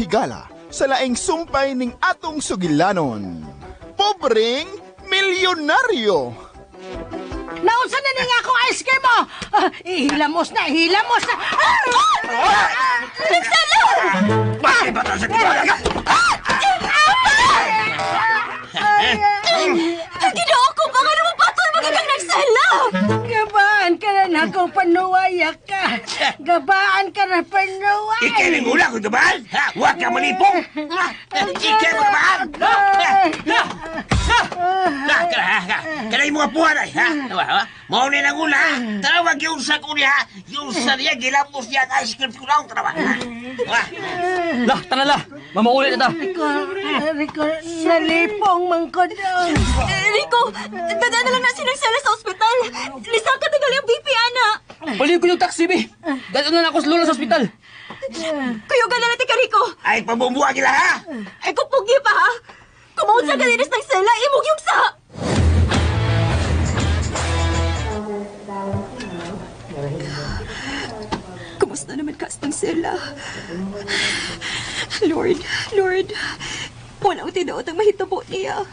higala sa laing sumpay ning atong sugilanon. Pobreng milyonaryo. Naunsa na nga akong ice cream mo! Ihilamos na! Nagsala! Bakit ba ito sa tiwala ka? Ginoo ko ba nga naman patoy magiging nagsala? Gabaan ka na akong panuwaya ka! Gabaan ka na panuwaya! Ikay ng ulang ko ba? Huwag ka malipong! Ikay mo naman! Kanay mga puwan ay, ha? Mauni ng ula, ha? Tawag yung sa kuni, ha? Yung sa niya, gilapos niya ang ice cream ko lang, tarawa, ha? Lah, tanala! Mamaulit na ta! Rico, nalipong mangkod. Rico, dadaan na lang na sinagsala sa ospital. Lisa ka tagal yung BP, ana. Baliw ko yung taxi, be! Dito na ako sa lula sa ospital! Kuyugan na natin ka, Rico. Ay, pabumuha gila, ha? Ay, kupugi pa, ha? Kumuhod sa galinis ng sela, imog yung sa... Kumusta naman ka sa sela? Lord, walang tidaot ang mahitabo niya.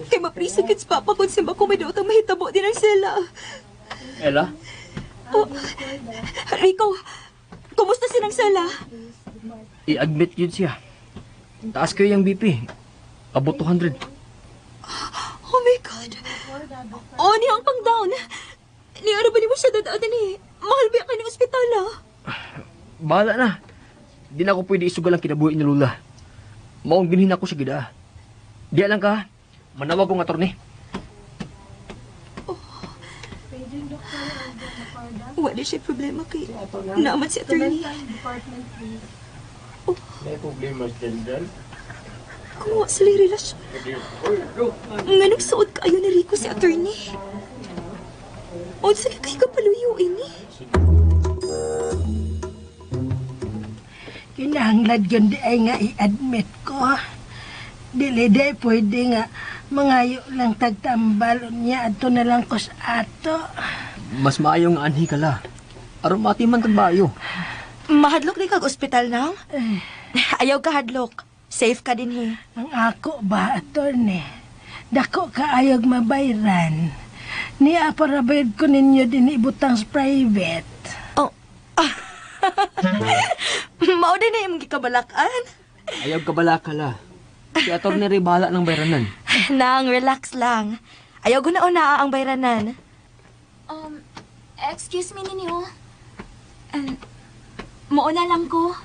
Kay maprisigits papa kung simba ko may daot ang mahitabo din ang sela. Ella? Oh, Rico, kumusta sinang sela? I-admit yun siya. Taas kayo yung BP. Abot 200. Oh my God. Oh, niya ang pang-down. Ni ano ba ni mo siya dadaan ni? Mahal ba ka ng ospital, ha? Bahala na. Di na ako pwede isugal ang kinabuhi ni Lula. Maong binhin ako sa gida. Di lang ka, manawag kong attorney. Wala siya problema kay naman si attorney. May problema siya dyan. Kung wa sila relasyon. Nga nagsuod ka ayo ni Rico si attorney. O sige kayo kapaluyuin eh. Kinahanglan yun di ay nga i-admit ko. Dili di pwede nga mangayo lang tagtambalon niya ato na lang ko sa ato. Mas maayo nga anhi ka la. Aron matiman tagbayo. Mahadlok ni kag ospital na? Ayaw ka hadlok. Safe ka din he. Ang ako ba, attorney? Dako ka ayog mabayran. Niya para bayad ko ninyo din ibutang sa private. Oh. Mao din na yung gikabalakan. Ayaw ka bala ka la. Si attorney rin bahala ng bayranan. Nang, relax lang. Ayaw ko na una ang bayranan. Excuse me ninyo. Mauna lang ko.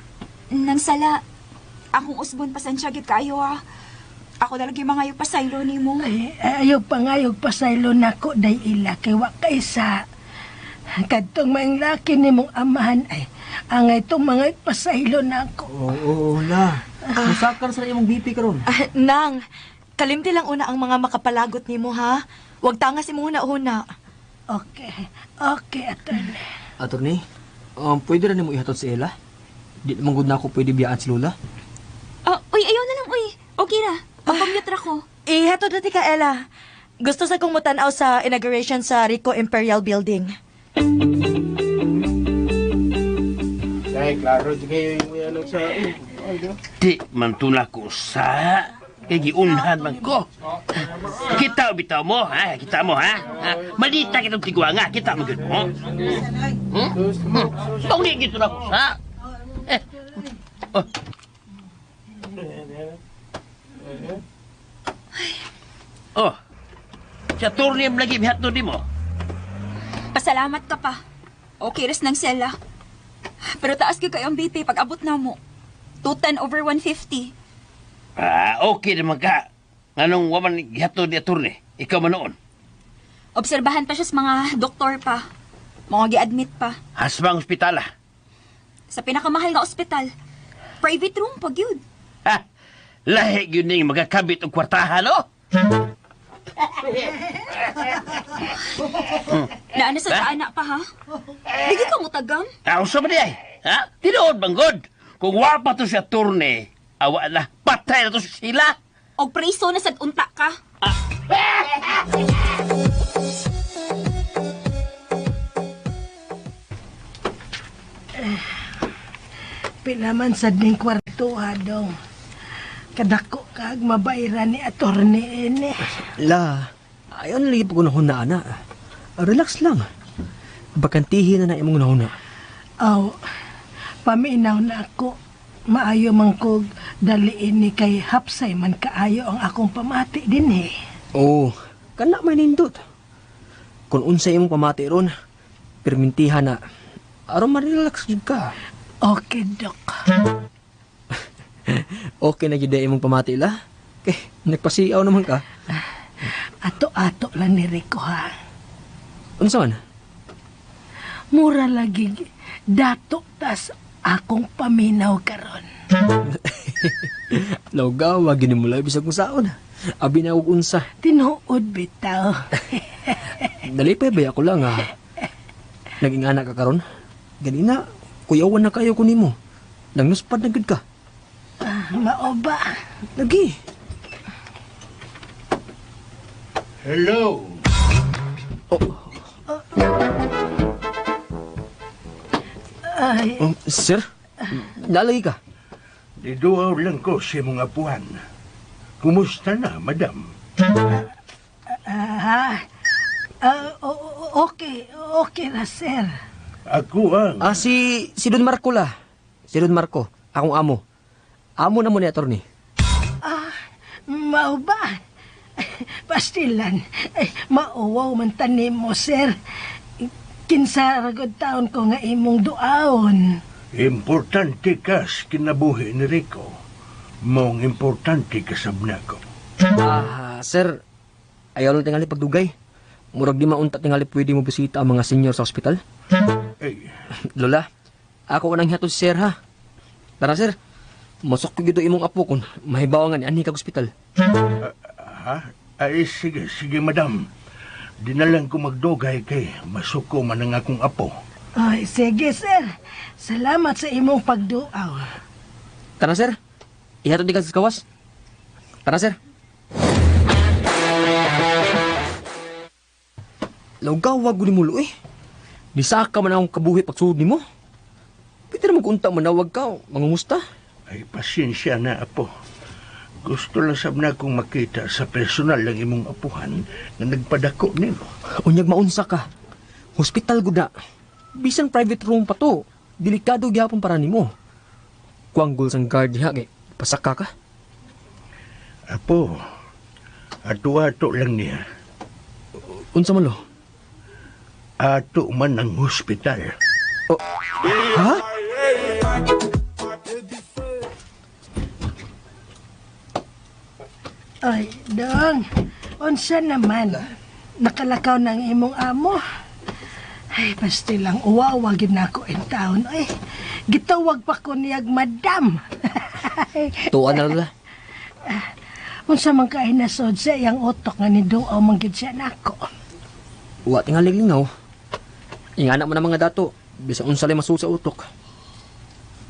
Nang sala, akong usbon pasensyagit kayo ha. Ako talaga mga yung pasaylo ni mo. Ay, ayog pangayog pasaylo nako day ila kay wa kaysa. Kadtong mga laki ni mong amahan ay angay itong mga pasaylo nako. Oo, la. Masakar sa imong BP karon. Nang, kalimti lang una ang mga makapalagot ni mo ha. Huwag tangas si muna-una. Okay, attorney. Attorney, pwede rin mo ihatod si Ella? Di naman gud na ako pwede biyaan si Lola. Uy, ayaw na lang, uy. Okay na. Magpamute ra ko. Ihatod na ti ka, Ella. Gusto sa kong mutanaw sa inauguration sa Rico Imperial Building. Ay, klaro, di kayo yung anong sa... Di man tuna ko sa... Kaya giunhan man ko. Kita bitaw mo, ha? Kita mo, ha? Malita kitang tigwa nga. Kita mo gano'n mo. Pauli gito na ko sa... Oh. Sa turnium lagi bihat to di mo. Pasalamat ka pa. Okay res ng sela. Pero taas ka kayong BP pag abot na mo. 210/150. Okay naman ka. Anong waman gihato di turni? Ikaw man noon. Obserbahan pa siya sa mga doktor pa. Mga gi-admit pa. Hasbang ospital, ah. Sa pinakamahal nga ospital. Private room pag yun. Ha? Lahi yun ning magkakabit og kwartahan, no? Naano sa anak pa ha? Bigyan ka mo tagam. Sa ba di ay? Ha? Tinood bang god? Kung wa pa to siya turne, awa na, patay na to sila. Og preso na sad unta ka. Pila man sad ning kwarto tuwa dong. Kadako kag mabayran ni attorney ini. La, ayaw na lagi pag-unahuna, ana. Relax lang. Bakantihin na imong nahuna. Aw, paminaw na ako. Maayo man kog daliin ni kay hapsay man kaayo ang akong pamati din eh. Oo, kana may nindot. Kung unsa imong pamati ron, permintihan na. Aron ma-relax jud ka. Okay, Dok. Okay na jud imong pamati la. Okay, nagpasiaw naman ka. Ato-ato lang ni Rico ha. Unsa man? Mura lagi dato tas akong paminaw karon. Lawgaw, wag ni mula bisag kung saon. Abi na og unsa. Tinuod bitaw. Dali pa ba ako lang ha. Naging anak ka karon. Ganina, kuyawan na kayo ko nimo. Nangnuspad na gud ka. Mao ba? Lagi. Hello. Ay, Sir, nalagi ka. Diduaw lang ko si mga apuhan. Kumusta na, madam? okay na, sir. Ako ang... Si Don Marco la. Si Don Marco, akong amo. Amo na mo ni attorney. Mao ba? Pastilan. Mauwaw man tanim mo, sir. Kinsaragod taon ko nga imong duaon. Importante ka sa kinabuhi ni Rico. Mong importante ka sa ko. Sir, ayaw lang tingali pagdugay. Murag di maunta tingali pwede mo bisita ang mga senior sa ospital. Ay, Lola, ako unang hiyato si Sir ha. Tara sir, masok ko gito imong apo kung mahibawangan ni ani kag ospital. ha? Ay, sige, madam. Dinalang ko magdugay kay masuko man ang akong apo. Ay, sige, sir. Salamat sa imong pagduaw. Tara sir, ihatod di ka sa kawas. Tara sir. Lawgaw, wag ni mulo eh. Nisaka man akong kabuhi pagsuod ni mo. Pwede naman kunta manawag ka, mangumusta. Ay, pasensya na, apo. Gusto lang sab na akong makita sa personal lang imong apuhan na nagpadako nimo. Unyag maunsa ka. Hospital gud na. Bisan private room pa to. Delikado gyapon para nimo. Kuanggol sang guard diha kay pasaka ka. Apo, ato-ato lang niya. Unsa man lo? Ato man ang hospital. Ha? Ay, dong. Unsa naman? Nakalakaw ng imong amo. Ay, basta lang uwawagin na ako in town. Ay, gitawag pa ko niyag madam. Tuwa na lola. Unsa man kay nasod sa iyang utok nga ni Duaw manggid siya nako. Wa tingali lingaw. Ingana mo na mga dato. Bisa unsa lay masu sa utok.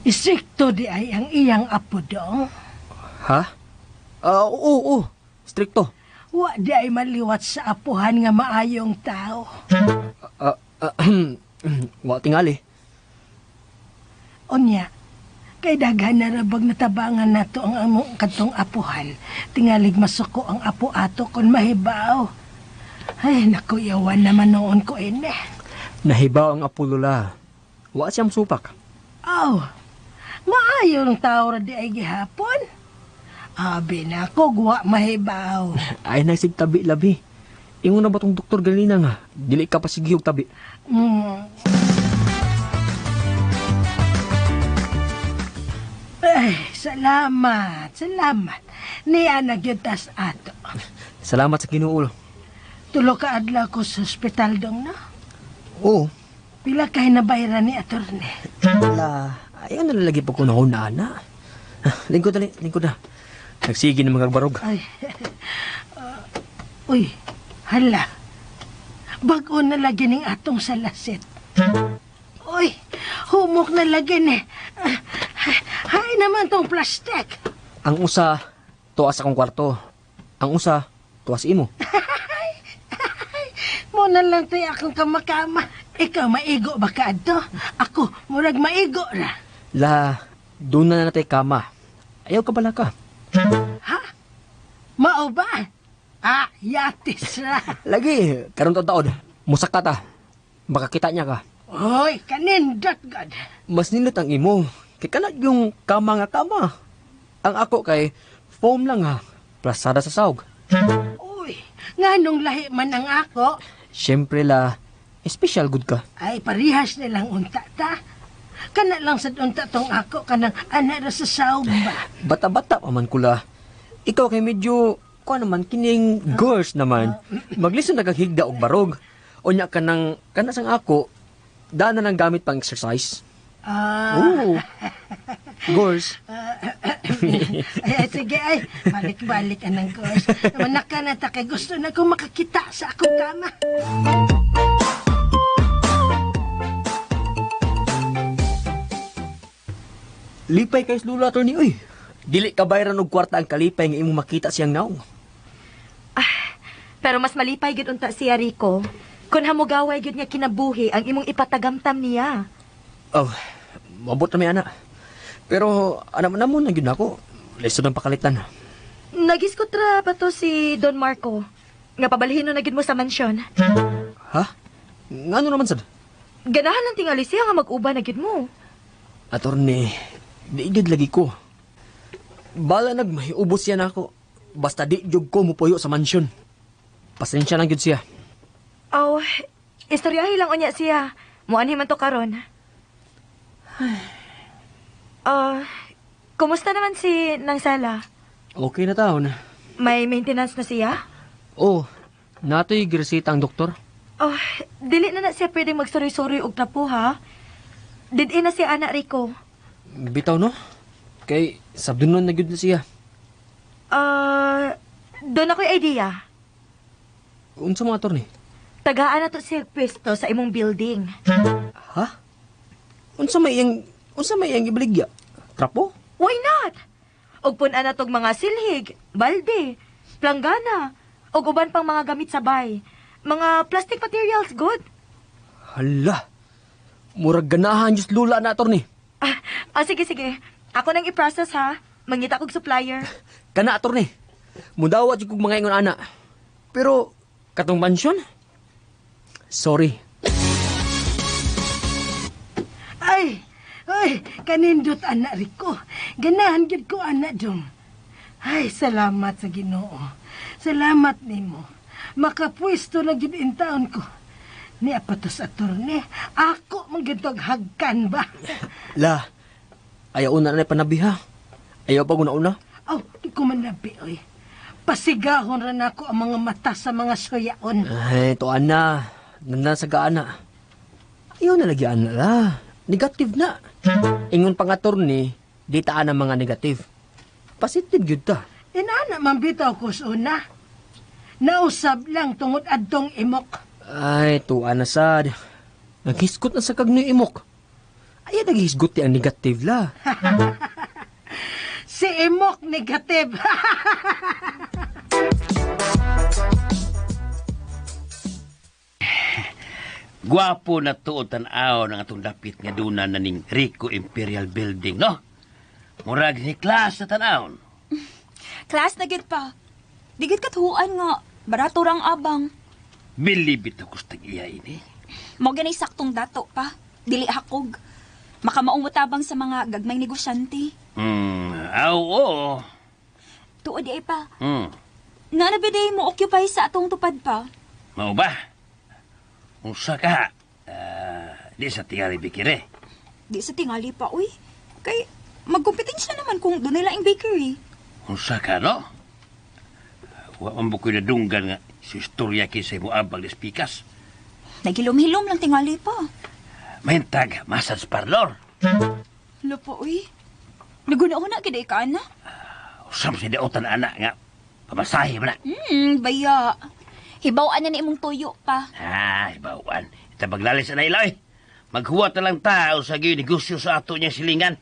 Istrikto di ay ang iyang apo dong. Ha? Oo. Stricto. Wa di ay maliwat sa apuhan nga maayong tao. Wa tingali. Unya, kay daghan na rabag natabangan nato ang among katong apuhan. Tingalig masuko ang apo ato kon mahibaw. Ay, nakuyawan naman noon ko ini. Nahibaw ang apo lola. Wa siyang supak. Aw, maayong tao ra di ay gihapon. Abi na ko, guwa mahibaw. Ay nagsig tabi labi. Ingon na ba tong doktor ganina nga? Dili ka pa sigihog tabi. Ay, salamat. Niya nagyutas ato. Salamat sa Ginoo. Tulo ka adlaw ko sa ospital dong na. Oo. Pila kay nabayran ni attorney. Ayaw na lalagi pa ko na ana. Lingkod na. Nagsige ng mga barog. Ay, uy, hala. Bago na lagi ning atong salasit. Uy, humok na lagi ni. Hay naman tong plastic. Ang usa, tuwas akong kwarto. Ang usa, tuwas imo. Muna lang tayo akong kamakama. Ikaw maigo ba ka adto? Ako, murag maigo ra. Doon na natay kama. Ayaw ka bala ka. Ha? Mao ba? Yatis ra. Lagi, karon taon, musak ka ta. Makakita niya ka. Hoy, kanindot god. Mas nindot ang imo. Kay kanat yung kama nga kama. Ang ako kay foam lang ha. Plasada sa sawg. Uy, nganong lahi man ang ako? Siyempre la, special good ka. Ay, parihas nilang unta ta. Kana lang sa unta tong ako, kanang anak ra sa saog ba? Bata-bata pa man kula. Ikaw kay medyo, naman, kining girls naman. Maglison na kaghigda og barog. O nya ka nang, kana sang ako, daan na lang gamit pang exercise. Oo. Girls. Ay, sige, ay. Balik-balik anang course. Manaka na ta kay gusto na kong makakita sa akong kama. Lipay kay lula attorney, uy. Dili ka bayaran og kwarta ang kalipay nga imong makita siyang naong. Pero mas malipay gid unta siya Rico. Kun hamugaway gid niya kinabuhi ang imong ipatagamtam niya. Oh, mabot na may ana. Pero, anak mo na yun ako. Leso ng pakalitan. Nagiskutra ba to si Don Marco? Nga pabalhin na gid mo sa mansyon. Ha? Ngano naman sad? Ganahan lang tingali siya nga mag-uba na gid mo. Attorney, di gid lagi ko. Bala nagmahiubos yan ako. Basta di jug ko mupuyo sa mansyon. Pasensya lang gid siya. Oh, istoryahi lang unya siya. Muanhi man to karon. Kumusta naman si Nang Sala? Okay na taon. May maintenance na siya? Oh, natoy giresita ang doktor. Oh, dili na siya pwedeng magsuroy-suroy og trapo, ha? Did-in na si anak Rico. Bitaw no? Kay sabdunon na gyud na siya. Doon ako'y idea. Unsa mga attorney? Tagaan na to siya pwesto sa imong building. Ha? Unsa may iyang ibaligya? Trapo? Why not? Og pun-an na tog mga silhig, balde, planggana, og uban pang mga gamit sa bay. Mga plastic materials, good. Hala. Murag ganahan just lula na attorney. Sige. Ako nang i-process, ha? Mangita kog supplier. Kana attorney. Mudawat jud kog mga ingon ana. Pero katong mansyon? Sorry. Ay, kanindot anak Rico. Ganahan gid ko anak dong. Ay, salamat sa Ginoo. Salamat nimo. Makapwesto na gid in taon ko. Ni apatos attorney, ako manggitog hagkan ba? La, ayaw una na panabiha. Ayaw pa una-una. Di ko man labi, oy. Pasigahon rin ako ang mga mata sa mga suyaon. Ay, to ana. Nanasagaan na. Ayaw na lagi ana la. Negative na. Ingon pang attorney, di taan ang mga negative. Positive yun ta. Inana man bitaw ko sa una. Nausab lang tungod adtong imok. Ay, tuwa na sad. Naghisgot na sa kagnoy imok. Ay, naghisgot ang negative la. Si imok negative. Gwapo na tuod tan-aw ng atong dapit nga duna na ning Rico Imperial Building, no? Murag ni class na tan-aw. Class na gid pa. Di gid katuhuan nga. Barato rang abang. Believe it ako sa iya ini. Mao ganay saktong dato pa. Dili hakog. Makamaong mutabang sa mga gagmay negosyante. Oo. Tuod di ay pa. Na Nga biday mo occupy sa atong tupad pa. Mao ba? Unsa ka? Di sa tingali bikire. Di sa tingali pa, uy. Kay magkompetensya naman kung doon nila ang bakery. Unsa ka, no? Wa man bukoy na dunggan nga si istorya kisay mo abang des pikas. Nagilom-hilom lang tingali pa. Mahintag, massage parlor. Lupo, uy. Naguna-una kiday ka, na? Usam si daotan anak nga. Pamasahe mo na. Baya. Hibawaan na ni imong tuyo pa. Ibawan. Ita maglalis na ilaw eh. Maghuwat na lang tao sa gayon negosyo sa ato niya silingan.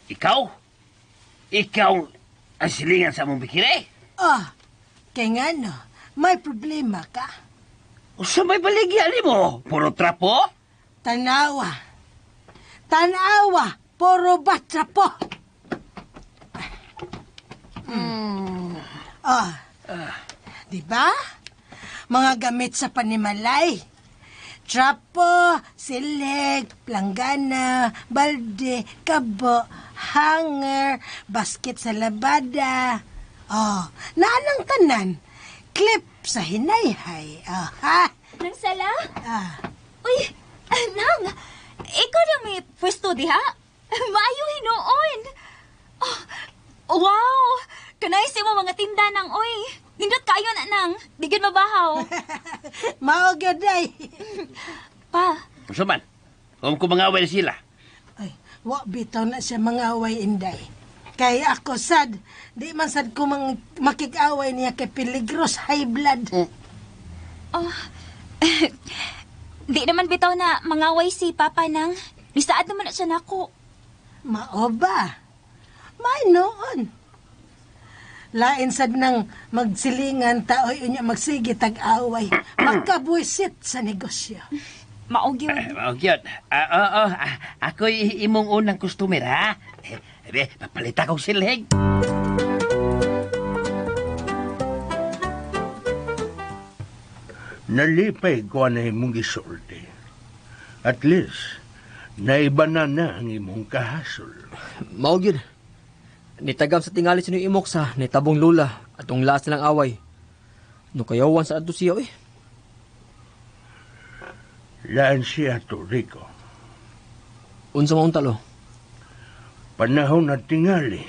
Ikaw? Ikaw ang silingan sa mong bikire? Kaya nga no, may problema ka. O sa may baligyan mo? Puro trapo? Tanawa, Tanawa, puro batra po. Di ba? Mga gamit sa panimalay. Trapo, silig, planggana, balde, kabo, hanger, basket sa labada. Naanang tanan. Clip sa hinayhay. Ha? Nang sala? Ah. Uy, nang, ikaw na may pwesto diha? Maayo hinuon. Oh, wow, kanay si mo mga tinda nang, oy. Nindot kayo na nang, digid mabahaw. Maogyo day. Pa, Masaman, kung kumangaway na sila. Ay, wa bitaw na siya mga away inday. Kay ako sad, di man sad ko makik-away niya kay peligros high blood. di naman bitaw na mangaway si Papa nang. Nisaad naman na siya nako. Mao ba? May noon. Lain sad nang magsilingan taoy unya magsige tag-away. Magkabuisit sa negosyo. Maog yun. Yun. Ako imong unang customer, ha? Papalita kong silhig. Nalipay ko na imong gisulti. At least, naiba na ang imong kahasol. Mao gyud. Nitagam sa tingali sino imok sa nitabong lula atong laas nilang away. No kayawan sa adto siya eh. Laan siya to, Rico. Unsa maong talo? Panahon na tingali,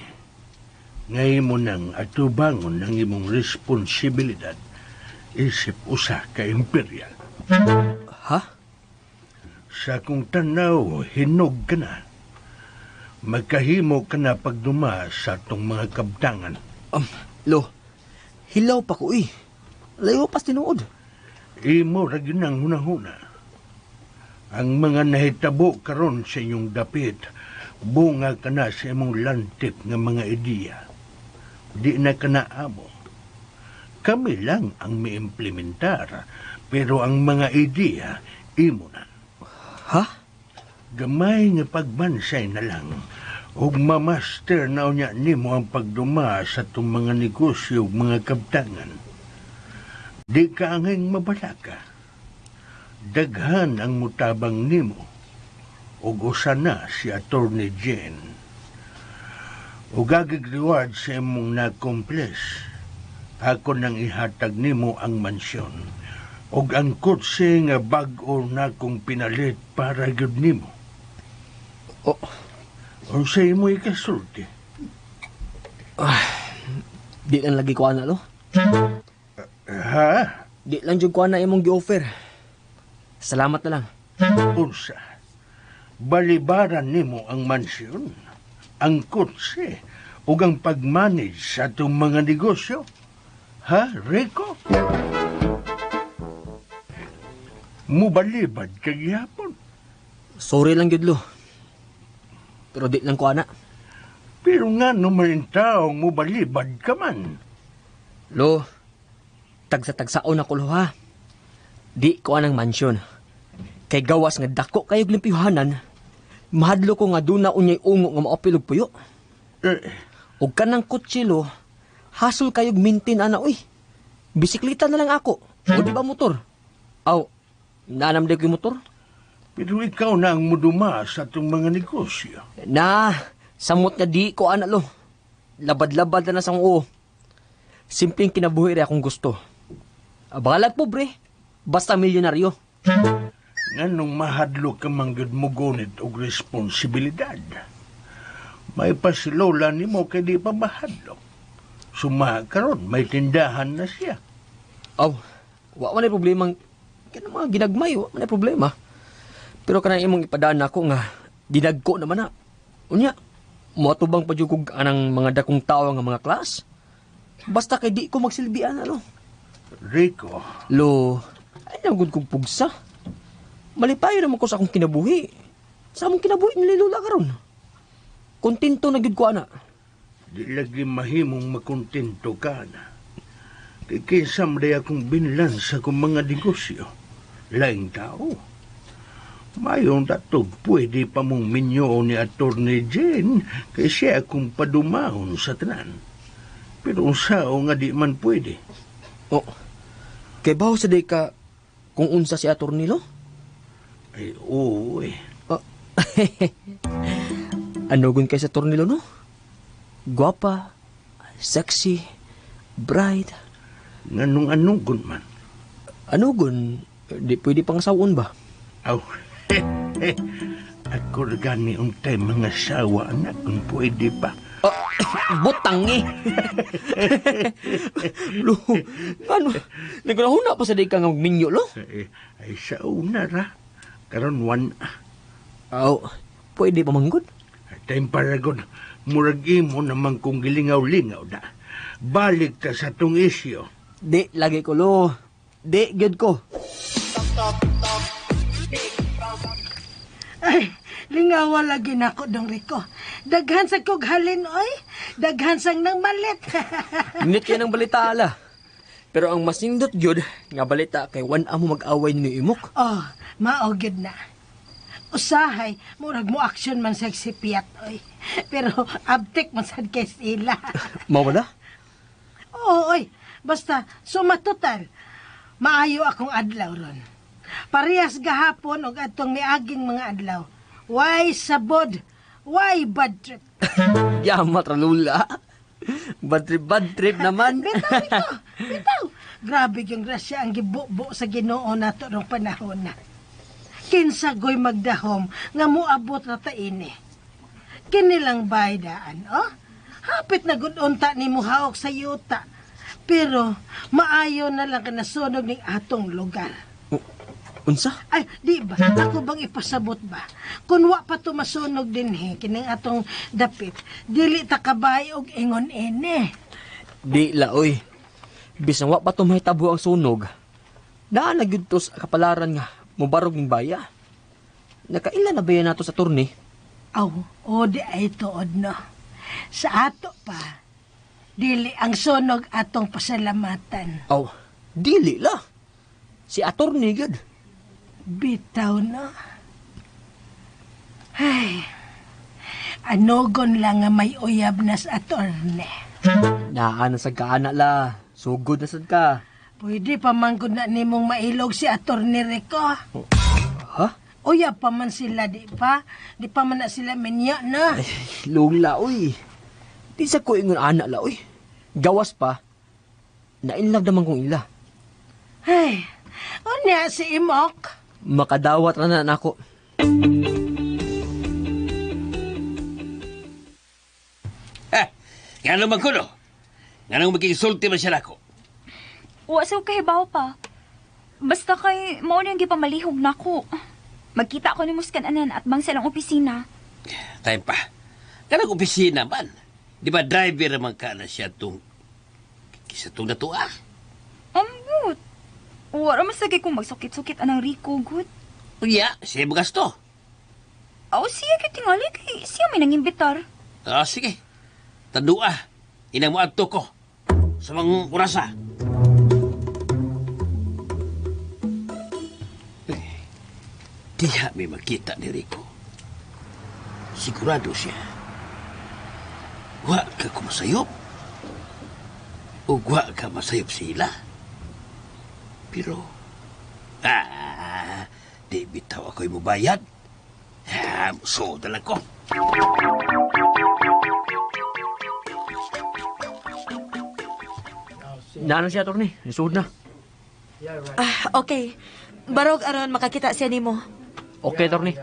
ngayon mo nang atubangon ng imong responsibilidad isip usa ka imperial. Ha? Sa kong tanaw, hinog ka na. Magkahimo ka na pagduma sa atong mga kabtangan. Lo, hilaw pa ko eh. Layo pas tinuod. Imo ra gyud ang hunahuna. Ang mga nahitabo karon sa inyong dapit, bunga ka na sa imong lantip nga mga ideya. Di na ka na amo. Kami lang ang maimplementar, pero ang mga ideya, imo na. Ha? Gamay nga pagbansay na lang, ug mamaster na unya nimo ang pagduma sa itong mga negosyo ug mga kabtangan. Di ka angay mabalaka. Daghan ang mutabang nimo, ug usa na si Attorney Jen. Ug agig reward sa imong na-accomplish, ako nang ihatag nimo ang mansyon, ug ang kotse nga bag-o na kong pinalit para gyud nimo. Oh, Unsa imo ikasulti? di lang lagi ko ana lo. Ha? Di lang jud ko ana imong gi-offer. Salamat na lang. Unsa? Balibaran nimo ang mansyon, ang kotse, ug ang pag-manage sa atong mga negosyo? Ha, Rico? Mubalibad ka gihapon. Sorry lang jud lo. Pero di lang ko ana. Pero nga naman taong mubalibad ka man. Lo, tagsa-tagsaon ako lo ha. Di ko anang mansyon. Kay gawas nga dako kayog limpiyuhanan, mahadlo ko nga duna unyay ungo nga maopilog puyo. Og kanang kutsilo, hasol kayog mintin ana uy. Bisikleta na lang ako. O di ba motor? Aw, nanamday ko yung motor? Pero ikaw na ang muduma sa atong mga negosyo. Na, samot nga di ko ana lo. Labad-labad na sang uo. Simpleng kinabuhi rin akong gusto. Balag pobre, basta milyonaryo. Nganong mahadlo ka manggod mo gunit og responsibilidad. May pasilola ni mo kay di pa mahadlo. Sumakaron, may tindahan na siya. Aw, wa man ay problema. Kaya mga ginagmay, wa man ay problema. Pero kanang imong ipadaan ako nga, dinagko naman na. Unya, matubang pa dyan kong anang mga dakong tao nga mga klas. Basta kay di ko magsilbian, ano. Rico, Lo, ay nagod kong pugsa. Malipayo naman ko sa akong kinabuhi. Sa among kinabuhi nililula karon. Kontento na gid ko ana. di lagi mahimong makontento ka na. Kay kinsam day akong binlan sa kong mga negosyo. Laing tao. Mayong datog, pwede pa mong minyo ni Atty. Jane kay siya akong padumahon sa tanan. Pero unsao nga di man pwede. Oh, kay bawo sa day ka kung unsa si Atty. Lo? Ay, oo eh. Oh. Anugon kay sa Atty. Lo, no? Guwapa, sexy, bright. Nganong gun man. Anugon, di pwede pang sawon ba? Aw, ako gani untay mga sawa anak kung pwede pa. Oh, butang eh. Lo, ano? Nagkunahuna pa sa day ka nga magminyo, lo? Ay sa una ra. Karon one. Aw, pwede pa manggod? Time paragod. Murag imo naman kung gilingaw-lingaw da. Balik ta sa tong isyo. Di, lagi ko, lo. Di, good ko. Ay, lingawa lagi na ako, Dong Rico. Daghan sa kog halin, oy. Daghan sang nang malit. Init kayo ng balita, ala. Pero ang masindot yun, nga balita kay wan amo mag-away ni Imok. Oh, maogid na. Usahay, murag mo action man sa sipiat, oy. Pero abtek man sad kay sila. Mawala? Oo, oy. Basta, sumatotal. Maayo akong adlaw ron. Parehas gahapon og atong miaging mga adlaw. Why sabod? Why bad trip? Yamat ralula. Bad trip naman. Bitaw, bitaw, bitaw. Grabe yung grasya ang gibubo sa Ginoo nato nung panahon na. Kinsagoy magdahom nga muabot na taini. Kinilang baydaan, oh? Hapit na gudunta ni muhawak sa yuta. Pero maayo na lang ka nasunog ning atong lugar. Unsa? Ay, di ba? Ako bang ipasabot ba? Kung wa pa masunog din kining atong dapit, dili ta kabay og ingon ene. Di la, oy. Bisang wa pa mahitabo ang sunog. Daan na gyud to sa kapalaran nga mubarog ning baya. Nakaila na ba yan nato sa turni? Aw, o di ay tuod no. Sa ato pa, dili ang sunog atong pasalamatan. Aw, dili la. Si Atty. Gud. Bitaw no. Ay, anogon lang nga may uyab na sa attorney. Naan sa kaana la. Sugod na sad ka. Pwede pa man gud na nimong mailog si attorney Rico. Ha? Uyab pa man sila, di pa? Di pa man na sila minya na. Ay, lula, oy. Di sa ko ingon anak la, oy. Gawas pa. Nainlag naman kong ila. Ay, unya si Imok. Makadawat na nako. Nga naman ko, no? Nga nang magkikisulti man siya nako. Wa sa kahibaw pa. Basta kay mao nang gipamalihog nako. Magkita ko ni Muskananan at bang silang opisina. Time pa. Kanang opisina man. Di ba driver naman ka na siya itong kisa itong natua? Ambot. Wala masagay kung magsukit-sukit anang Rico, good. Uya, siya magasto. Aw, siya kitingali kay siya may nangimbitar. Ah, sige. Tandua. Inang mo adto ko. Sa mga kurasa. Diha may makita ni Rico. Sigurado siya. Wa ka kumasayop. O wa ka masayop sila. Pero, di bitaw ako'y mubayad. So, dalag ko. Naanan si Atty. Nisuod na. Okay. Barog aron makakita siya nimo. Okay, Atty.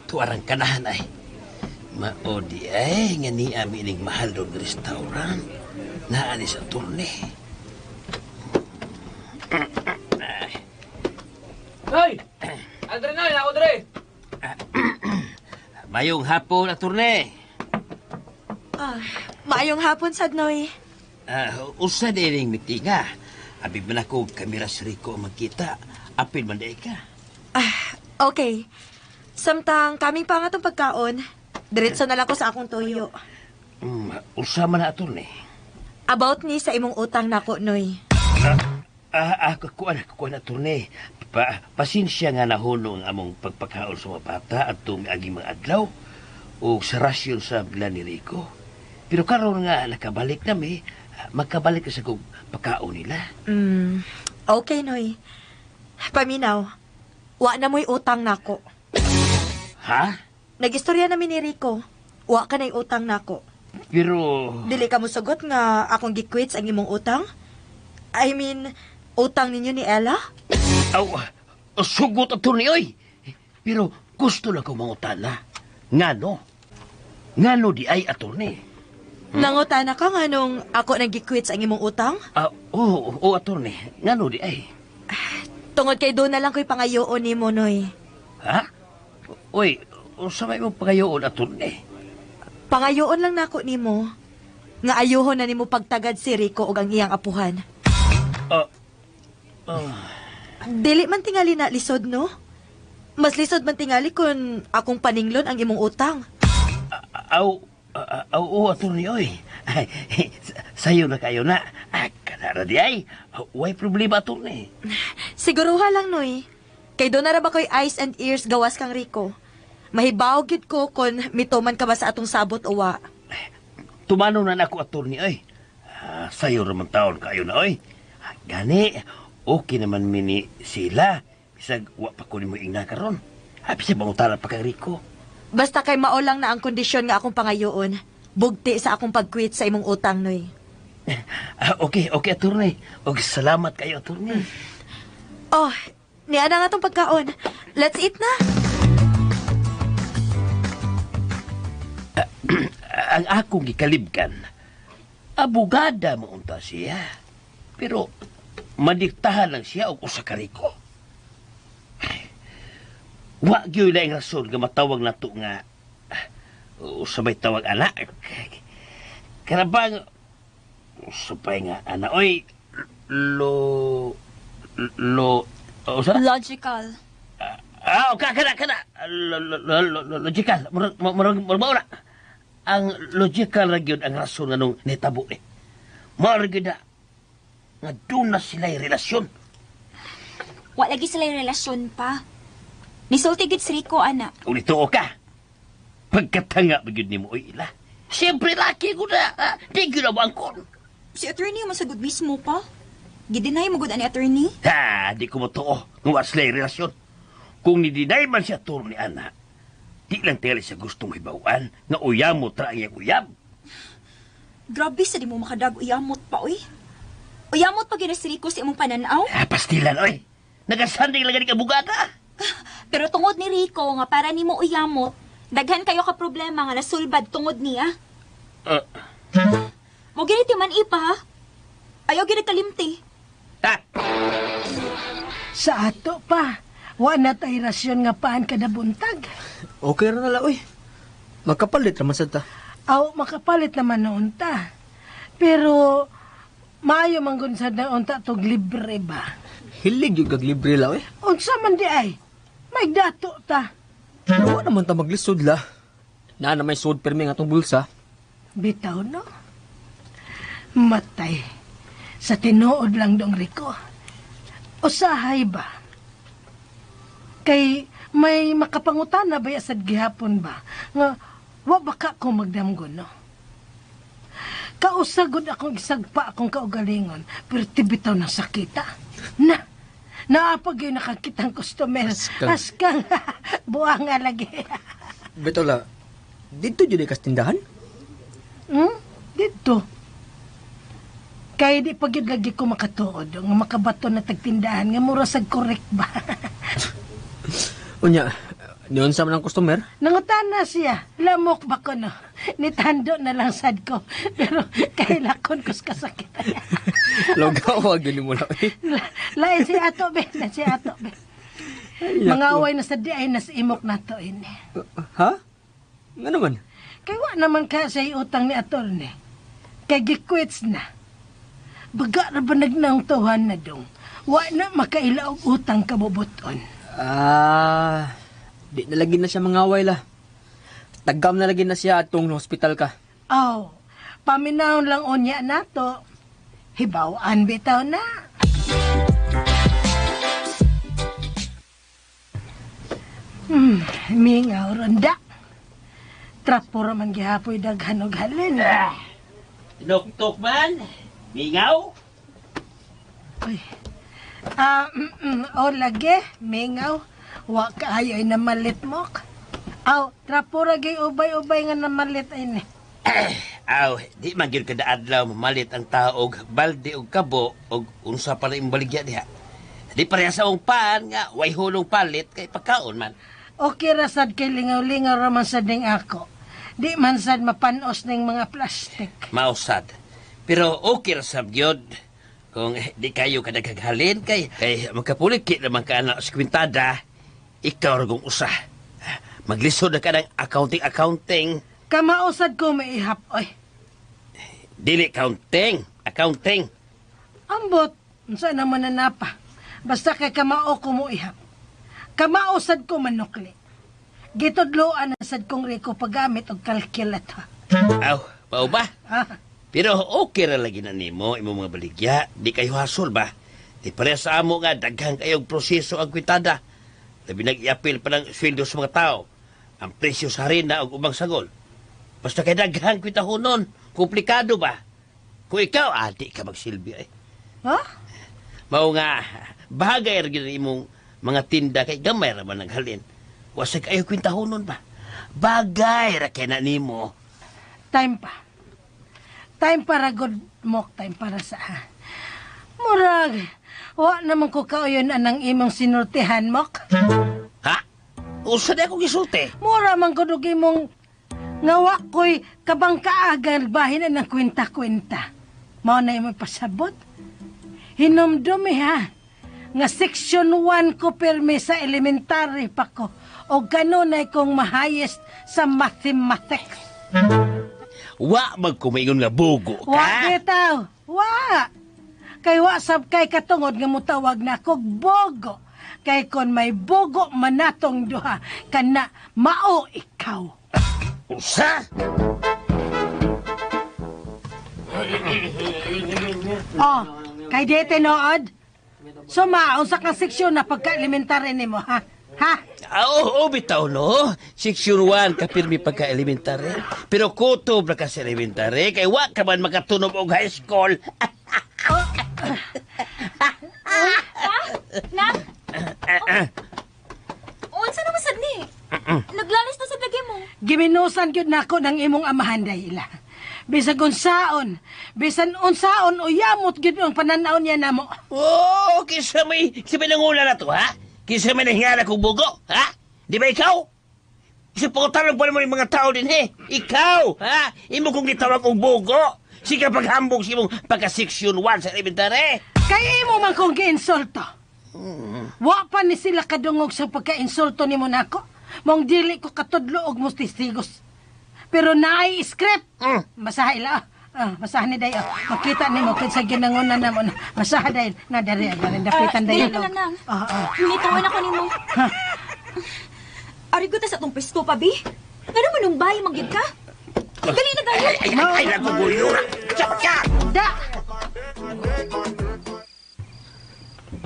Tuarang kanahan ay. Maodi ay nga ni amining mahal doon ng restaurant. Naani sa turne. Hoy! Andre na, ako dre! Mayong hapon, attorney. Maayong hapon, Sadnoy. Usa din yung mitinga. Abi man ako kamera si Rico magkita. Apil man day ka. Okay. Samtang kaming pa nga tong pagkaon, diretso na lang ko sa akong tuyo. Usa man na, attorney. About ni sa imong utang nako, Noy. Ako kuan attorney. Pasensya nga nahunong among pagpakaon sa mga bata at tumiagi mga adlaw o sa rasyon sa bila ni Rico. Pero karon nga nakabalik nami, magkabalik ka sa kong pagkaon nila. Okay, Noy. Paminaw, wa na mo'y utang nako. Ha? Nagistorya namin ni Rico. Wa ka na'y utang nako. Pero... Dili ka mo sugot nga akong giquits ang imong utang? I mean, utang ninyo ni Ella? Sugot attorney, oy! Pero gusto lang ko mangutana. Ngano? Ngano di ay attorney? Nangutana ka nga nung ako nang giquits ang imong utang? Oo, attorney. Ngano di ay? Tungod kay doon na lang ko'y pangayoon ni mo, Noy. Ha? Oy, sabay mo pagayoon attorney. Pangayoon lang nako nimo. Nga ayuhon na nimo pagtagad si Rico og ang iyang apuhan. Dili man tingali na lisod, no? Mas lisod man tingali kung akong paninglon ang imong utang. Attorney, oy. Sayo na kayo na. Kanara di ay. Way problema, attorney. Siguruha lang, Noy. Kay doon na ra ba ko'y eyes and ears gawas kang Rico? Mahibaw gyud ko kung mituman ka ba sa atong sabot o wa. Tumano na nako attorney, oy. Sayo raman taon kayo na, oy. Gani, okay naman mini sila. Bisag wa pa ko ni mo ingna karon. Bisag mangutala pa kay Rico. Basta kay mao lang na ang kondisyon nga akong pangayoon. Bugti sa akong pag-quit sa imong utang, Noy. Okay, attorney. Okay, salamat kayo, attorney. Oh, niya na nga tong pagkaon. Let's eat na. Ang akong gikalibkan, abogada mo unta siya. Pero, madiktahan lang siya o usa ka Rico. Wa gyud laing rason nga matawag na to nga usabay tawag anak. Karabang usabay nga ana oy Logical. Kana logical murag na ang logical ra gyud ang rason nga nung nitabo ni mao ra gyud nga doon na sila'y relasyon. Wa lagi sila yung relasyon pa. Nisulti gid si Rico, ana. Kung ito ka, pagkatanga ba yun ni mo, ila? Siyempre, laki ko na. Di ko na bangkon. Si attorney yung masagod mismo pa. Gidinay mo gud ani attorney. Di ko mo too. Nga sila'y relasyon. Kung ni-deny man siya turo ni Ana, di lang tela siya gustong hibawan nga uyam mo tra ang iyang uyam. Grabe sa di mo makadag uyamot pa, oy. Uyamot pa gina si Rico sa imong pananaw. Pastilan, oy. Nagasanding lang ni kabugata. Pero tungod ni Rico nga para nimo uyamot, daghan kayo ka problema nga nasulbad tungod niya. Mo giniti man ipa, ha? Ayaw gina kalimti. Sa ato pa, wa na tay rasyon nga paan kada buntag. Okay ra na la, oy. Magkapalit naman sa ta. Makapalit naman noon ta. Pero, maayo manggun sa naon ta tog libre ba? Hilig yung gaglibre la, oy. Unsa man di ay? May dato ta. Pero naman ta maglisod la. Na may sud permi nga tong bulsa. Bitaw no? Matay. Sa tinuod lang dong Rico. Usahay ba? Kay may makapangutana ba sad gihapon ba? Nga, wa baka ko magdamgon, no? Kausagod akong isagpa akong kaugalingon, pero tibitaw ng sakita. Naapag yung nakakitang customer. Askang buang nga lagi. Beto la, dito dyan ikas tindahan? Dito. Kaya di pag yun lagi ko makatuod, nga makabato na tagtindahan, nga murasag correct ba? Unya, niyon sa man ang customer? Nangutana siya. Lamok ba ko, no? Nitando na lang sad ko. Pero kailakon ko sa kasakit. Logaw, wag yun mo lang. Lain si Ato, be. Si Ato, be. Mangaway na sa di ay nas imok na to, ini. Ha? Nga naman? Kaya wa naman ka sa utang ni Ato, ni. Kaya gikwits na. Baga na ba nagnang tuhan na dong? Wa na makailaog utang kabubuton. Di na lagi na siya mangaway la. Tagam na lagi na siya atong hospital ka. Paminahon lang unya na to. Hibawaan bitaw na. Mingaw ronda. Trapo raman gihapoy daghan og halin. Tinuktok man? Mingaw? Uy. O lagi, mingaw. Wa kaayo ay namalit mo. Aw, trapo ra gay ubay-ubay nga namalit ay ni. Aw, di man gyud kada adlaw mamalit ang tao og balde og kabo og unsa pa rin baligya diha. Di pareha sa akong paan nga way hulong palit kay pagkaon man. Okay ra sad kay lingaw-lingaw raman sad ning ako. Di man sad mapanos ning mga plastic. Mausad. Pero okay ra sab gyud. Kung di kayo kadagaghalin kay magkapulikit naman ka na sa kwintada, ikaw ragong usa. Maglisod na ka ng accounting. Kamausad ko maihap, oy. Dili accounting. Ambot, unsa naman na napa. Basta kay kamao ko mo ihap. Kamausad ko manukli. Gitudloan na sad kong riko paggamit og calculator. Aw, pao ba? Ah, Pero okay ra lagi na nimo imo mga baligya. Di kayo hasol ba? Di pareha sa amo nga daghang kayong proseso ang kwitada. Labi nag-iapil pa ng sweldo sa mga tao. Ang presyo sa harina o ubang sagol. Basta kay daghang kwitahonon. Komplikado ba? Kung ikaw, di ka magsilbi eh. ha? Mao nga, bahagay ra gyud imong mga tinda kay gamay ra man naghalin. Wasag kayo kwintahonon ba? Bagay ra kay na nimo. Time pa. Time para good mok, time para sa Murag, wa naman ko kauyon anang imong sinultihan mok. Ha? Usa na akong gisulti. Mura man ko dug imong ngawa ko'y kabang kaagal bahin ng kwenta-kwenta. Mao na imong pasabot. Hinumdumi ha. Nga section 1 ko permi sa elementary pa ko. O kanunay kong mahayest sa mathematics. Wa magkumingon nga bugo ka. Wa bitaw. Wa. Kay wa sab kay katungod nga mutawag na kog bogo. Kay kon may bogo manatong duha kana mao ikaw. Usa? Oh, kay dete nood. So maon sa kang seksyon na pagka-elementary nimo ha? Ha? Oo, bitaw no. Section 1 ka pirmi pagka-elementary. Pero kutob na ka sa elementary kay wa ka man makatunog og high school. Nak? Unsa naman sad ni? Naglalis na sa lagi mo. Giminusan gyud nako ng imong amahan dahila. Bisan unsaon, bisan unsaon uyamot gyud ang pananaw niya namo. Oh, kisa may nangula na to, ha? Kisa may nahingala kong bugo, ha? Di ba ikaw? Isa pagkatarang pa naman yung mga tao din, he? Ikaw, ha? Imo kong gitawag kong bugo. Sige paghambog si mong pagka-section 1 sa elementary. Kaya imo man kong giinsulto. Wa pa ni sila kadungog sa pagka-insulto nimo nako. Mong dili ko katudlo og mustistigos. Pero naay script. Basahin la. Basahan ni dayo. Makita nimo kinsa ginanguna namo. Basahan dayon na dari dapitan dayon. Dili na lang. Nilitawan ako nimo. Ari ko ta sa tong pesto pa, bi. Ngano man nung bahay manggid ka? Dali na dayo. Ay, nagugulo na. Sapat ka! Da!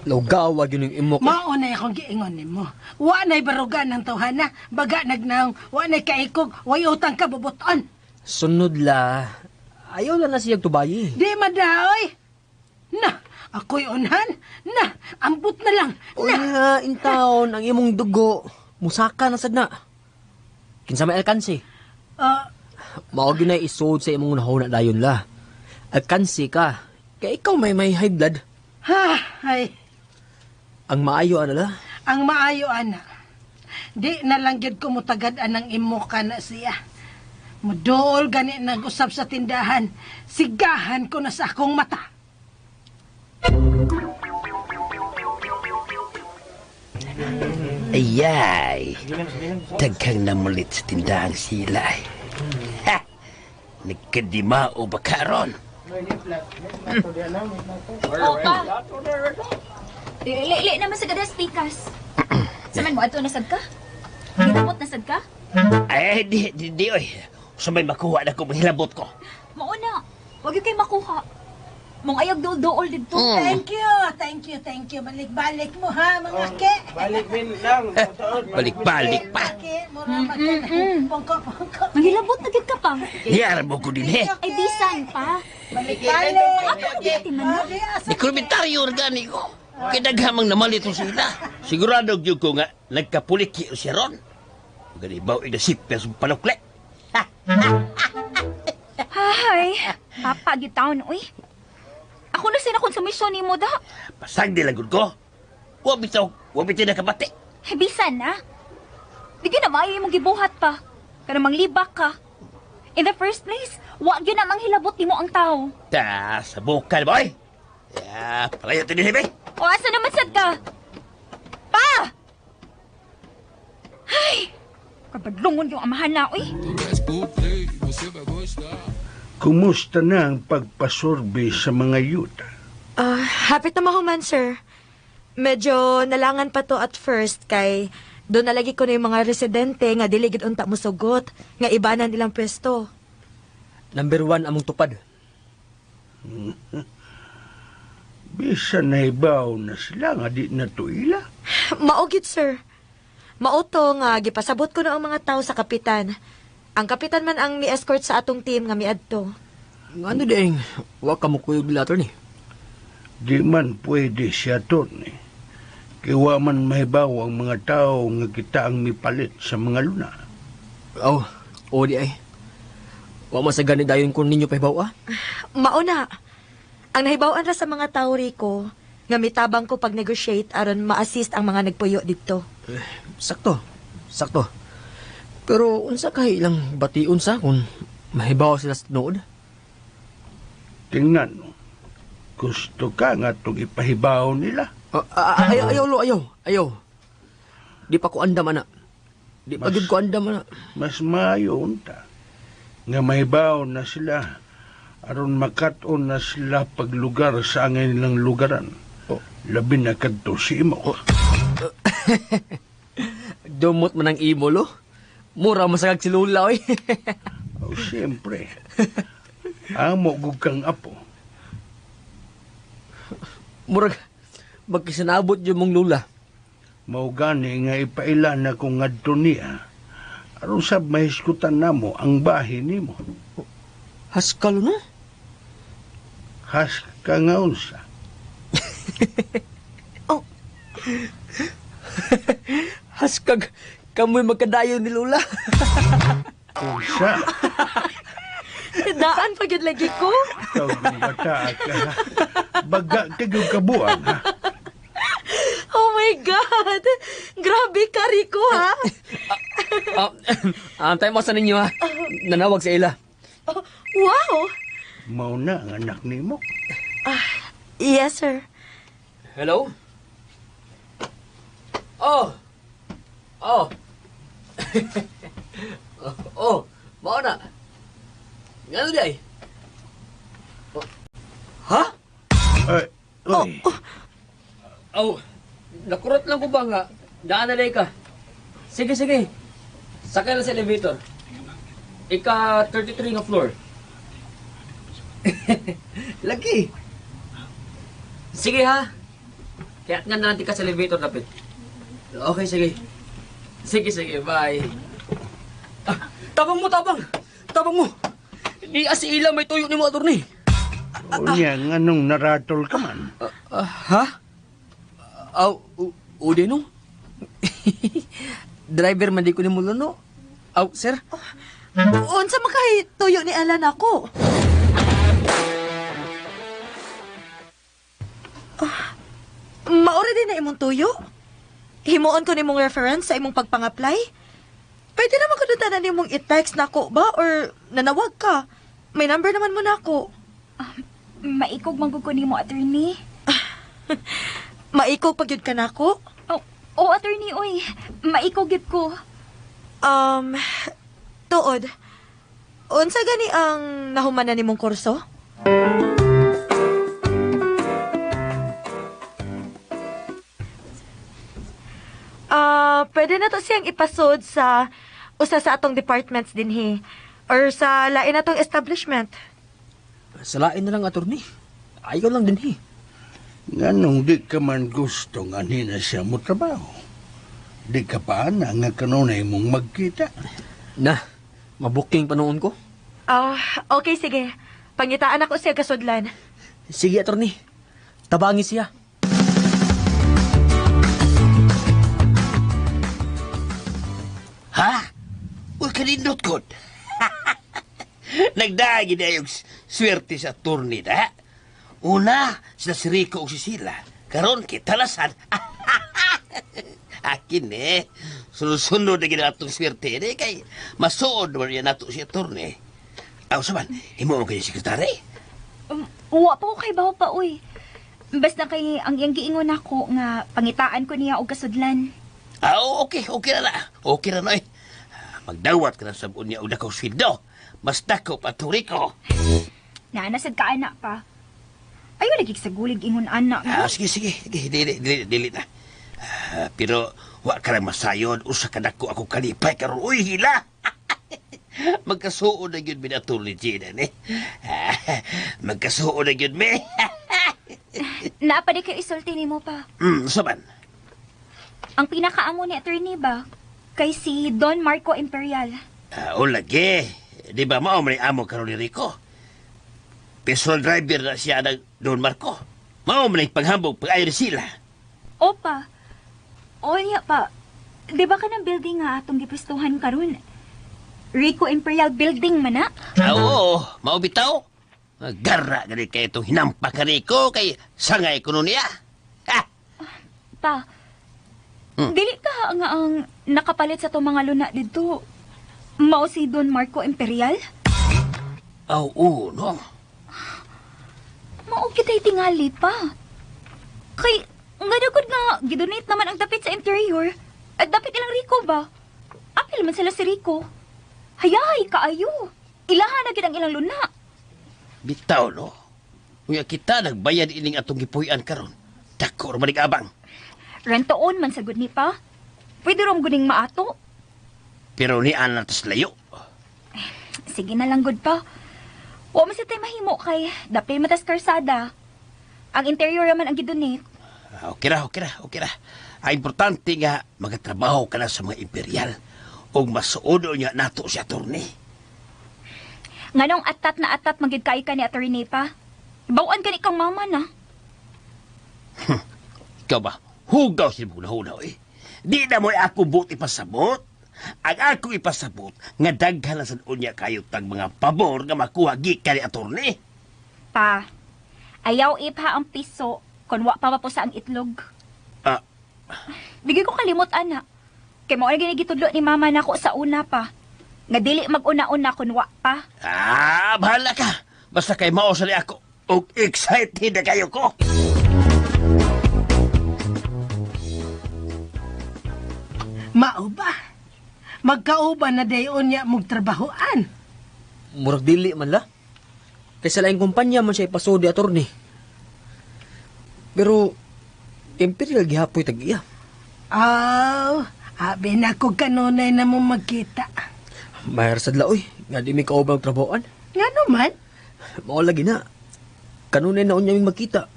Lugawa yun yung imo ko. Maunay akong giingon nimo. Wa na'y barugan ng tawhana. Baga nagnaong. Wa na'y kaikog. Way utang ka bubuton. Sunod la. Ayaw lang na siya tubayi. Di madaoy. Na, ako'y unhan. Na, ambot na lang. Na, intaon, ang imong dugo. Musaka na sad na. Kinsa may alkansi. Mao gyud na isod sa imong nahuna dayon la. Alkansi ka. Kaya ikaw may high blood. Ay. Ang maayo ano la? Ang maayo, ana. Di na lang gyud ko mutagad-an ng imo ka na siya. Mudool gani nag-usap sa tindahan. Sigahan ko na sa akong mata. Ayay, daghang namulit sa tindahang sila. Ha! Nagkadimao ba karon? Opa. Lili naman sa gadas pikas. Saman mo ato nasad ka? Ginamot nasad ka? Ay, di, oy. Sa may makuha na kung mahilabot ko. Mauna. Wag yung kayo makuha. Mong ayog dool-dool dito. Thank you. Balik-balik mo ha, mga ke. Balik min lang. Balik-balik pa. Mura magkana. Pongko. Manghilabot na gid ka pa. Hiyara mo ko din eh. Ay, bisan pa. Balik-balik. Ako di man. Di komentaryo organi ko. Kinaghamang namalito sila. Sigurado gyud ko nga nagkapuliki siya ron. Ganibaw idasipya sa panukle. Hay, papa gyud taon uy. Ako na sina konsumisyon nimo da. Pasag di lagod ko. Wa bitaw na kabati. Ay, bisan na. Di gyud na maayo imong gibuhat pa. Kana manglibak ka. In the first place, wa gyud na manghilabot nimo ang tao. Ta, sa bukal boy. Ya, palayo to din, O asa naman sad ka? Pa! Ay! Kabadlungon yung amahan na, uy. Kumusta na ang pagpasorbe sa mga yuta? Hapit na mahuman, sir. Medyo nalangan pa to at first kay doon nalagi ko na yung mga residente nga diligid unta mo sugot nga ibanan nilang pwesto. Number 1 among tupad. Bisan nahibaw na sila nga di na tuila. Maugid, sir. Mauto nga gipasabot ko na ang mga tao sa kapitan. Ang kapitan man ang ni-escort sa atong team nga miadto. Ano ding, wa ka mo kuyog later ni. Di man pwede siya to ni. Kiwa man mahibaw ang mga tao nga kita ang mipalit sa mga luna. Oh, o di ay. Wa man sa gani dayon kung ninyo pahibaw ah. Mauna. Ang nahibawan ra sa mga tao riko nga mitabang ko pag negotiate aron ma-assist ang mga nagpuyo dito. Sakto. Pero unsa kay ilang bation sa kung mahibaw sila sa tinuod? Tingnan mo. Gusto ka nga itong ipahibaw nila. Ayaw. Di pa ko andam ana. Di pa gid ko andam ana. Mas maayo unta. Nga mahibaw na sila. Aron makaton na sila paglugar sa angay nilang lugaran. Labi na kadto si imo. Dumot man ang imo lo. Mura masagag si Lula oy. Siyempre. Amo gug kang apo. Murag magkisanabot yung mong Lula. Mao gani nga ipaila na kung ngadto niya. Aron sab mahiskutan namo ang bahin nimo. Haskal na? Has ka nga unsa. Haskag kamoy magkadayo ni Lula. Unsa? Daan pagid lagi ko. Ikaw kung bata ka. Baga kagong kabuang ha. Oh my God! Grabe ka, Rico, ha? Antay mo sa ninyo ha. Nanawag sa ila. Wow! Mao na ang anak nimo. Yes, sir. Hello? Oh! Mao na. Ngano di ay? Ha? Uy. Nakurot lang ko ba nga? Daan na ka. Sige. Sakay na sa elevator. Ika 33 nga floor. Lagi. Sige ha. Kaya nga natin ka sa elevator napit. Okay, sige. Sige, bye. Tabang mo. Di asi ila may tuyo ni mo attorney. Unya, anong naratol ka man? Ha? Udi no? Driver man di ko ni mulo no? Sir? Unsa makay tuyo ni Alan ako? Maori din na imong tuyo? Himuon ko nimong reference sa imong pagpang-apply? Pwede naman ko na nimong i-text na ako ba or nanawag ka? May number naman mo na ako. Maikog manggug ko nimo, attorney. Maikog pag yun ka na ako? Oh, attorney, oy. Maikog gid ko. Tuod. Unsa gani ang nahumanan nimong kurso? Pwede na to siyang ipasod sa usa sa atong departments dinhi or sa lain atong establishment. Sa lain na lang attorney. ayaw lang din eh. Nganong di ka man gusto nga nina siya mo trabaho? Di ka pa na nga kanunay mong magkita. Na, mabuking panoon ko. Okay, sige. Pangitaan ako siya kasudlan. Sige, attorney. Tabangi siya. Ha? Uy, kanindot ko. Nagdagi na yung swerte sa attorney na. Una, sila si Rico o si Sila. Karon kita lasan. Akin sunod-sunod na gina atong swerte kay masuod mo yan nato si attorney. Aw, saman, imo mo kayo sekretary? Uwa pa ko kay baho pa, uy. Basta kay ang iyang giingon ako nga pangitaan ko niya og kasudlan. Okay na. Okay na, eh. Magdawat ka na sa buon niya o dakaw sweldo. Mas dakaw pa to, Rico. Naanasad ka anak pa. Ayaw lagi sa gulig ingon anak mo. Sige. Dili na. Pero, wa ka lang masayod. Usa ka na ko ako kalipay karon. Uy, hila! Magkasuod na yun, minatul ni Gina, Magkasuod na yun, me. Naapadi kayo isulti ni mo pa. Saban? Ang pinakaamo ni attorney ba? Kay si Don Marco Imperial. O lagi. Di ba mao man amo karon ni Rico? Personal driver na siya ng Don Marco. Mao man paghambog pag-ayo sila. Opa. O niya pa. Di ba ka ng building nga atong gipustuhan karon? Rico Imperial Building man na? Oo, mao bitaw. Garra gani kay itong hinampak ka Rico kay sangay kuno niya. Pa, dili ka nga ang nakapalit sa itong mga luna dito. Mao si Don Marco Imperial? Oo, no. Mao kita'y tingali pa. Kay, nga dagod nga, gidonate naman ang dapit sa interior. At dapit ilang Rico ba? Apil man sila si Rico. Hayahay kaayo. Ilahan na gid ang ilang luna. Bitaw, no. Unya kita nagbayad ining atong gipuy-an karon. Dako ra manig abang. Rentoon man sa ni pa. Pwede rom guning maato. Pero ni anatas layo. Sige na lang gud pa. Wa man sa tay mahimo kay dapay matas karsada. Ang interior naman ang gidonate. Okay ra. Ang importante nga magatrabaho ka na sa mga imperial. O masuodo niya nato si attorney. Nganong atat magid kay ka ni attorney pa. Bawaan ka ni kang mama na. Ikaw ba? Hugaw si hunaw eh. Di na mo'y ako buti pasabot. Ang ako ipasabot, nga daghan na sa unya kayo tag mga pabor nga makuha gikan ni attorney. Pa, ayaw ipha ang piso kung wa pa po sa ang itlog. Bigay ko kalimot, ana. Kay mo na ginigitudlo ni mama nako sa una pa. Nga dili mag-una-una kung wa pa. Bahala ka. Basta kay mao sa ako. O excited na kayo ko. Mao ba? Magkauban na dayon niya mong trabahoan. Murag dili man la. Kaysa laing kumpanya man siya ipasodi attorney. Pero, imperial gihapoy tag-iya. Abi na ko kanunay na mo magkita. Mayar sadla oy, nga di mi kaubang trabahoan. Nga naman? Mao lagi na. Kanunay na unya mi magkita.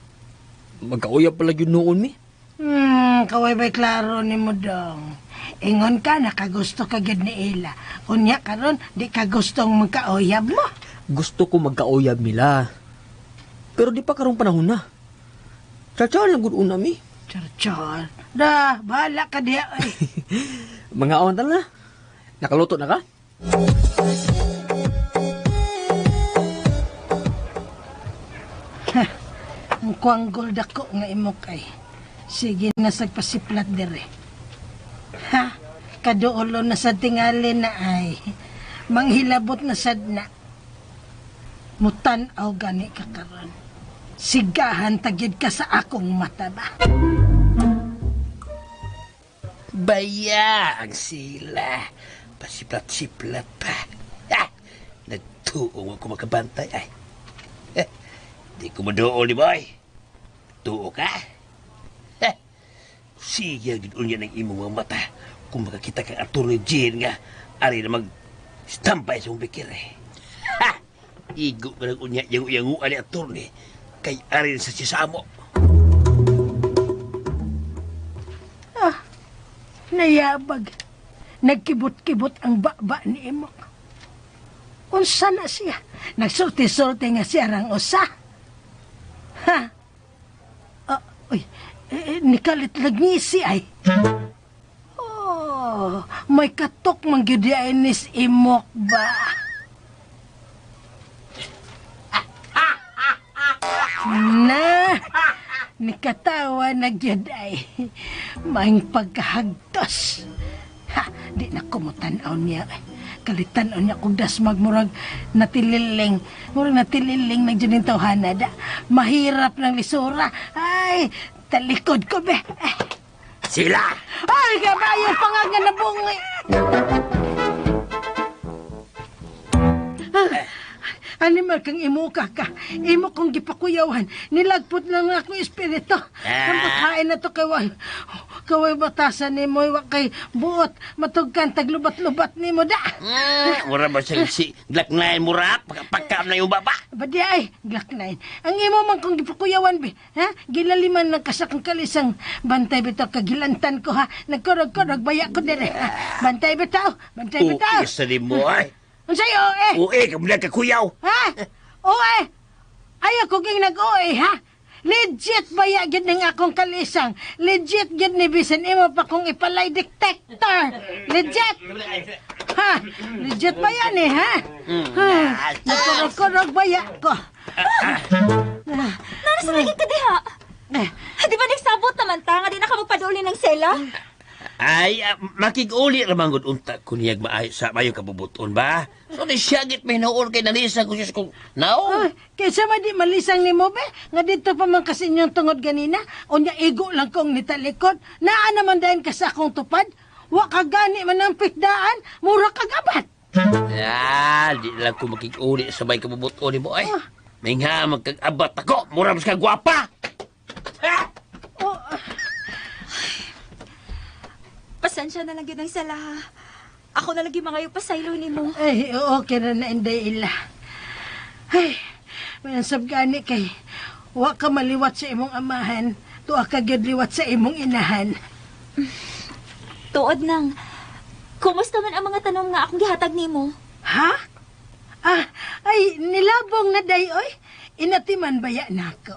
Magkauyab pala yun noon mi. Kaway ba'y klaro ni mo dong. Ingon ka, nakagusto ka gid ni Ila. Unya karon di ka gustong magkauyab mo. Gusto ko magkauyab nila. Pero di pa karong panahon na. Tsatsa lang gud una mi. Char. Da, bahala ka diya. Mga awan na. Nakaluto na ka? Ang kuanggol dako nga imo kay. Sige na sagpasiplat dire. Ha? Kaduolo na sa tingali na ay. Manghilabot na sadna. Mutan-aw gani ka karon. Sigahan tagid ka sa akong mata ba? Baya ang sila. Pasiplat-siplat pa. Nagtuong ako makabantay ay. Di ko madool ni boy. Tuo ka. Siya ginunya ng imong mga mata kung makakita kang attorney Jean nga ari na mag-stampay sa mong bikir. Igo ka ng unya yang uyanguan ni attorney. kay arin sa sisamo. Nayabag. Nagkibot-kibot ang baba ni Imok. Unsa na siya? Nagsulti-sulti nga siya rang usa. Ha? Uy, nikalit lagngisi ay. Oh, may katok manggidyain ni Imok ba? Na, nikatawa nagyaday. Maing pagkahagtos. Ha, di na kumutanaw niya. Kalitan niya kung dasmag murag natililing. Murag natililing nagdyan yung tawhana da. Mahirap ng lisura. Ay, talikod ko be. Sila! Ay, kabayo pangaga na bungi. Animal kang imuka ka. Imo kong gipakuyawan. Nilagpot lang ako espiritu. Kampakain na to kaway batasan ni mo. Kay buot. Matugkan taglubat-lubat ni mo da. Mura ba siyang si Glaknain mura? Pagkam na yung baba. Badi ay, Glaknain. Ang imo man kong gipakuyawan be. Ha? Gilaliman ng kasakang kalisang. Bantay bitaw kagilantan ko ha. Nagkurag-kurag baya ko dire. Bantay bitaw. Bantay bitaw. Isa din mo ay. Ang sa'yo, Kamo na kakuyaw. Ha? Oe! Ayaw ko ging nag-oe, ha? Legit ba yagid ng akong kalisang? Legit gid ni bisan imo pa kong ipalay detector. Legit! Ha? Legit ba yan ha? Ha? Nakurog-kurog ba ya ko? Nasa naging ka diha? Di ba nagsabot naman ta nga di na ka magpaduli ng sela? Ay, makig-uli ramang gud unta ko niyag maayo sa mayo kabubuton ba? So di siyagit may noon kay nalisa ko Diyos kong nao. Kaysa ma di malisang ni mo be? Nga dito pa man kasi inyong tungod ganina? O niya igo lang kong nitalikod? Naa naman dahil ka sa akong tupad? Wa ka gani man ang pitdaan? Mura kagabat! Di lang ko makig-uli sa may kabubuton ni mo ay. May nga magkag-abat ako, mura mas ka gwapa! Pasensya na lang yun ang sala. Ako na lagi mga pasaylo ni mo. Ay, okay na na inday ila. Ay, mansab gani kay wa ka maliwat sa imong amahan, tuwa ka gyud liwat sa imong inahan. Tuod nang, kumusta man ang mga tanong nga akong gihatag nimo? Ha? Ay, nilabong na day, oy. Inatiman baya nako.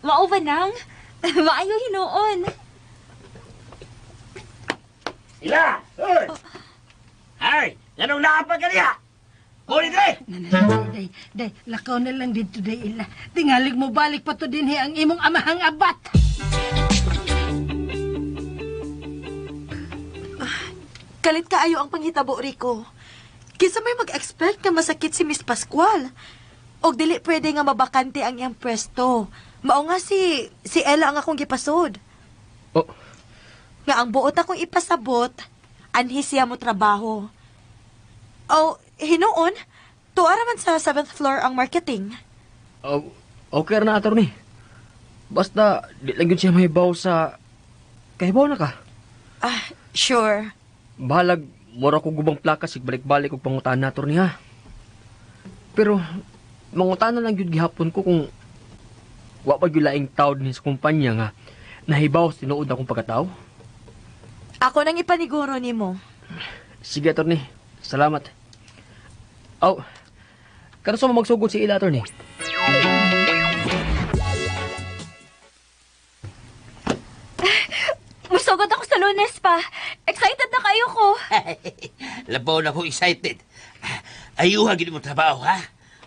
Mao ba nang? Maayo hinuon. Ila! Ay! Ganong nakapag ka niya? Huli day! Day, lakaw na lang dito day ila. Tingalig mo balik pa to din ang imong amahang abat. Kalit kaayo ang panghitabo, Rico. Kinsa may mag-expect nga masakit si Miss Pascual. Og dili pwede nga mabakante ang iyang pwesto. Mao nga si Ella ang akong gipasod. Oh, Nga ang buot akong ipasabot, anhi siya mo trabaho. Hinuon, tuara man sa 7th floor ang marketing. okay na attorney. Basta, di lang yun siya mahibaw sa... Kahibaw na ka. Sure. Bahalag, mura ko gubang plakas, balik-balik kong pangutaan na attorney ha. Pero, mangutaan na lang yun gihapon ko kung... Wa pa yung laing taod ni sa kumpanya nga, nahibaw sinuod akong pagkatao. Ako nang ipaniguro ni mo. Sige, attorney. Salamat. Kano sa magsugod si ila, attorney? Musugod ako sa Lunes pa. Excited na kayo ko. Labaw na ko excited. Ayuha gini mo trabaho, ha?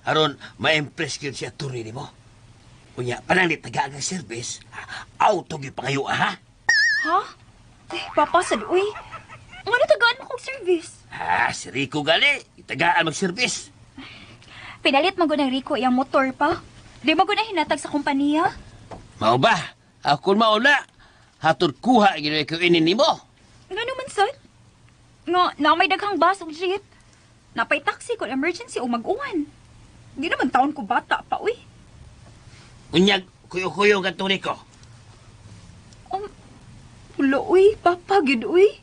Aron, ma-impress yun si attorney ni mo. Kunya, pananglit tagaan ng service, auto yung pangayo, ha? Ha? Papasad, uy. Ano tagaan mo kong service? Si Rico gali. Itagaan mag-service. Pinalit man ng Rico iyang motor pa. Di mo na hinatag sa kumpanya? Mao ba? Ako mauna. Hatod kuha ginoy ko inin nimo. Nga naman, son? Nga, na may daghang bus o jeep. Napay taxi kung emergency o mag-uwan. Di naman taon ko bata pa, uy. Unyag, kuyo-kuyo ganito Rico. Ulo, uy. Papagid, uy.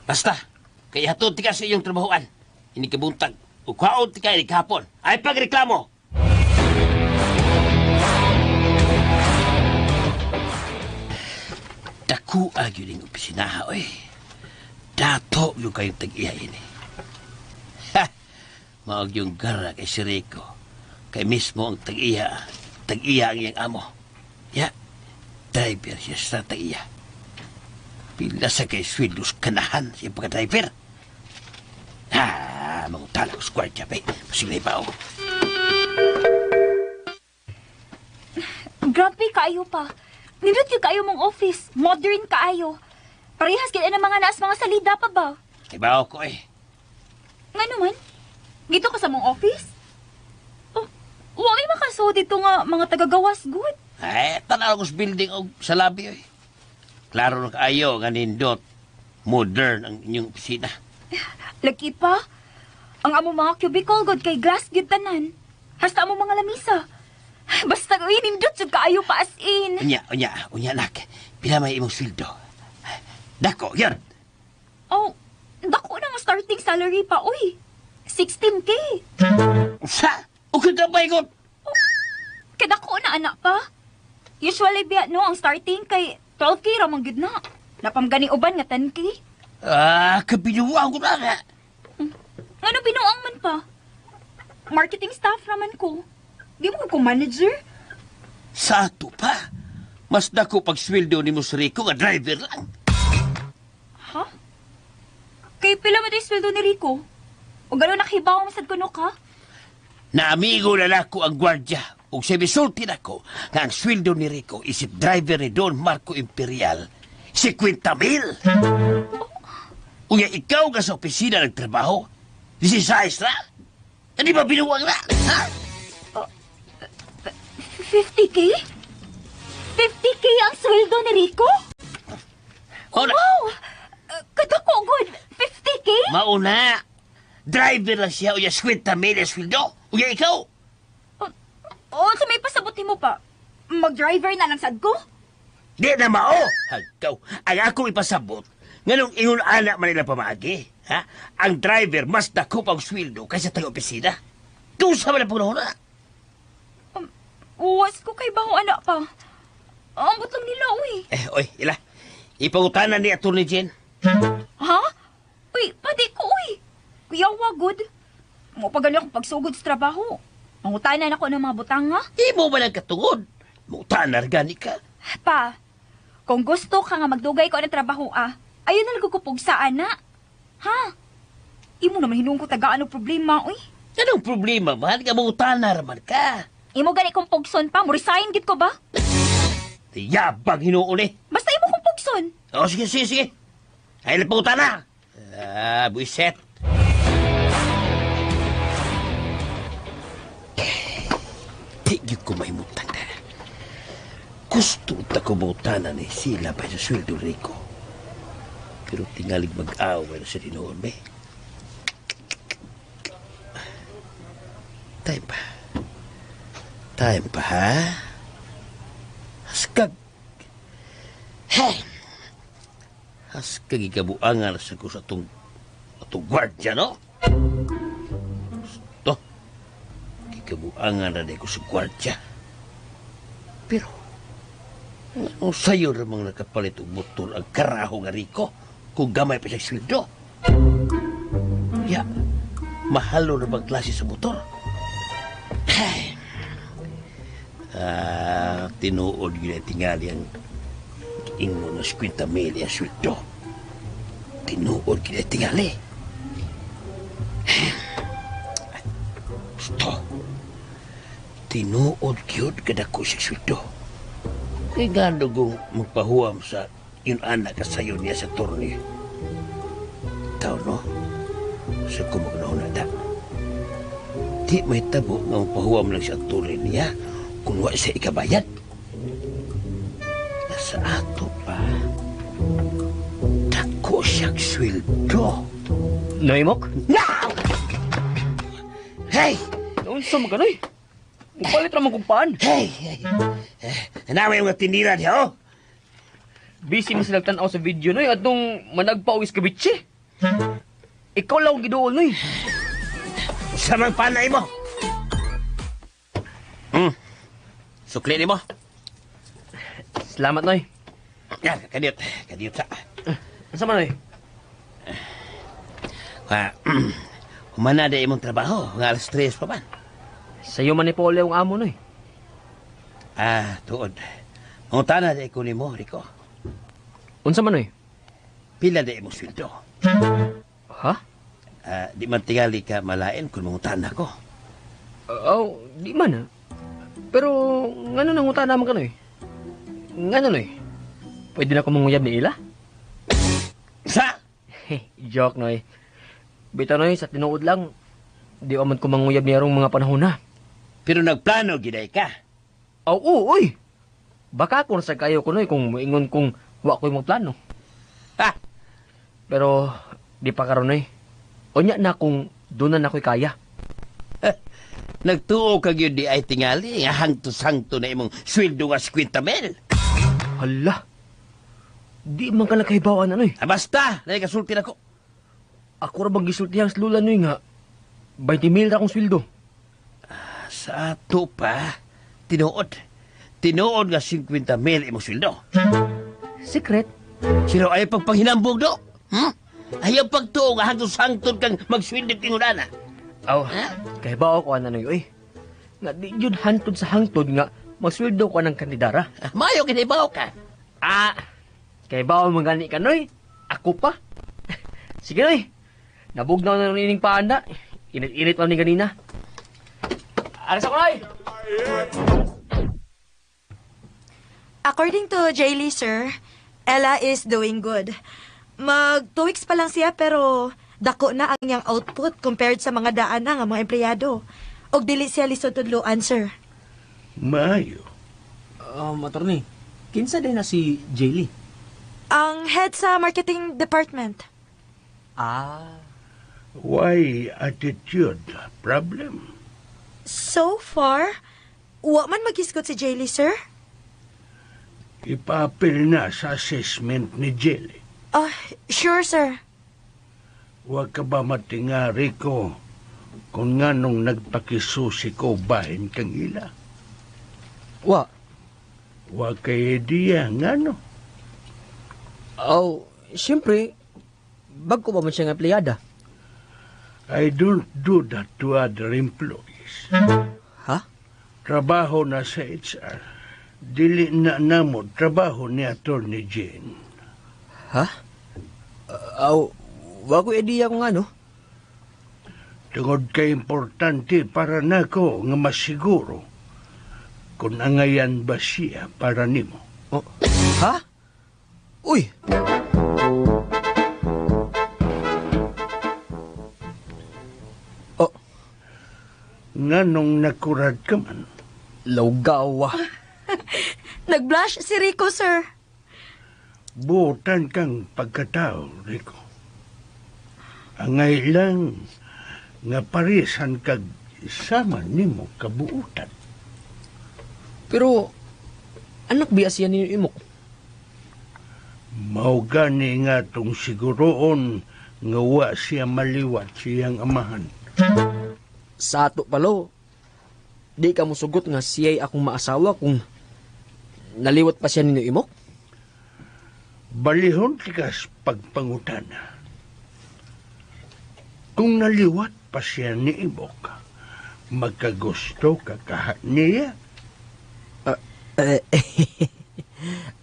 Basta, kaya hatod tika sa iyong trabahoan. Hindi ka buntag. Ukwaon tika ini kahapon. Ay pagreklamo. Daku agyo ning opisinaha, oy. Dato yung kayong tag-iya ini. Ha! Maog yung gara kay si Rico. Kay mismo ang tag-iya ang iyang amo. Ya, driver siya sa tag-iya. Pila sa kay sweldos kanahan siya pagka-driver. Ha! Mangutala ko sa kwartya, pe. Masigay pa ako. Grabe kaayo pa. Nindot yung kaayo mong office. Modern kaayo. Parehas gila ng mga naas mga salida pa ba? Ibaw ko eh. Nga naman? Gito ka sa mong office? Oh, wala makaso dito nga mga tagagawas good. Ay, tanaw ko sa building o sa lobby eh. Klaro na kaayo nga nindot. Modern ang inyong opisina. Lagi pa. Ang amo mga cubicle good kay glass gyud tanan. Hasta amo mga lamisa. Basta gawin nindot sa kaayo pa as in. Unya, nak. Pila may imong sweldo. Dako, yan. Oh, dako na ang starting salary pa, uy. 16K. Sa? O kita ba ikot? Kaya dako na anak pa. Usually biya no, ang starting kay 12K ramang gid na. Napamgani uban nga 10K. Kabinuwang ko na nga. Ano binuang man pa? Marketing staff raman ko. Di mo ko manager? Sa ato pa. Mas dako pag sweldo ni Rico nga driver lang. Ha? Kay pila mo tayo sweldo ni Rico? O gano'n nakahibaw masad ko no ka? Naamigo na nako ang gwardya. Ug sa bisulti nako nga ang sweldo ni Rico isip driver ni Don Marco Imperial 50,000. Unya ikaw ka sa opisina nagtrabaho? 16 na? Hindi ba binuwang na? Ha? 50K? 50K ang sweldo ni Rico? Mauna. Wow! Kadako good! 50K? Mauna. Driver lang siya. Uya 50,000 ang sweldo. Uya ikaw. O, sa may pasabot mo pa. Mag-driver na lang sad ko? Di na mao. Hagkaw. Ang ako ipasabot. Nganong ingon anak man nila pamaagi. Ha? Ang driver mas dako pang sweldo kaysa taga-opisina. Tusa man na po na. Uwas ko kay baho anak pa. Ambot lang nila, uy. Oy, ila. Ipangutanan ni Atty. Jen. Ha? Uy, pati ko, uy. Kuya, wagod. Mo pa gali akong pagsugod sa trabaho. Mangutanan ako ng mga butang, ha? Imo ba lang katungod? Mutanar gani ka. Pa, kung gusto ka nga magdugay ko ng trabaho, ayun na nagkukupog sa ana. Ha? Imo naman hinung ko tagaan ng problema, uy. Anong problema, man? Nga mutanar man ka. Imo gani kong pugson pa, mo resign gid ko ba? Yabang hinuon eh. Basta imo kong pugson. O, sige. Ay, napunta na. Buiset. Tigil ko may mutang na. Gusto ta ko mutanan eh sila pa sa sweldo Rico. Pero tingalig mag-away na sa dinoon, be. Time pa, ha? Haskag. Hey! Haskag ikabuangan sa ko sa atong gwardya, no? Gusto. Ikabuangan na ko sa gwardya. Pero, ang sayo namang nakapalit og motor ang karaho nga Rico kung gamay pa siya sweldo. Ya, mahalo na bang klase sa motor? Hey! Tinuod yun ang tingali ang ingon na 50,000 ang sweldo. Tinuod yun ang tingali. Gusto. Tinuod yun kadako sa sweldo. Kaya gano'n kong magpahuam sa yun anak kasayo niya sa turni. Ikaw, no? Sa kumagunahon na da. Di may tabo nga magpahuam lang sa turni niya kung wala siya ikabayad. Nasa ato pa. Dako siyang sweldo. Naimok? Now! Hey! Unsa man kanoy? Mupalit ra man kung paan. Hey! Namay mga tinira niya, oh! Busy ni sila tan-aw sa video noy atong managpaugis ka bitsi. Ikaw lang ang giduol noy. Samang panay mo! Sukli ni mo. Salamat noy. Yan, kadiyot sa. Asa man, oy? Humana da imong trabaho, nga alas 3 pa man. Sa'yo man ni Paul yung amo, noy. Tuod. Mangutana da ko nimo, Rico. Unsa man, oy? Pila da imong sweldo? Ha? Di man tingali ka malain kung mangutana ko. Di man, Pero, ngano nanguta naman ka, noy? Ngano, noy? Pwede na ko manguyab ni Ila? Sa? Joke, noy. Bita, noy, sa tinuod lang, di aman ko manguyab niyarong mga panahon na. Pero nagplano, giday ka. Uy! Baka kung sa kayo ko, noy, kung moingon kung wa ko'y magplano. Ha? Pero, di pa karon, noy. Unya na kung doon na ako'y kaya. Nagtuo ka yun di ay tingali, nga hangto-hangto na imong sweldo nga 50,000. Hala! Di man ka nakahibawan na, noy. Basta, nagkasulti na ko. Ako ra bang gisultihang slula, noy, nga 20,000 ra akong sweldo. Sa ato pa, tinuod. Tinuod nga 50,000 imong sweldo. Secret? Sino ay pagpanghinambog do? Ayaw pagtuo nga hangtod-hangtod kang magsweldo tinulana. Kahibaw ko na, noy, oy. Nga di yun hantod sa hangtod nga magsweldo ko ng kandidara. Mayo kinibaw ka. Kahibaw mo gani ka, noy. Ako pa. Sige, noy. Nabugnaw na ng ining paanda. Init-init pa ni ganina. Alas ako, noy! According to Jaylee, sir, Ella is doing good. Mag 2 weeks pa lang siya pero dako na ang iyang output compared sa mga daan na nga mga empleyado. Og dili siya lisod tudloan, sir. Maayo. Attorney, kinsa din na si Jaylee? Ang head sa marketing department. Why attitude problem? So far, wa man magisgot si Jaylee, sir. Ipapil na sa assessment ni Jelly. Sure, sir. Huwag ka ba matingari ko kung nganong nagpakisusi ko bahin kang ila? Wa. Huwag kay idea ngano. Siyempre, bago pa man siya nga empleyada. I don't do that to other employees. Ha? Trabaho na sa HR. Dili na namo trabaho ni Attorney Jane. Ha? Wa ko idea kung ano. Tungod kay importante para nako nga masiguro kung angayan ba siya para nimo. Ha? Uy! Nganong nakurad ka man? Lawgawa. Nag-blush si Rico, sir. Buotan kang pagkatao, Rico. Angay lang nga parisan kag sama nimo kabuutan. Pero, anak biya siya ninyo imok. Mao gani nga tong siguroon nga wa siya maliwat siyang amahan. Sa ato palo, di ka mo sugot nga siya'y akong maasawa kung naliwat pa siya ninyo imok? Balihon tikas pagpangutana. Kung naliwat pa siya ni Imok, magkagusto ka kahat niya.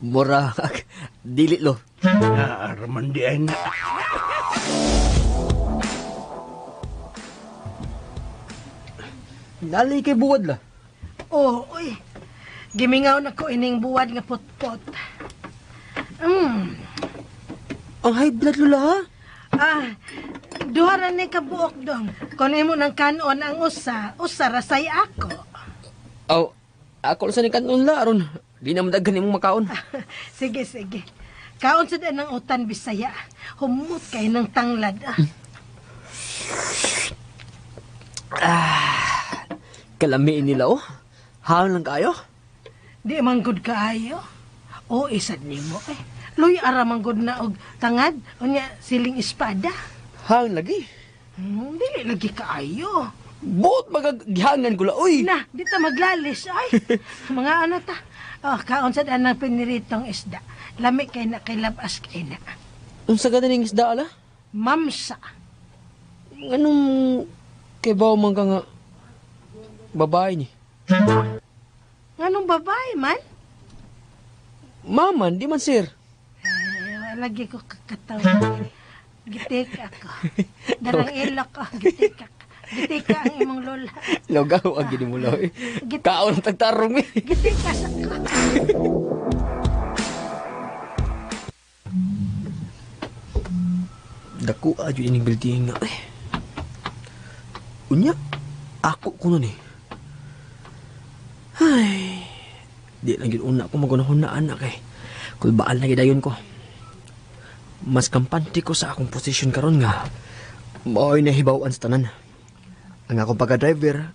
Mura, dili lo. Naaraman di ay na. Nalay kay buwad la. Uy. Gimingaw na ko ining buwad nga putpot. Ang high blood lula ha? Duha ra ni kabuok dong. Kung imo nang kanon ang usa rasay ako. Ako lang sa ni kanon la, aron. Di na madagan imong makaon. Sige. Kaon sa ng utan Bisaya. Humot kay ng tanglad. Kalamiin nila Haon lang kayo? Di man gud kaayo. Isad nimo Luy ara man gud na og tangad unya siling espada. Haon lagi? Dili lagi kaayo. Buot magagihangan ko la, uy! Na, di ta maglalis, ay. Mga ano ta. Kaon sa danang piniritong isda. Lami kay na kay labas kay na. Unsa gani ning isda ala? Mamsa. Anong kibaw man ka nga babae ni? Nganong babae man? Maman, di man sir. Lagi ko kakatawa. Gitik ako. Darang ilok ko. Gitik ako. Gitik ka ang imong lola. Logaw ang gini mo loy. Kaon ang tagtarong eh. Gitik ka sa ko. Dako ajo ining building nga eh. Unya, ako kuno ni. Ay, di lang yun una ko magunahon na anak eh. Kulbaan lagi dayon ko. Mas kampante ko sa akong posisyon karon nga. Mao'y nahibawan sa tanan. Ang akong pagka-driver,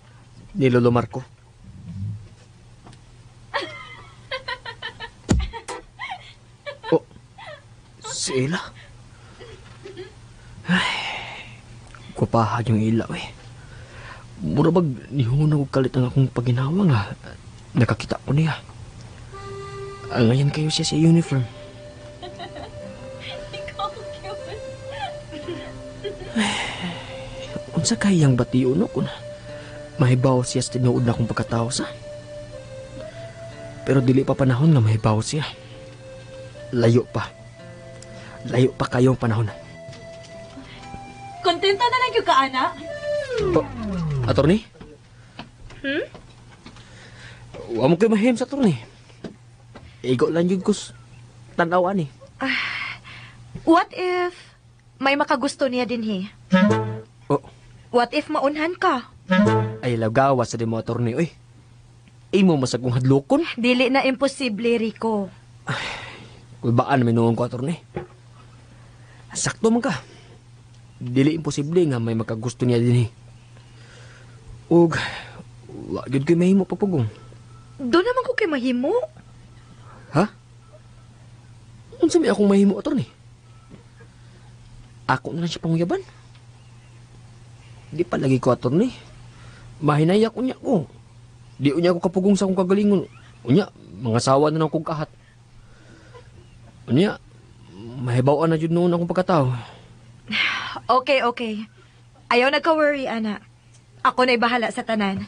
nilolo Marco. Oh, si Ella. Ay, kupahan yung ilaw eh. Mura bag nihuna ko kalit ang akong paginawa nga. Nakakita ko niya. Ngayon kayo siya sa uniform. Unsa kayang batiyo no kun mahibaw siya sa tinuod na akong pagkatao sa. Pero dili pa panahon nga mahibaw siya. Layo pa. Layo pa kayong panahon. Kontenta na lang yung ka, anak? Oh, attorney? Wa mo kayo mahim sa attorney. Igo lang yun kus tanawan eh. What if may makagusto niya din, he? Oh, What if maunhan ka? ay lagawa sa di mo attorney. Uy, imo masagong hadlokon. Dili na imposible, Rico. Kung baan namin noong ko attorney. Sakto man ka. Dili imposible nga may makagusto niya din eh. Ug, wag yun kayo mahimo papugong. Doon naman ko kay mahimo. Ha? Unsa may akong mahimo attorney? Ako na lang siya pangyaban. Di pa lagi ko attorney. Mahinayak unya ko. Di unya ko kapugong sa akong kagalingon. Unya, mga sawa na ng kong kahat. Unya, mahibawan na jud noon akong pagkatao. Okay. Ayaw nagka-worry, ana. Ako na'y bahala sa tanan.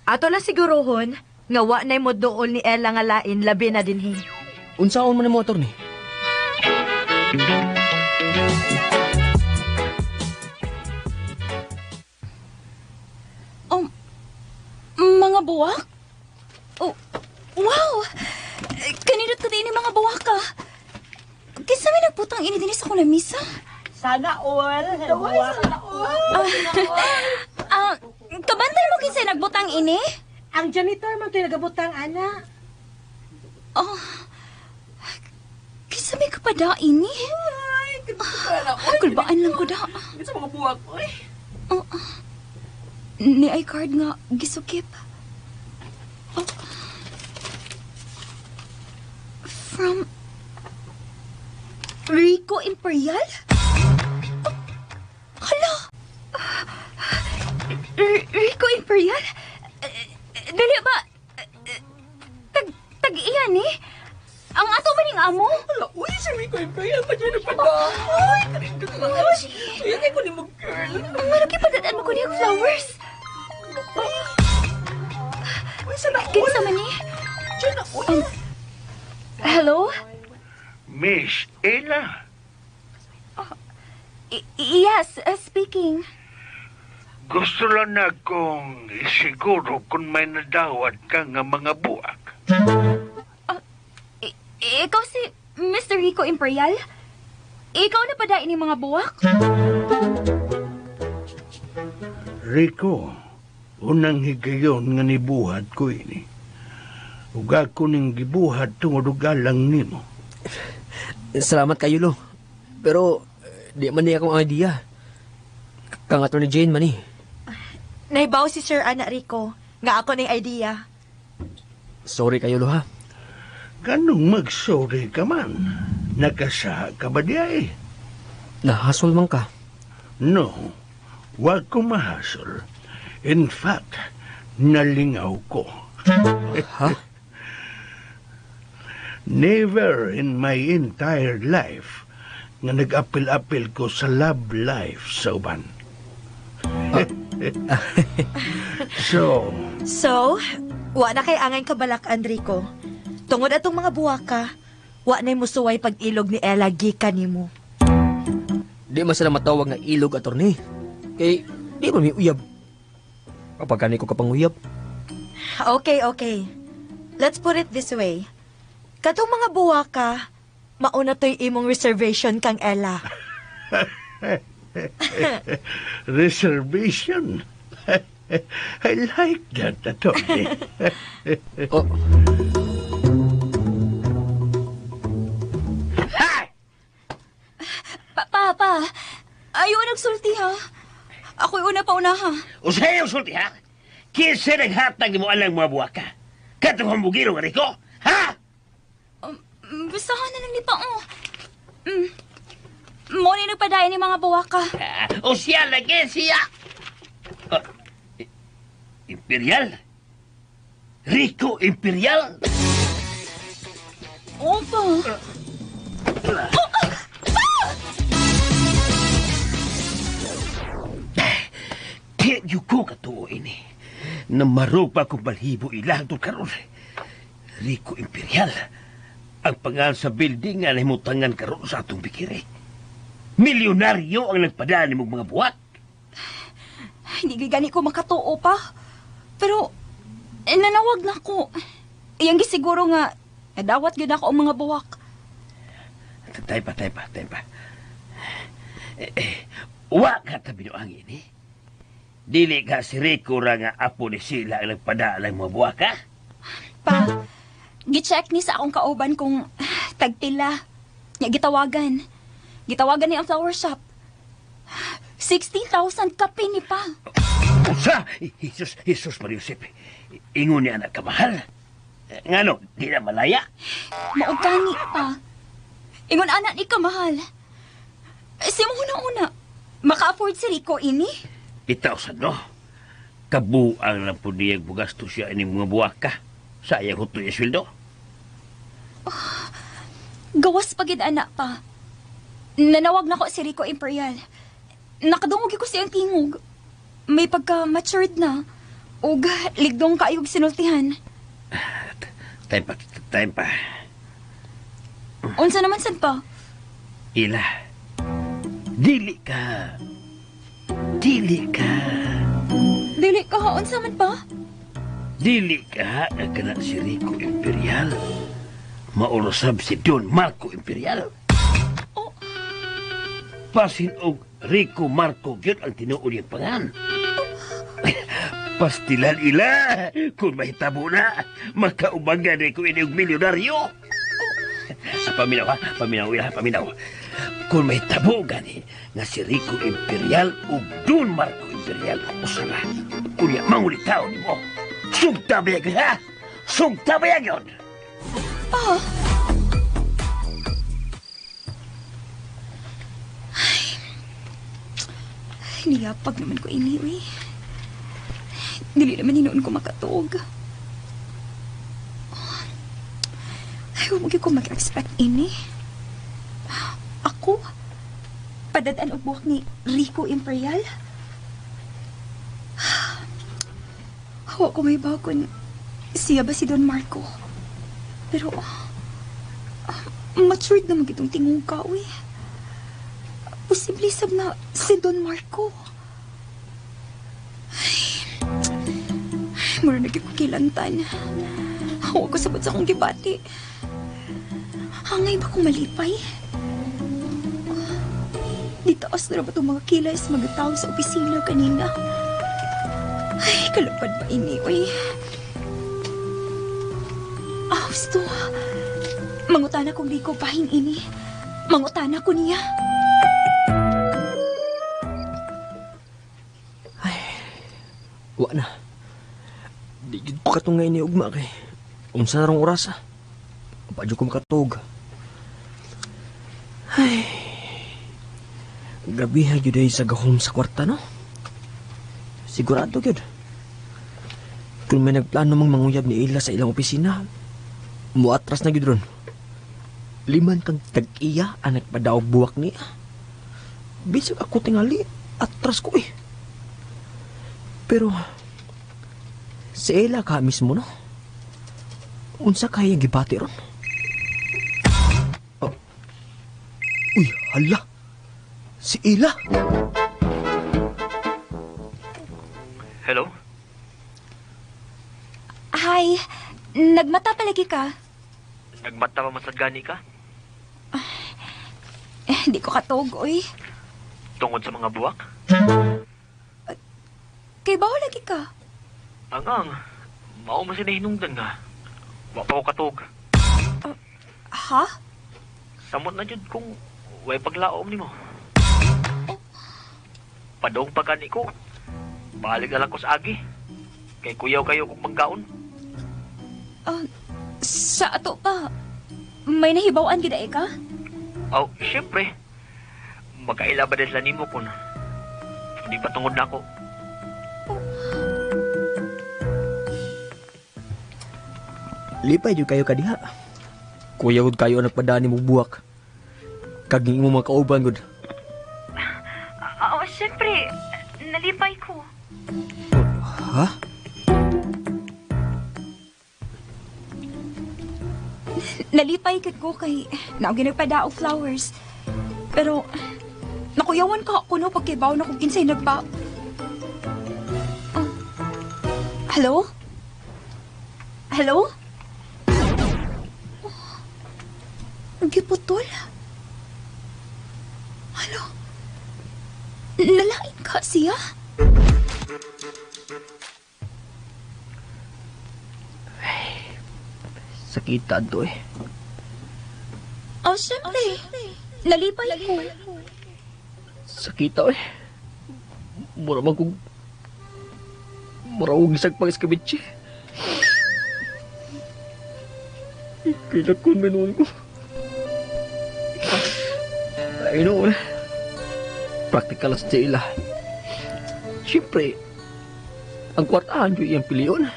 Ato lang sigurohon nga wa na'y mo dool ni Ella nga lain labi na dinhi. Unsaon man mo attorney? Mga buwak? Oh, wow! Kanindot ko din yung mga buwak ka. Kisa may nagputang ini din sa kulamisa? Sana all. Kabantay mo kinsa nagbutang ini? Ang janitor man kayo nagabutang, ana. Oh, kisa may kapada ini? Kulbaan lang ko da. Sa mga buwak ko eh. Ni ay card nga gisukip. From Rico Imperial? Hala! Rico Imperial? Dali ba? Tag-iyan eh? Ang ato ba ning amo? Uy, si Rico Imperial pa dyan pa na. Uy, kanito ka nga. Uy, ko ni mo, girl. Ang malaki padadaan mo ko niya flowers. Uy, sana Kinsa man eh? Diyan na, uy. Hello? Miss Ella, Yes, speaking. gusto lang na kong isiguro kung may nadawat ka nga mga buwak. Ikaw si Mr. Rico Imperial? Ikaw na padain ni mga buwak? Rico, unang higayon nga nibuhat ko ini. Ug ako ning gibuhat tungod og galang nimo. Salamat kayo, Lo. Pero, di man niya akong idea. Kang ato ni Jane man eh. Nahibaw si Sir Ana Rico nga ako ning idea. Sorry kayo, Lo, ha? Kanong mag-sorry ka man? Nakasaha ka ba diya eh? Nahasol man ka. No, wag ko mahasol. In fact, nalingaw ko. Ha? Never in my entire life nga nag-apil-apil ko sa love life sa uban. So, wa na kay angay kabalakan, Rico. Tungod atong mga buwaka, wa na musuway pag-ilog ni Ella gikan nimo. Di man sila matawag nga ilog, attorney. Kay, di man may uyab. Kapag kani ko kapanguyab. Okay. Let's put it this way. Katong mga buwaka, mauna to'y imong reservation kang Ella. Reservation? I like that, attorney. Oh, Papa, ayaw nagsulti ha. Ako'y una pa una ha. O sa'yo, sulti ha? Kinsa naghatag ni mo alang mga buwaka? Katong hambugiro nga Rico? Ha? Basahan na lang ni Pao. Mo ni nagpadayon ni mga bawaka. O siya lagi siya. Imperial? Rico Imperial? Opa. Kaya yung ko katuo ini. Namarog pa kong balhibo ilang doon karon. Rico Imperial. Ang pangalan sa building nga nahimutangan karon sa atong bikiri. Milyonaryo ang nagpadaan ni mong mga buwak. Hindi gani ko makatuo pa. Pero, nanawag na ko. Iyang gisiguro nga, nadawat yun ako ang mga buwak. Tay pa. Wa ka tabi ang ini. Dili ka si Rico ra nga apo ni sila ang nagpadaan ng mga buwak, ha? Pa, gi-check ni sa akong kauban kung tagpila. Nya gitawagan. Gitawagan ni ang flower shop. 16,000 kape ni pa. Usa! Jesus Mariusip. Ingon niya anak kamahal. Ngano, di na malaya? Maog kani pa. Ingon anak ni kamahal. Simo una-una, maka-afford si Rico ini? Itaw sa no. Kabuang lang po niyang bugasto siya ining mga buwak ka. Sayang huto yung sweldo. Gawas pagid anak pa. Nanawag na ko si Rico Imperial. Nakadungog ko siyang tingog. May pagka-matured na. O ligdong kaayog sinultihan. Time pa. Unsa naman sad pa? Ila. Dili ka. Dili ka ha, unsa man pa? Dili ka ang kana si Rico Imperial. Maurosab si Don Marco Imperial. Oh. Pasin og Rico Marco gyud ang tinuod niyang pangan. Pastilan ila. Kung mahitabo na, makaubagan ko ini og milyonaryo. Paminaw. Kung mahitabo gani nga si Rico Imperial ug Don Marco Imperial usara. Kunya mangulitaw nimo. Sugta ba yun, ha? Sugta ba yun? Pa. Niyapag naman ko ini, uy. Dili naman hinoon ko makatuog. Ay, huwag ko mag-expect ini. Ako? Padadaan og buhok ni Rico Imperial? Hawa ko may bakon. Siya ba si Don Marco? Pero, matured na magitong tingong ka, uy. Posible sab na si Don Marco. Mura nagkikilantan. Huwag ko sabot sa akong gibati. Hangay ba kong malipay? Di taas na ba itong mga kilay sa mga tao sa opisina kanina? Ay, kalapad ba ini, uy? Gusto. Mangutana kong di ko pahing ini. Mangutana ko niya. wa na. Di gid pa katong ni ugma kay. Unsa na rong oras ah? Padyo ko makatog. Ay. Gabi ha gyud ay sa gahom sa kwarta no. Sigurado gyud. Kung may nagplano mong manguyab ni Ila sa ilang opisina, muatras na gyud ron. liman kang tag-iya anak padaog buwak niya. Bisag ako tingali at tras ko eh. Pero, si Ella ka mismo no? Unsa kaya gibati ron? Oh. Uy, hala! Si Ella! Hello? Hi, nagmata palagi ka. Nagmata pa masad gani ka? Di ko katog, oy. Tungod sa mga buwak? Kay bawo lagi ka. Angang, mao man sinahinungdan nga. Wa pa ko katog. Ha? Samot na jud kung way paglaom nimo. Padong pagani ko. Balik na lang ko sa agi. Kay kuyaw kayo kung magkaon. Sa ato pa, may nahibawan gid ka? Aw, syempre. Magkaila ba din sa nimo kun hindi pa tungod na ako. Lipay jud kayo kadiha. Kuya gud kayo nagpadani mo buwak. Kaging mo mga kauban gud. Oo, syempre. Nalipay ko. Ha? Nalipay kid ko kay naog ginagpadaog flowers. Pero nakuyawan ka kuno pagkibaw na kung kinsay nagpa. Hello? Hello? Giputol? Ano? Nalain ka siya? Sakita to eh. Oh, syempre. Nalipay ko. Sakita eh. Mura man kong... Mura kong isag pang eskabitsi. Kailan ko minuon ko. Ay no, practical sa sila. Siyempre, ang kwartahan yung iyang piliyon.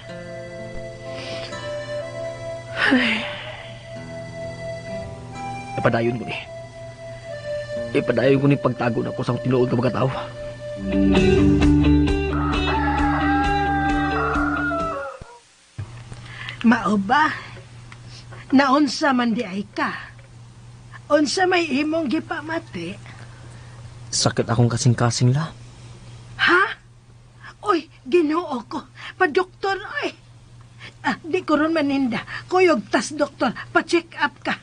Ipadayon ko ni. Ipadayon ko ni pagtago na ko sa tinuod ka mga tao. Mao ba? Naunsa man di ay ka? Unsa may imong gipamati? Sakit akong kasing-kasing la. Ha? Oy, Ginoo ko. Pa-doktor, oy. Di ko ron maninda. Kuyog tas, doktor. Pa-check up ka.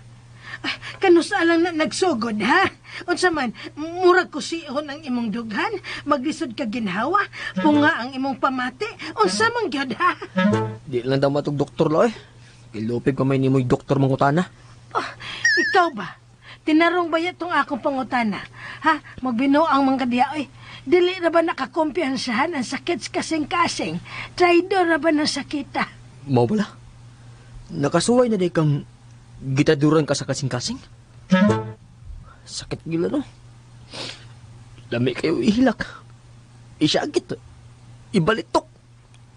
Kanusa lang na nagsugod, ha? Unsa man, murag ko siihon ang imong dughan, maglisod ka ginhawa, punga ang imong pamati, unsa man gyud, ha? Di lang daw matog doktor la eh. Kilupig ko may ni mo'y doktor mangutana. Oh, ikaw ba? Tinarong ba itong akong pangutana? Ha? Magbinuo ang mga kadiya, oy. Dili na ba nakakumpiyansahan ang sakit kasing-kasing? Traidor na ba ng sakita? Mau bala? Nakasuway na day kang gitaduran ka sa kasing-kasing? Sakit gila no? Lami kayo ihilak. Isyagit. Ibalitok.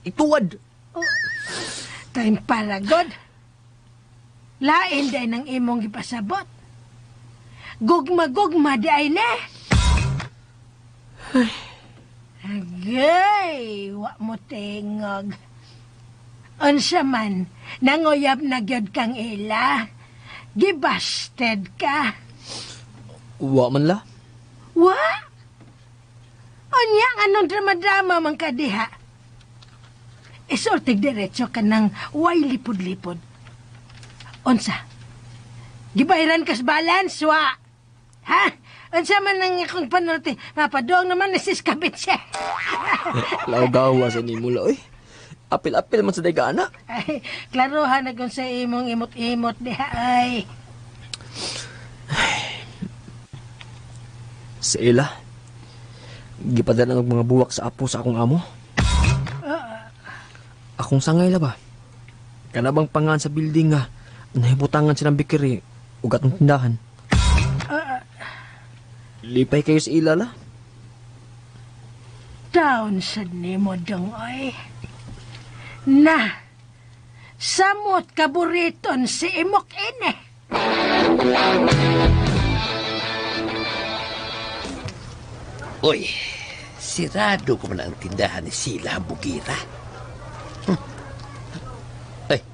Ituwad. Time para, God. Lain day ng imong ipasabot. Gugma-gugma di ay ne. Agay, wa mo tingog. Unsa man, nanguyab na gyud kang ila. Gibasted ka. Wa man la. Wa? Unya, anong drama-drama man ka diha? Isultig diretso ka ng way lipod-lipod. Unsa? Gibayaran kas balance, wa? Ha? Unsa man nang akong panulti? Mapadong naman nasis kabit siya. Laugawa sa ni mula eh. Apil-apil man sa daigana. Ay, klarohan na kung sa imong imot-imot diha ay. Sa ila. Gipadala ng mga buwak sa apo sa akong amo. Akong sangay la ba? Kanabang pangan sa building nga. Nahibutangan silang bikiri. Ugat ng tindahan. Lipay kayo sa ila la? Down sa nimo dong ay. Na, samot kaburiton si imok ine. Uy, sirado ko man ang tindahan ni Sila Bugira. Ay,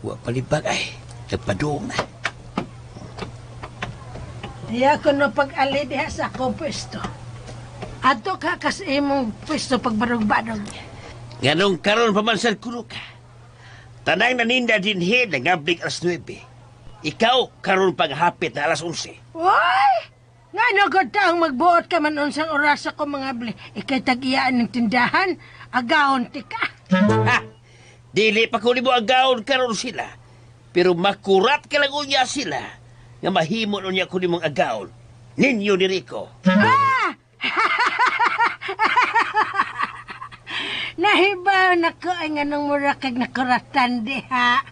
huwag palibag ay. Nagpadoong na. Iya ko no pag-ali diha sa akong pwesto. Ato ka kas imong pwesto pagbarog-barog. Nganong karon pa man sa kulo ka. Tanang naninda din nangablik alas 9. Ikaw karon paghapit na alas 11. Why? Nga nagod taong magbuot ka man unsang oras ako mga bli. Ikay tag-iyaan ng tindahan, agahon ti ka. Ha! Dili pa ko mo agaon karon sila. Pero makurat ka lang unya sila. Nga mahimo unya ko nimong agaon. Ninyo ni Rico. Ah! Nahibaw na ko ay nga nung murakag na kuratan diha.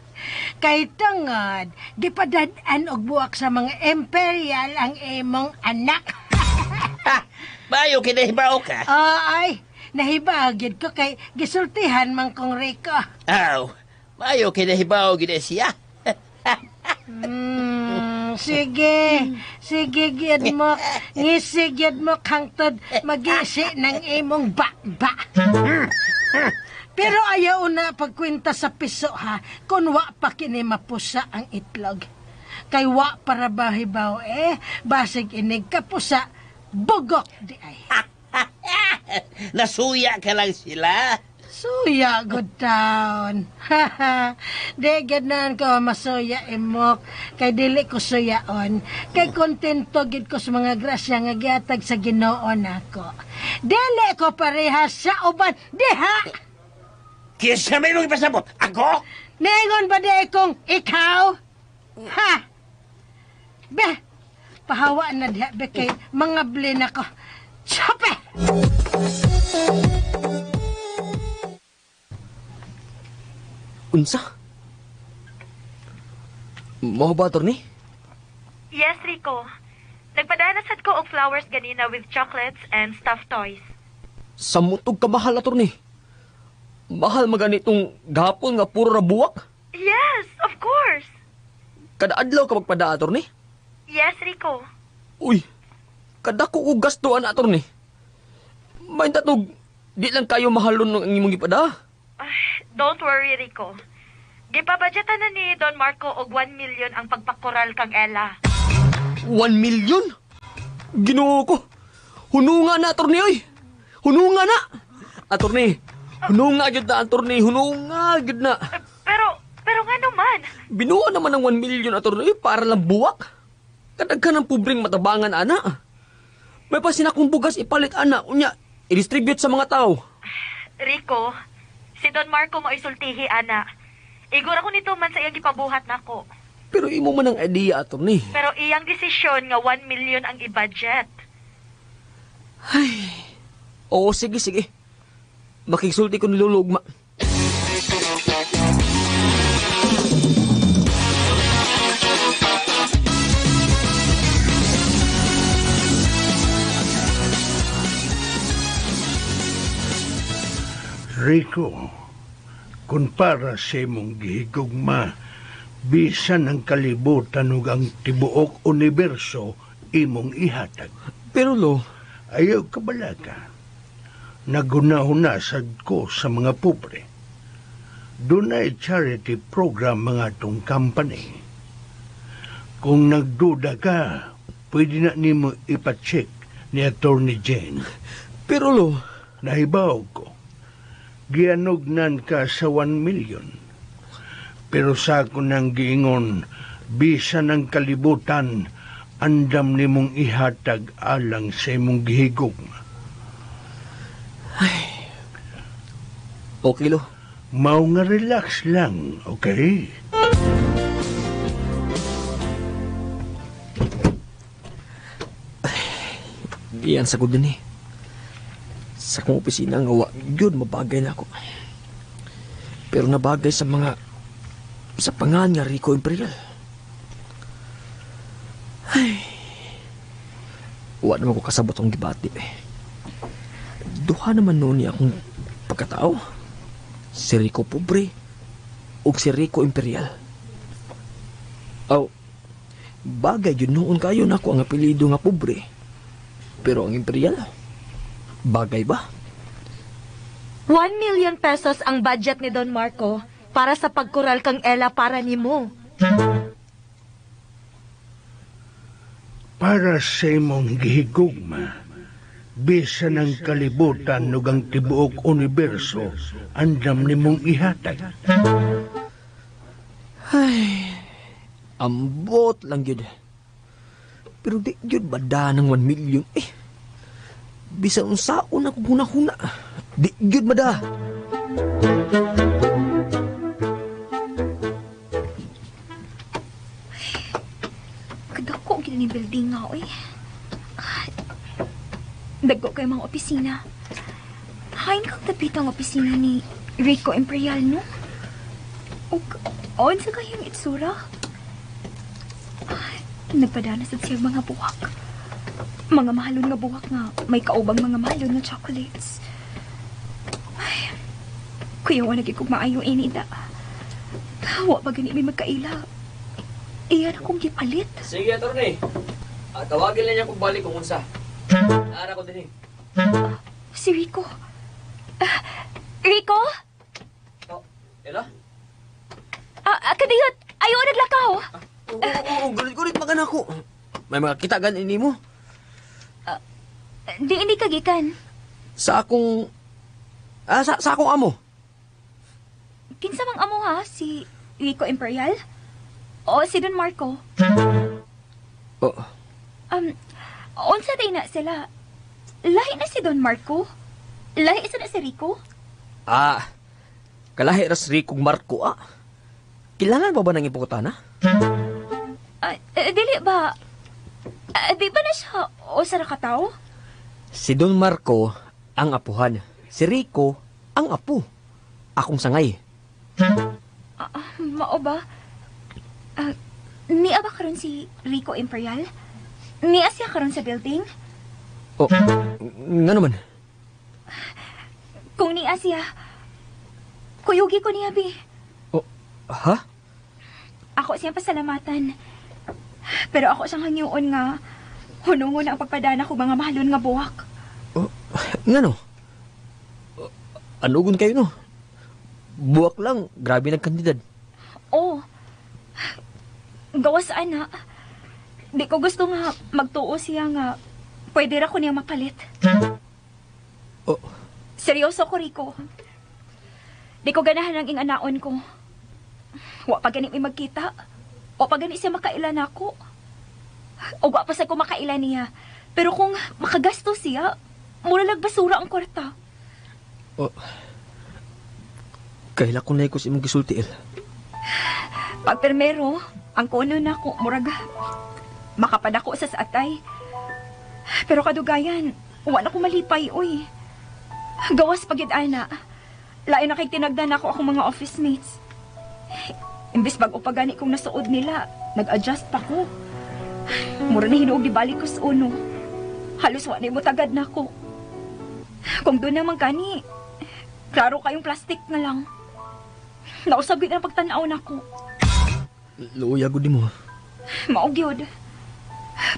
Kay tungod, di pa dadaan og buwak sa mga imperial ang imong anak. Ha! Bayo kinahibaw ka? Ay, nahibaw gid ko kay gisultihan man kong Rico. Aw, bayo kinahibaw gid siya. Sige gid mo. Ngisi gid mo hangtod magisi ng imong ba. Pero ayaw na pagkwenta sa piso ha, kung wa pa kini mapusa ang itlog. Kay wa para bahibaw basig inig kapusa, bugok di ay. Nasuya ka lang sila. Suya, good town. Di ganan ko masuya imok. Kay dili ko suyaon. Kay kontento gid ko sa mga grasya nga gihatag sa Ginoo nako. Dili ko parehas sa uban diha. Kisa may mong ipasabot? Ako? Ningon ba di kong ikaw? Ha? Be, pahawa na diha be kay mga blin ako. Chope! Unsa? Mo ba, attorney? Yes, Rico. Nagpadanasad ko og flowers ganina with chocolates and stuffed toys. Sa mutog ka mahal, attorney. Mahal maganitong gapon nga puro rabuwak. Yes, of course. Kada adlaw ka magpada, attorney? Yes, Rico. Uy, kada ko og gastuan, attorney. May tatog, di lang kayo mahalon ng imong ipada. Don't worry, Rico. Gipabudgetan na ni Don Marco og 1 million ang pagpakoral kang Ella. 1 million? Ginoo ko. Hununga na, attorney, oy. Hununga na. Attorney, hununga gyud na, attorney. Hununga gyud na. Pero nga naman. Binuha naman ng 1 million, attorney, para lang buwak. Kadaghan ng pobreng matabangan, ana. May pasin akong bugas ipalit, ana. Unya, i-distribute sa mga tao. Rico, si Don Marco mo isultihi, ana. Igura ko nito man sa iyang gipabuhat nako. Pero imo man ang idea, attorney. Pero iyang desisyon nga 1 million ang i-budget. Ay. Oo, sige. Makiksulti ko nilulugma. Rico, kung para sa imong gihigugma, bisan ang kalibutan ug ang tibuok universo imong ihatag. Pero lo, Ayaw kabalaga. Nagunahunasad ko sa mga pobre. Dunay charity program mga tong company. Kung nagduda ka, pwede na nimo ipacheck ni Attorney Jane. pero lo, Nahibaw ko. Gianugnan ka sa 1 million. Pero sa ako nang giingon, bisa ng kalibutan, andam nimong ihatag alang sa imong gihigugma. okay lo. Mao nga relax lang, okay? Iyan sa din eh. Sa kong opisina nga wa, yun mabagay na ako. Pero nabagay sa mga, sa pangan nga Rico Imperial. Ay, wa naman ko kasabot ang gibati eh. Duha naman noon niya akong pagkatao. Si Rico Pobre o si Rico Imperial. Oh, Bagay yun noon kayo na ako ang apelido nga pobre. Pero ang imperial, bagay ba? 1 million pesos ang budget ni Don Marco para sa pagkural kang Ella para nimo. Para sa imong gihigugma, bisan ang kalibutan ug ang tibuok universo, andam nimong ihatag. Ay, ambot lang yun. Pero di yun bada ng 1 million. Bisa unsaon ako huna-huna. Di yun bada. Kadako gina ni building nga, oy. Dagko kay mga opisina. Hain kang tapit ang opisina ni Rico Imperial, no? O, sa kayang itsura? Nagpadana sa siyang mga buwak. Mga mahalon nga buwak nga, may kaubang mga mahalon nga chocolates. Ay, kuya wa naging kong maayo inida. Wa pa gani may magkaila. Iyan akong gipalit. Sige, attorney. Tawagin lang niya kung balik kung unsa. Naara ko din Si Rico. Rico? Ella? Kadiyot, ayaw naglakaw. Oo, gulit-gulit magan ako. May mga kita ganin mo. Di hindi kagikan. Sa akong... sa akong amo. Kinsa mang amo ha? Si Rico Imperial? O si Don Marco? Oh, Unsa day na sila? Lahi na si Don Marco? Lahi isa na si Rico? kalahi ras Rico Marco, Kilala ba ng ipukutana? Dili ba? Di ba na siya o sa nakataw? Si Don Marco ang apuhan. Si Rico ang apo. Akong sangay. Mao ba? Niya ba karon si Rico Imperial? Niya siya karon sa building? Oh, nga naman. Kung niya siya, kuyugi ko niya, Bi. Oh, ha? Ako siyang pasalamatan. Pero ako siyang hangyoon nga, hunungon ang pagpadana ko mga mahalon nga buwak. Oh, nga no? Anugon kayo no? Buwak lang, grabe nagkandidad. Oh, gawas ana. Di ko gusto nga magtuo siya nga pwede ra ko niya mapalit. Oh, Seryoso ko, Rico. Di ko ganahan ang inganaon ko. Wa pa gani may magkita. O pa gani siya makailan ako. O wa pa sa ko makailan niya. Pero kung makagasto siya, mura lang basura ang kwarta. oh. Kaila ko na si imong gisulti, El. Pag permero, ang kuno na ko, murag, makapadako sa atay. Pero kadugayan, wala ko malipay, uy. Gawas pagid ana. Lain na kay tinagdan ako akong mga office mates. Imbis bago pa gani kong nasuod nila, nag-adjust pa ko. Mura na hinuog di balik ko sa uno. Halos wa na mo tagad na ko. Kung doon naman gani, klaro kayong plastic na lang. Nausabit ang pagtanaw na ko. Luya gud mo. Maog yun.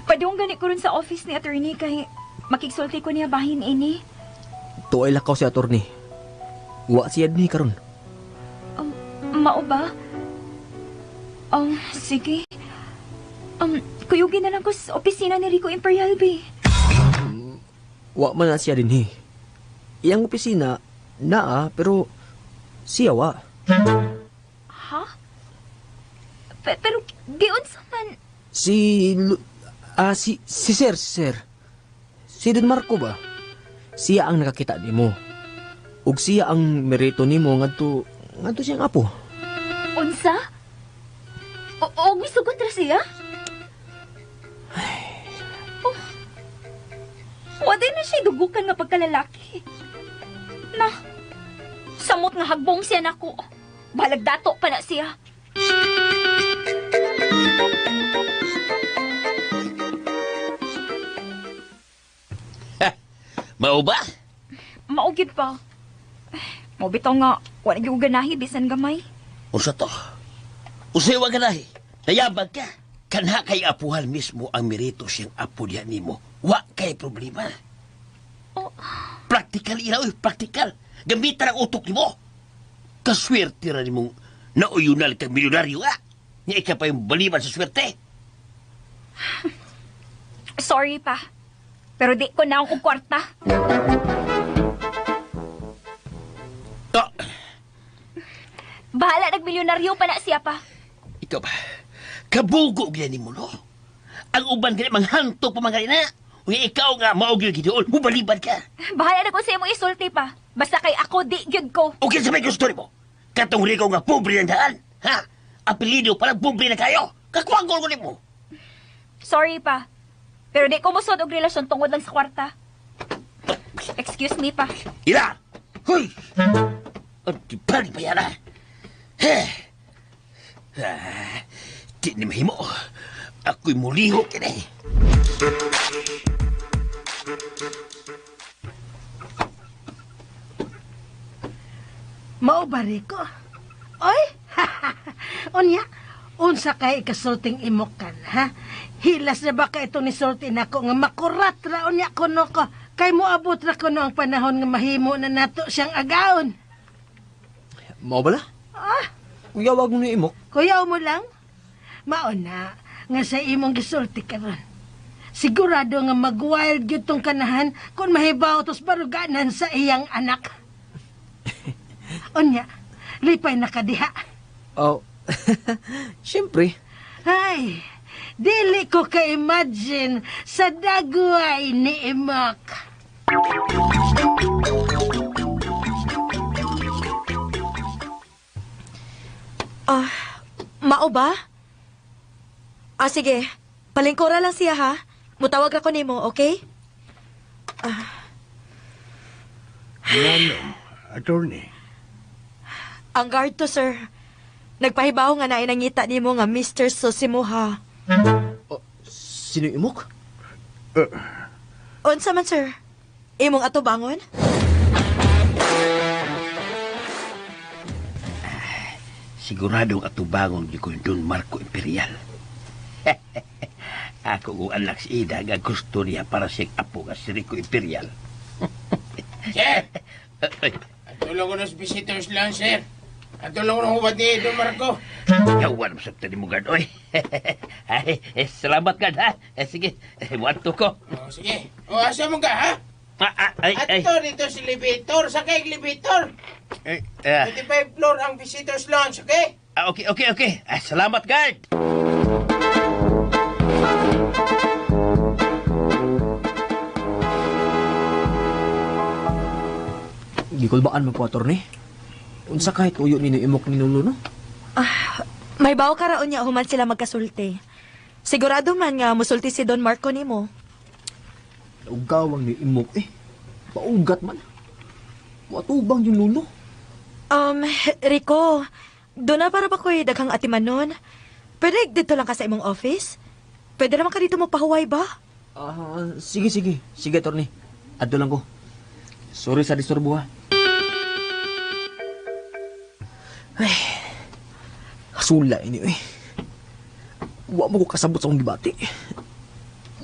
Padung gani ko rin sa office ni attorney kay makigsulti ko niya bahin ini. Tuay lakaw si attorney. Wa siya ni karon. Mao ba? Sige. Kuyugin na lang ko sa opisina ni Rico Imperial, B. Wa man na siya din Iyang opisina pero siya wa. Ha? Pero giun sa man. Si Sir. Si Don Marco ba? Siya ang nakakita nimo. Ug siya ang merito nimo ngadto siyang apo. Unsa? O gusto ko tra siya? Wala na siya dugukan nga pagkalalaki. Na, samot nga hagbong siya nako. Balag dato pa na siya. Mao ba? Maugid pa. Mo bitaw nga, wala gyud ganahi bisan gamay. Unsa to? Usay wa ganahi. Nayabag ka. Kanha kay apuhan mismo ang merito siyang apo diya nimo. Wa kay problema. Practical ilaw, practical. Gamitan ang utok nimo. Kaswerte ra nimong nauyunal kang milyonaryo nga. Nga ika pa yung baliban sa swerte. Sorry pa. Pero di ko na akong kwarta. Oh, Bahala nagmilyonaryo pa na siya pa. ikaw ba? Kabugo ganyan mo, no? Ang uban ganyan, manghanto pa mga na. Nga ikaw nga, maugil gidoon, mubaliban ka. Bahala na ko sa imo isulti pa. Basta kay ako di gyud ko. Okay sa may gusto mo. Katong Rico nga pobre ng daan. Ha? Apelido parang pobre na kayo. Kakwangol ko mo. Sorry pa. Pero di ko musod og relasyon tungod lang sa kwarta. Excuse me pa. Ila! Hoy! Ang tipali pa yan, ha? Di ni mahimo. Ako'y muliho ka na eh. Mao ba, Rico? Oy! Unya, unsa kay ikasulting imokan, ha? Hilas na ba ka ito ni sulti nako nga makurat ra unya kuno ko. Kay moabot ra kuno ang panahon nga mahimo na nato siyang agaon. Mao bala? Ah, Uyawag mo ni imok. kuyaw mo lang. Mauna, nga sa imong gisulti karon. Sigurado nga mag-wild gyud tong kanahan kung mahibaw tos baruganan sa iyang anak. Unya, lipay na kadiha. Oh, siyempre. Ay, dili ko ka-imagine sa dagway ni Imak. Mao ba? Sige. Palingkura lang siya, ha? Mutawag ako nimo, okay? Ano, attorney? Ang guard to, sir. Nagpahibaw nga na inangita nimo nga Mr. Sosimuha. Oh, sino imok? Unsa man, sir? Imong atubangon? Siguradong atubangon di ko Don Marco Imperial. Ako ang anak si Ida nga gusto niya para siyang apo nga si Rico Imperial. Sir! Tulong ko ng visitors lang, sir. At tulong ko ng hubad ni Don Marco. Yawan mo sa tani mo, Gard. Oy. Ay, salamat, Gard, ha? Sige, wanto ko. Sige. Asa mo ka, ha? Ay. Ato dito si Libitor. Sakay Libitor. 25 floor ang visitors lounge, okay? Okay. Salamat, Gard. Gikulbaan mo po, attorney. Unsa kahit uyo ni imok ni Nulo, no? May baw karaon niya human sila magkasulti. Sigurado man nga musulti si Don Marco nimo. Ugawang ni imok eh. Paugat man. Watubang yung Nulo. Rico, doon na para ba ko'y daghang atimanon? Pwede dito lang ka sa imong office? Pwede naman ka dito mo pahuway ba? Sige. Sige, attorney. Adto lang ko. Sorry sa disturbo, ha? Ay, hasula ini, eh. Wa mo ko kasabot sa akong gibati.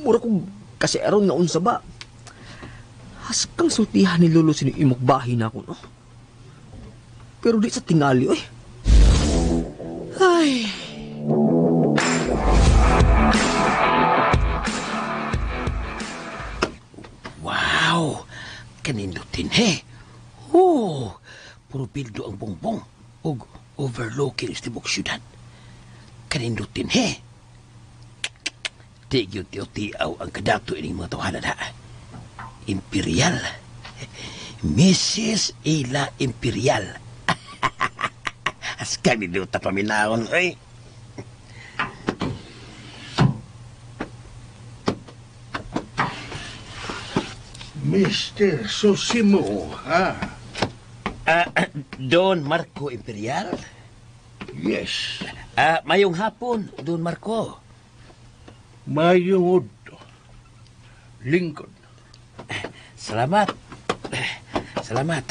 Mura ko kasi aron nga unsa ba. Haskang sultihan ni Lolo sini imok bahin ako, no? Pero di sa tingali, eh. Ay. Wow! Kanindutin, he. Puro bildo ang bongbong. Og overlooking is tibok syudad. Kanindutin, he. Tigyo tiyaw ang kadato ining mga tawanan, ha. Imperial. Mrs. Ila Imperial. As kaniduta paminaon, ay. Mr. Sosimo, ha? Don Marco Imperial? Yes. Mayong hapon, Don Marco. Mayong udto. Lingkod. Salamat. Salamat.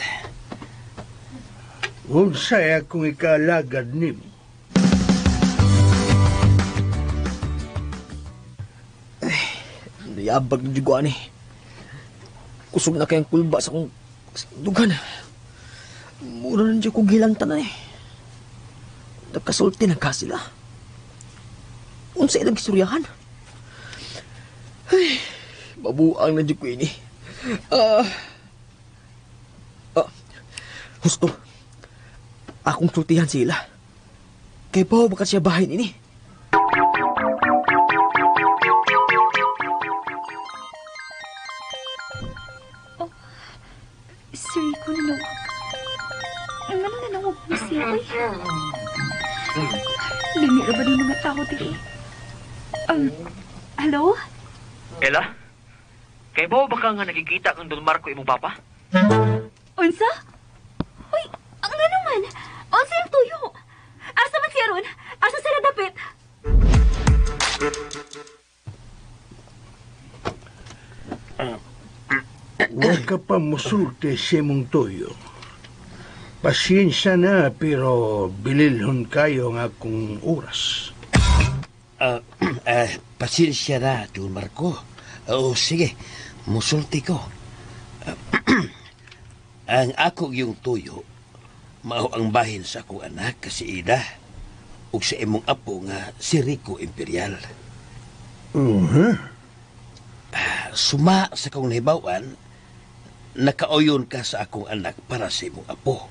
Unsay akong ikalagad nimo? Giabag ng jugo ani. Kusog na kayang kulba sa akong dugan. Mura na dyan ko gilang tanan eh. Nagkasulti na ka sila. Unsay ilang gisuryahan. Ay, mabuang na dyan ko ini. Husto. Akong sultihan sila. Kay pa baka siya bahin ini. Sir Rico, nanawag. Ano nanawag mo siya, oy? Limi na ba ng mga tao dito? Hello? Ella? Kay mo ba ka nga nakikita kang Don Marco imong papa? Unsa? Uy, ang nga naman. Unsa yung tuyo? Asa man siya ron? Asa sila dapit? Huwag ka pa musulti si mong toyo. Pasensya na, pero bililhon kayo ng akong oras. Pasensya na, Don Marco. Sige, musulti ko. Ang ako yung tuyo, mao ang bahin sa akong anak kasi Ida, ug sa imong apo nga si Rico Imperial. Suma sa kong nahibawan, nakauyon ka sa akong anak para sa imong apo.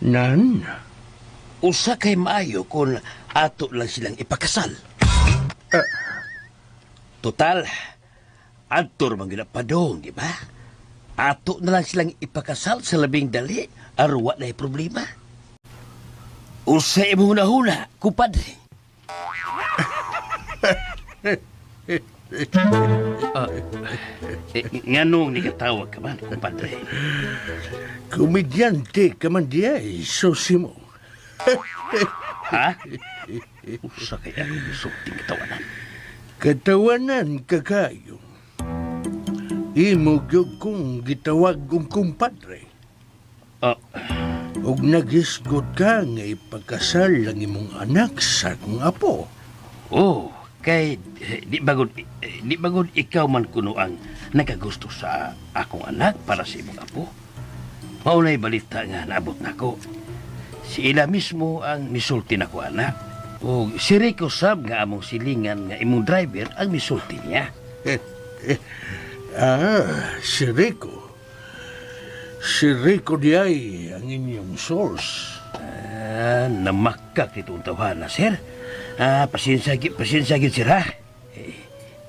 Nan? Usa kay maayo kung ato lang silang ipakasal. Total, adtor man ginapadong, di ba? Ato na lang silang ipakasal sa labing dali, arwa na problema. Usa imong huna, kupadre. Nganong ni katawag ka man, kupadre? Komedyante ka man diya, Sosimo. Ha? Usa kaya gusulting katawanan. Katawanan ka kayo. Imo gyud kong gitawag kong kumpadre. Ug nagisgot ka nga ipagkasal ang imong anak sa akong apo. Kay di bagod ikaw man kuno ang nagagusto sa akong anak para sa imong apo. Maunay balita nga naabot nako. Si ila mismo ang misulti nako anak. O si Rico sab nga among silingan nga imong driver ang misulti niya. Si Rico. Si Rico diay ang inyong source. Namakak itong tawanan, sir. Pasensya gid sir, ha?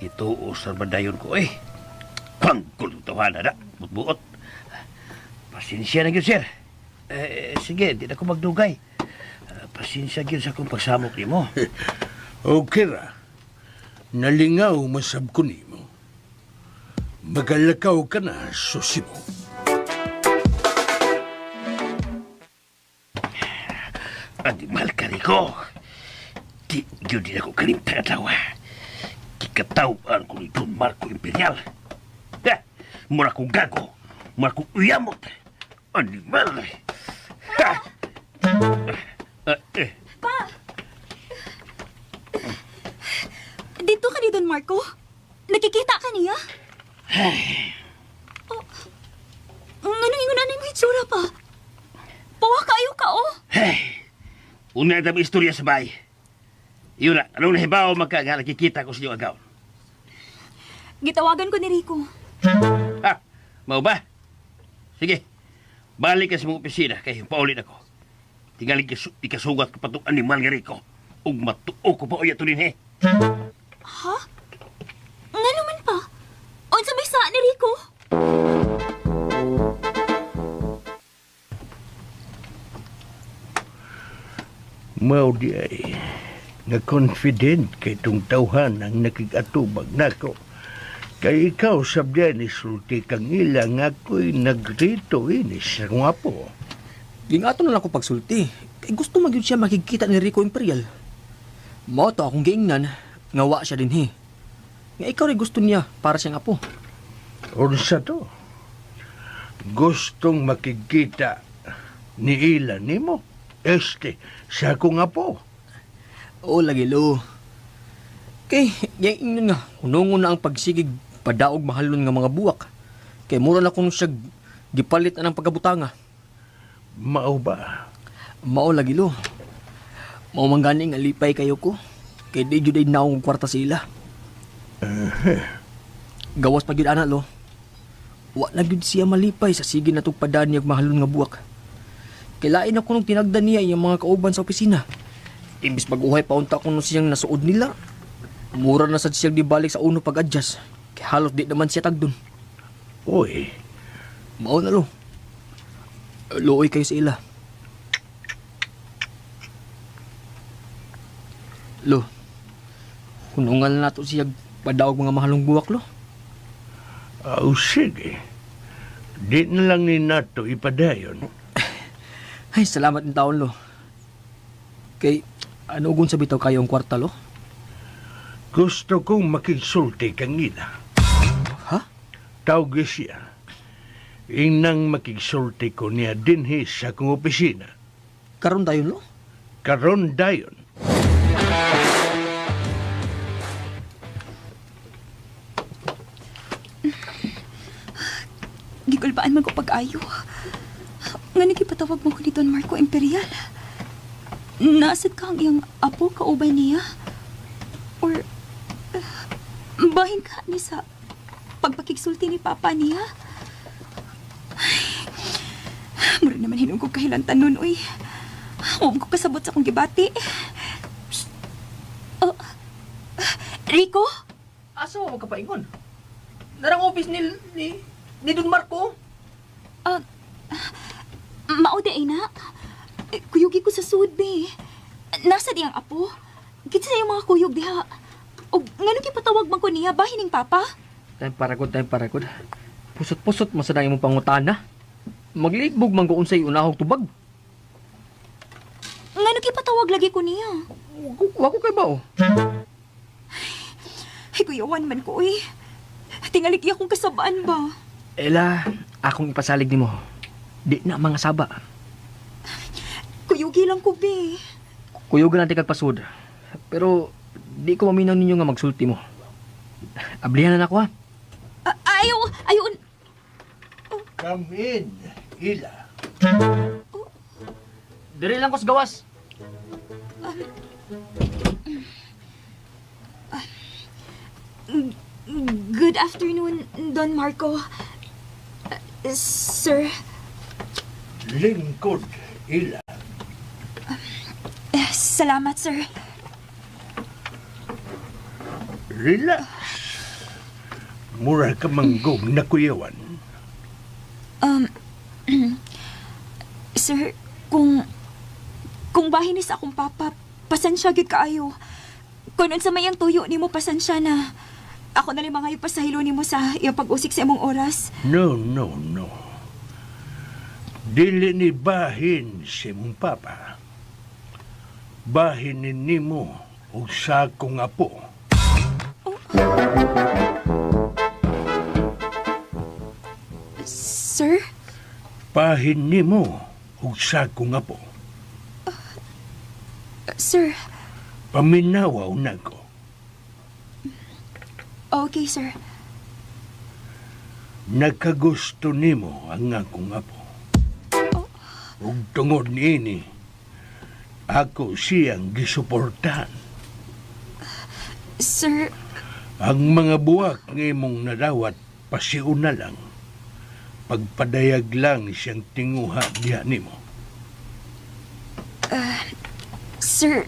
Ito usar badayon ko, Pangkul itong tawanan, Buot-buot. Pasensya na gid, sir. Sige, di na ko magdugay. Pasensya gid sa akong pagsamok ni mo. Okay ra. Nalingaw masab ko nimo. Magalakaw ka na, Sosimo. Animal ka, Rico. Di yun ako kalimta atawa. Kikatawaan ko ni Don Marco Imperial. Mura kong gago. Mura kong uyamot. Animal. Pa! Dito ka ni Don Marco? Nakikita ka niya? Anong ingunan mo itsura pa? Pawa kayo ka, Una na istorya sa bay. Yun na, anong nahibaw nga nakikita ko sa iyong agaw? Gitawagan ko ni Rico. Mau ba? Sige, balik ka sa mga opisina kay paulit ako. Tingali ikasugat ko pa itong animal nga Rico. Ug matuo ko pa uya ito din, Ha? Nga naman pa? Unsa may saan ni Rico? Mao di ay nga confident kay itong tawhan ang nakigatubag nako. Kay ikaw sabdian ni sulti kang ilang ako'y nagrito inis sa kong apo. Gingato na lang ko pagsulti. Kay gusto magyud siya makikita ni Rico Imperial. Mao to akong giingnan nga wa siya dinhi. Nga ikaw rin gusto niya para siyang apo. Unsa to? Gustong makikita ni ilan nimo? Sa akong apo. Oo, lagi, Lo. Kay, yung ingon nga, hunungon na ang pagsigig padaog mahalon nga mga buwak. Kay mura na kung siya gipalit na ng pagkabutanga. Mao ba? Mao lagi lo. Mao mangganing nga lipay kayo ko. Kay di jud ay naong kwarta sila. Gawas pa gyud ana lo. Wa na gyud siya malipay sa sige na tong padaan niya mahalon nga buwak. Kay lain ako nung tinagdan niya yung mga kauban sa opisina. Imbis mag-uhay paunta ko nung siyang nasuod nila. Mura na sad siyang dibalik sa uno pag-adjust. Kay halos di naman siya tagdon. Uy, Mao na lo. Luoy kayo sa ila. Lo, hunungan na nato siya padaog mga mahalong buwak lo. sige. Di na lang ni nato ipadayon. Ay, salamat ng taon lo. Kay, ano kung sa bitaw kayo ang kwarta lo? Gusto kong makigsulti kang ina. Ha? Tawag siya. Inang makigsulti ko niya dinhi sa akong opisina. Karon tayo lo? Karon dayon. Gigulbaan man ko pag-ayo. Nga nagipatawag mo ko ni Don Marco Imperial. Nasad ka ang iyang apo kaubay niya? Or bahin ka ni sa pagpakigsulti ni Papa niya? Mura naman hinong ko kahilantan nun, uy. Huwag ko kasabot sa akong gibati. Oh, Rico? Asa mo magkapaingon? Narang office ni Don Marco? Mauda ay na. Kuyugi ko sa sud, be. Nasa diyang apo. Kitsa yung mga kuyog diha. O ngano gipatawag man ko niya, bahin ning Papa? Time paragod. Pusot-pusot masada imong pangutana. Magligbog man ko unsay unahog tubag. Ngano gipatawag lagi ko niya? Wa ko kay bao. Ay, kuyawan man ko, eh. Tingali kaya kong kasabaan ba? Ela, akong ipasalig nimo. Di na mga saba. Kuyugi lang ko, be. Kuyogan natin kagpasud. Pero di ko maminaw ninyo nga magsulti mo. Ablihan na ako ha. Ayaw. Come in, Ila. Diri lang ko sa gawas. Good afternoon, Don Marco. Sir, Lingkod, Ila. salamat, sir. Relax. Mura ka manggong na kuyawan. Sir, kung bahin ni sa akong papa, pasensya gyud kaayo. Kung sa may ang tuyo nimo, pasensya na. Ako na limang ngayon pasahilo nimo sa iyang pag-usik sa imong oras. No. Dili ni bahin si mong papa. Bahin ni nimo o sa akong apo. Sir? Bahin nimo o sa akong apo. Sir? Paminawaw na ko. Okay, sir. Nagkagusto nimo ang akong apo. Ug tungod niini, ako siyang gisuportahan. Sir, Ang mga buwak ng imong nadawat pasiuna lang. Pagpadayag lang siyang tinguha diha nimo. sir,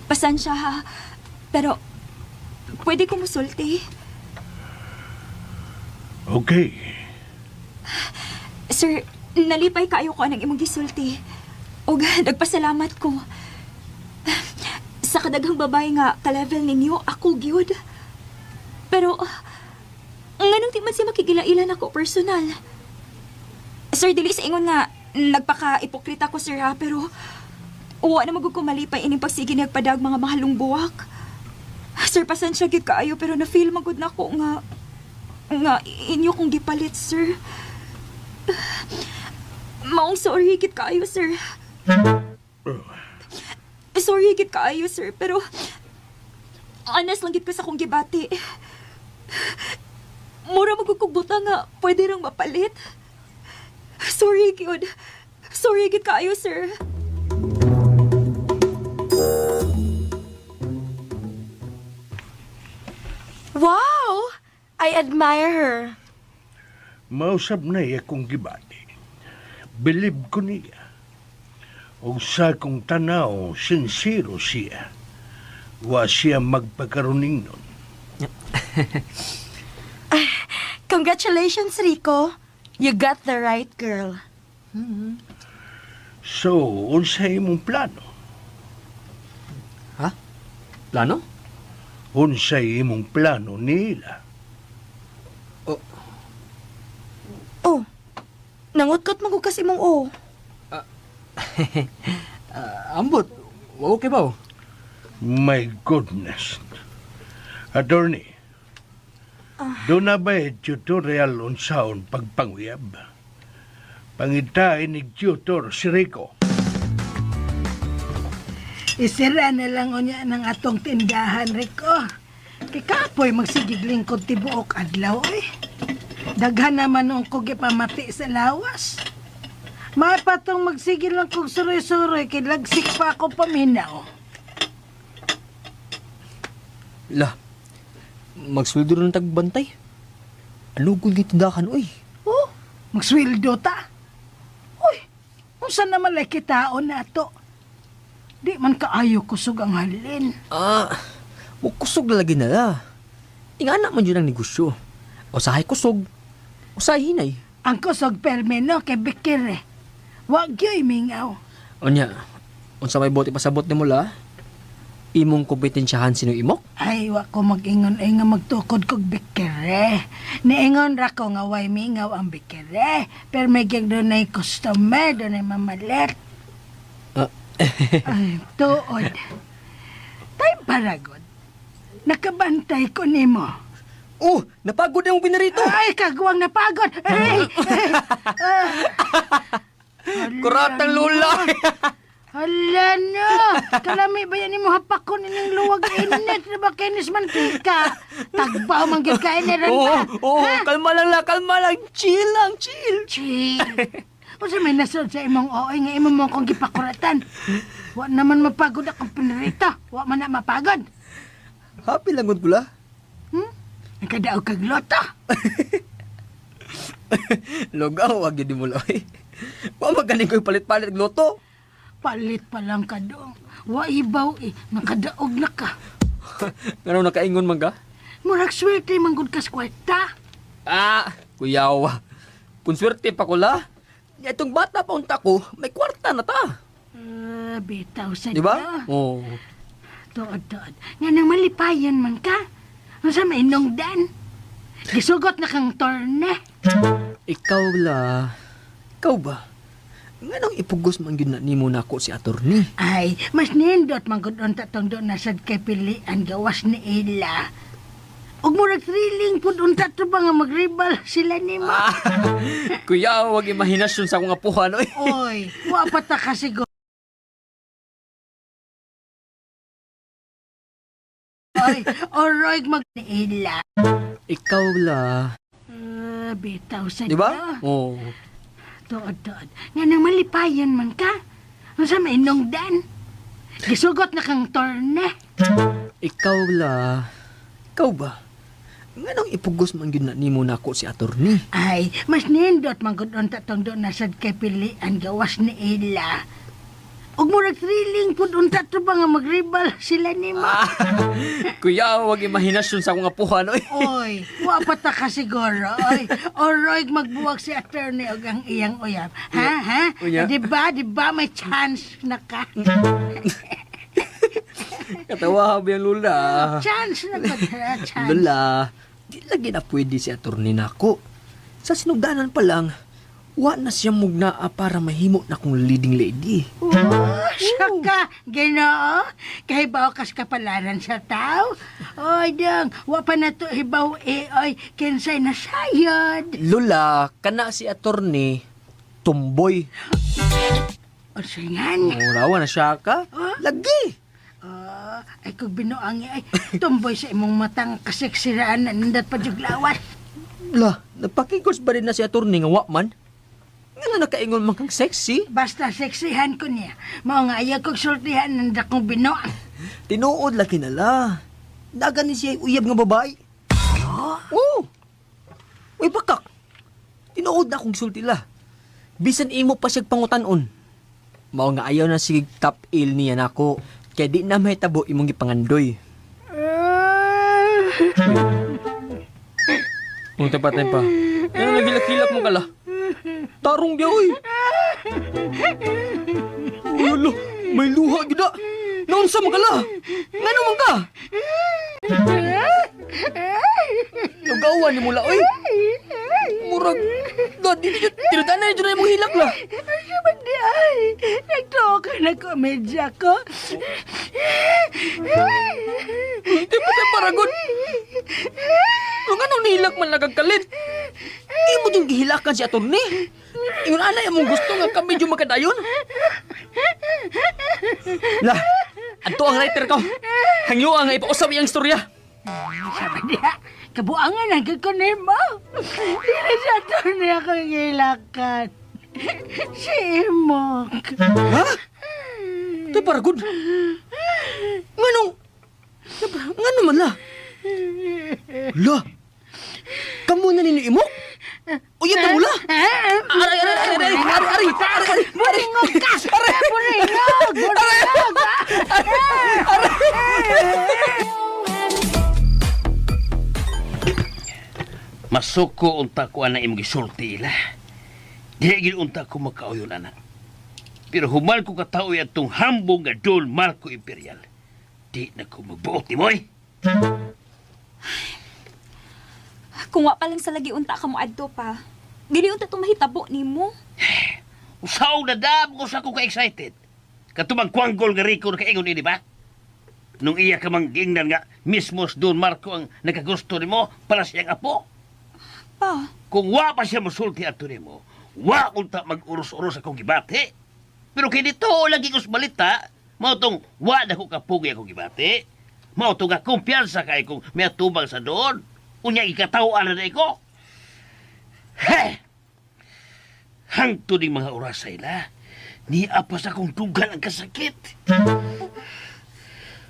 pasensya ha. Pero, pwede ko musulti. Okay. Sir, nalipay kayo ko ng imong gisulti. O nagpasalamat ko. Sa kadaghang babae nga ka-level ninyo, ako gyud. Pero, nganong di man siya makigilailan ako personal. Sir, dili sa ingon nga, nagpaka-ipokrita ko, sir, ha? Pero, uwa na magug ko malipay ining pagsige nagpadag mga mahalong buwak. Sir, pasensya gyud kaayo, pero na-feel magud na ko nga inyo kong gipalit, sir. Maong sorry gid kaayo, sir. Sorry gid kaayo, sir, pero Honest lang gid ko sa kong gibati. Mura magkukugbuta nga, pwede rang mapalit. Sorry, gyud. Sorry, gid kaayo, sir. Wow! I admire her. Mausap na iya kong gibati. Believe ko niya. O sa kong tanaw, sincero siya. Wa siya magpakaruning nun. Congratulations, Rico. You got the right girl. So, unsa imong plano? Ha? Plano? Unsa imong plano nila? Oh, nangutkot magukas imong oh. Ambot, okay ba? My goodness. Attorney, doon na ba tutorial unsaon pagpanguyab? Pangitain ni tutor si Rico. Isira na lang unya ng atong tindahan, Rico. Kikapoy magsigig lingkod tibuok adlaw, eh. Daghan naman ang kog ipamati sa lawas. Mapatong magsigil lang kog suroy-suroy, kay lagsik pa ako paminaw. La, magsweldo ng tagbantay. Ano kung gitindakan, oy? Oh, magsweldo ta. Uy, unsa naman lay kitaon na to? Di man kaayo kusog ang halin. Kusog na lagi nala. Ingana man yun ang negosyo. Usahay kusog, usahay hinay. Ang kusog permeno kay Bikire. Wag yo'y mingaw. Onya, unsa may bote pasabot ni mula? Imong kompetensyahan sino imok? Ay, wa ko mag-ingon ay nga magtukod kog Bikire. Niingon ra ko nga way mingaw ang Bikire. Pero may gyud doon ay customer, doon ay mamalit. Ay, tuod. Tay paragod. Nakabantay ko nimo. Oh, napagod yung pinarito. Ay, kagwang napagod. Ay, Kuratang lula. Hala no. Kalami ba yan mo hapakon ining luwag init na ba kinis mantika? Tagbaw man gyud ka iniran ba? Kalma lang. Chill lang, chill. Chill. O sa may nasod sa imong oy nga imong mo kong gipakuratan. Wa naman mapagod akong pinarita. Wa man na mapagod. Happy lang gud pula. Nakadaog kag loto. Logaw, wag yun mo loy. Wa magaling ko palit-palit ng loto. Palit pa lang ka doon. Wa ibaw eh. Nakadaog na ka. Ngano nakaingon man ka? Murag swerte manggod ka sa kwarta. Kuyaw. Kung swerte pa ko la, itong bata pa unta ko, may kwarta na ta. Bitaw sa Di ba? Oo. Tuod. Nga nang malipayan man ka. Ano sa may nungdan? Gisugot na kang torne. Ikaw la. Ikaw ba? Nga nang ipugos man yun na nimo na ako si attorney. Ay, mas nindot manggod unta tong doon nasad kay pilian gawas ni Ila. Ug murag thrilling pud unta to ba nga magribal sila nimo. Kuya, wag imahinasyon sa akong apuhan, oy. Oy, wa pa ta kasiguro. Oy, oroy mag ni Ila. Ikaw la. Bitaw sa Di ba? Oo. Tuod. Nga nang malipayan man ka. Ano sa may nungdan? Gisugot na kang torne. Ikaw la. Ikaw ba? Nga nang ipugos man yun na nimo na ako si attorney. Ay, mas nindot manggod unta tong doon nasad kay pilian gawas ni Ila. Ug murag thrilling pud unta to ba nga magribal sila nimo. Kuya, wag imahinasyon sa akong apuhan, oy. Oy, wa pa ta ka siguro. Oy, oroy magbuwag si attorney og ang iyang uyab. Ha? Unya? Di ba may chance na ka? Katawa ba yung lula? Chance na ka, chance. Lula, di lagi na pwede si attorney na ako. Sa sinugdanan pa lang, wa na siya mugnaa para mahimo na kong leading lady. Saka, Ginoo, kahibaw kas kapalaran sa tao. Oy, dang, wa pa na to hibaw oy, kinsay na sayod. Lula, kana si attorney, tumboy. O singan. Rawa na siya ka? Lagi. Ay kung binuangi ay tumboy sa imong matang kaseksiraan na nindat pa juglawas. La, nagpakigos ba rin na si attorney nga wa man? Nga nakaingon man kang sexy? Basta seksihan ko niya. Mao nga ayaw kong sultihan nindat kong binuang. Tinuod laki na la. Dagan ni siya uyab nga babae. Oo. Uy, bakak. Tinuod na akong sulti la. Bisan imo pa siyang pangutan-on. Mao nga ayaw na sige top ill niya nako. Kaya di na mahitabo imong gipangandoy. Punta pa. Ano nagilak-kilak mo kala? Tarong diya, oy. Ulo, may luha gida. Naunsa mo kala? Ngano man ka? Lugawan ni mula, oy. Murag, dati tinutanan na yung hilak la. Ay, di ay. Nagtuo ka na komedya ko. Hindi pa tayo paragon. Kung anong nihilak man nagagkalit. Imo yung gihilakan si attorney. Ingon anay among gusto nga kami yung makadayon. Lah, adto ang writer ko. Hangyo nga ipausap iyang istorya. Sabi niya, kabuangan ang kakunimo. Dili sa ito niya kang ilakan. Si Imok. Ha? Tayo paragon. Ngano man la? La, kamu na ninyo imok? Uyab na mula? Ari! Buringog ka! Buringog! Masuko unta ko ana imong gisulti ila. Di gid unta ko makauyon ana. Pero human ko kataoy atong hambong nga Don Marco Imperial. Di na ko magbuot ni moy. Kung wa pa lang sa lagi unta ka mo adto pa. Dili unta itong mahitabo ni mo. Usaw na dam ko sa ko ka-excited. Katumang kwanggol nga Rico na kaingon ini ba? Nung iya ka manggingnan nga mismos Don Marco ang nakagusto ni mo para siyang apo. Pa, Kung wa pa siya musulti ato ni mo, wa unta mag-uros-uros akong gibati. Pero kay dito lagi ko sa balita, mao tong wa na ko kapugi akong gibati. Mao tong nga kumpiyansa kay kung may atubang sa doon. Unya ikatawaan na ko. Heh! Hangto ding mga oras ila, ni apas akong dugan ang kasakit.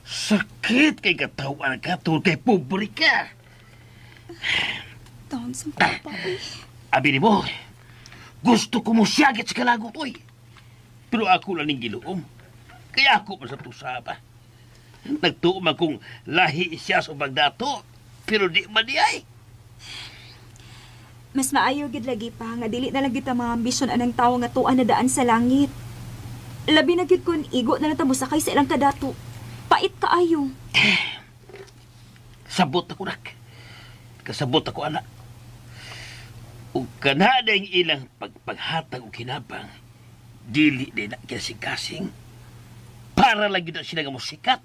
Sakit kay katawaan ka, tungkol kay pobre ka. taon sa papa. Abi ni mo, gusto ko mo siyagit sa kalagot, oy. Pero ako lang ning giluom. Kaya ako man sa tusaba. Nagtuom akong lahi siya sa Bagdato, pero di man di ay. Mas maayo gid lagi pa nga dili na lang gid ta mga ambisyon anang tawo nga tuan na daan sa langit. Labi na gid kun igo na natamo sakay sa ilang kadato. Pait kaayo. Sabot ako nak. Kasabot ako anak. Ug kanada ang ilang pagpaghatag o kinabang, dili din na kasing-kasing. Para lang yun na sila nga musikat.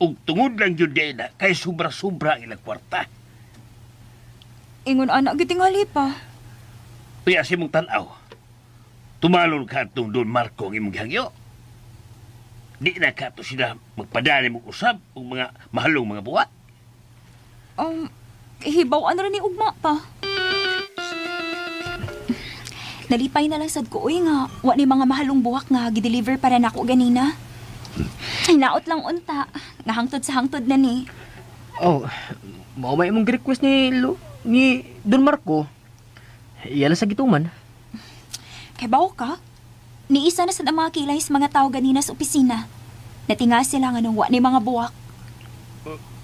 Ug tungod lang yun din na kay sobra-sobra ang ilang kwarta. Ingon anak gid tingali pa. Kaya si mong tanaw, tumalon ka itong Don Marco ang imong gihangyo. Di na ka ito sila magpadali mong usab o mga mahalong mga buwat. Hibaw ano rin ni ugma pa. Nalipay na lang sad ko uy nga wa ni mga mahalong buwak nga gi-deliver para nako ganina. Ay naot lang unta, nga hangtod sa hangtod na ni. Oh, mao may imong request ni Don Marco. Iyala sa gituman. Kay bawo ka? Niisa na sad ang mga kilay sa mga tao ganina sa opisina. Natinga sila nga nung wa ni mga buwak.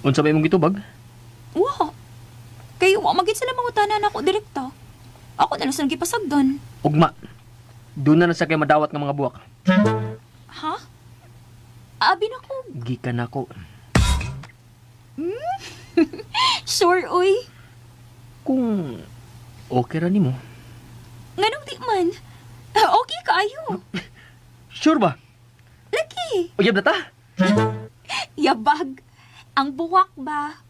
Unsa ba imong gitubag? Wa. Kayo wa magit sila mangutanan ako direkta. Ako na lang sila gipasagdan. Ugma. Doon na sa kay madawat ng mga buwak. Ha? Abi na ko. Gikan ako. Sure, uy. Kung okay ra nimo. Nganong di man? Okay kaayo. Sure ba? Laki. Uyab na ta? Yabag. Ang buwak ba?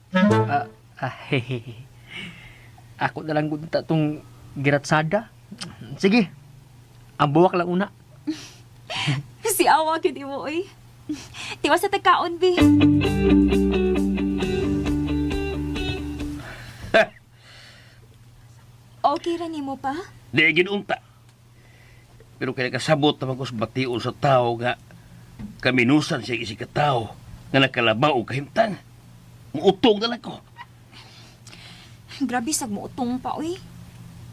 Hehehe. Ako na lang gunta tong giratsada. Sige. Ang buwak lang una. Si awa kiti mo, uy. Tiwas sa tagkaon, bi. Okay ra nimo pa? Di ginunta. Pero kaya kasabot naman ko sa bation sa tao nga kaminusan siya isi ka tao nga nakalabaw o kahimtang. Muutong na lang ko. Grabe sag mo utong pa, uy.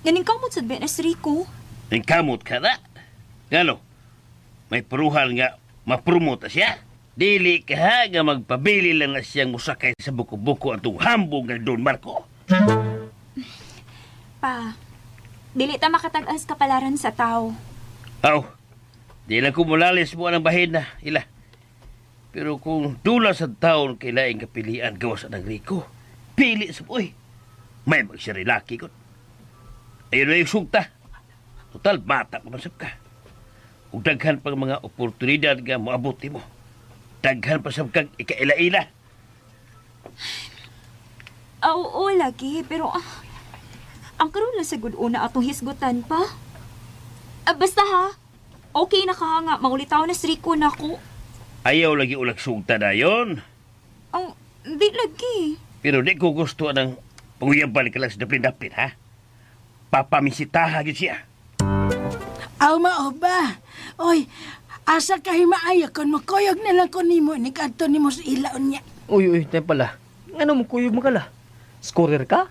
Ganing kamot sa Benes Rico. Ang kamot ka na. Ngano? May paruhal nga mapromote siya. Dili ka ha nga magpabili lang na siyang musakay sa buko-buko atong hambong nga Don Marco. Pa, dili ta makatag-as kapalaran sa tao. Aw, di lang ko mulalis mo ang bahin na, ila. Pero kung dula sa taon kailaing kapilian gawas ng Rico, pili sa boy. May magsirilaki ko. Ayun na yung sugta. Total, bata pa masap ka. Kung daghan pang mga oportunidad nga maabuti mo, daghan pa sa kang ikaila-ila. Oo, lagi, pero ang karoon lang sa una atong hisgutan pa. Basta ha, okay na ka nga, maulitaw na si Rico na ko. Ayaw lagi ulag sugta na yon. Ang, di lagi. Pero di ko gusto ng panguyabal ka lang sa dapin-dapin, ha? Papamisitaha yun siya. Aw mao ba? Oy, asa ka himaayo kon makuyog na lang ko nimo ni kadto nimo sa ilaon niya. Uy, tayo pala. Ano mo kuyog mo ka la? Scorer ka?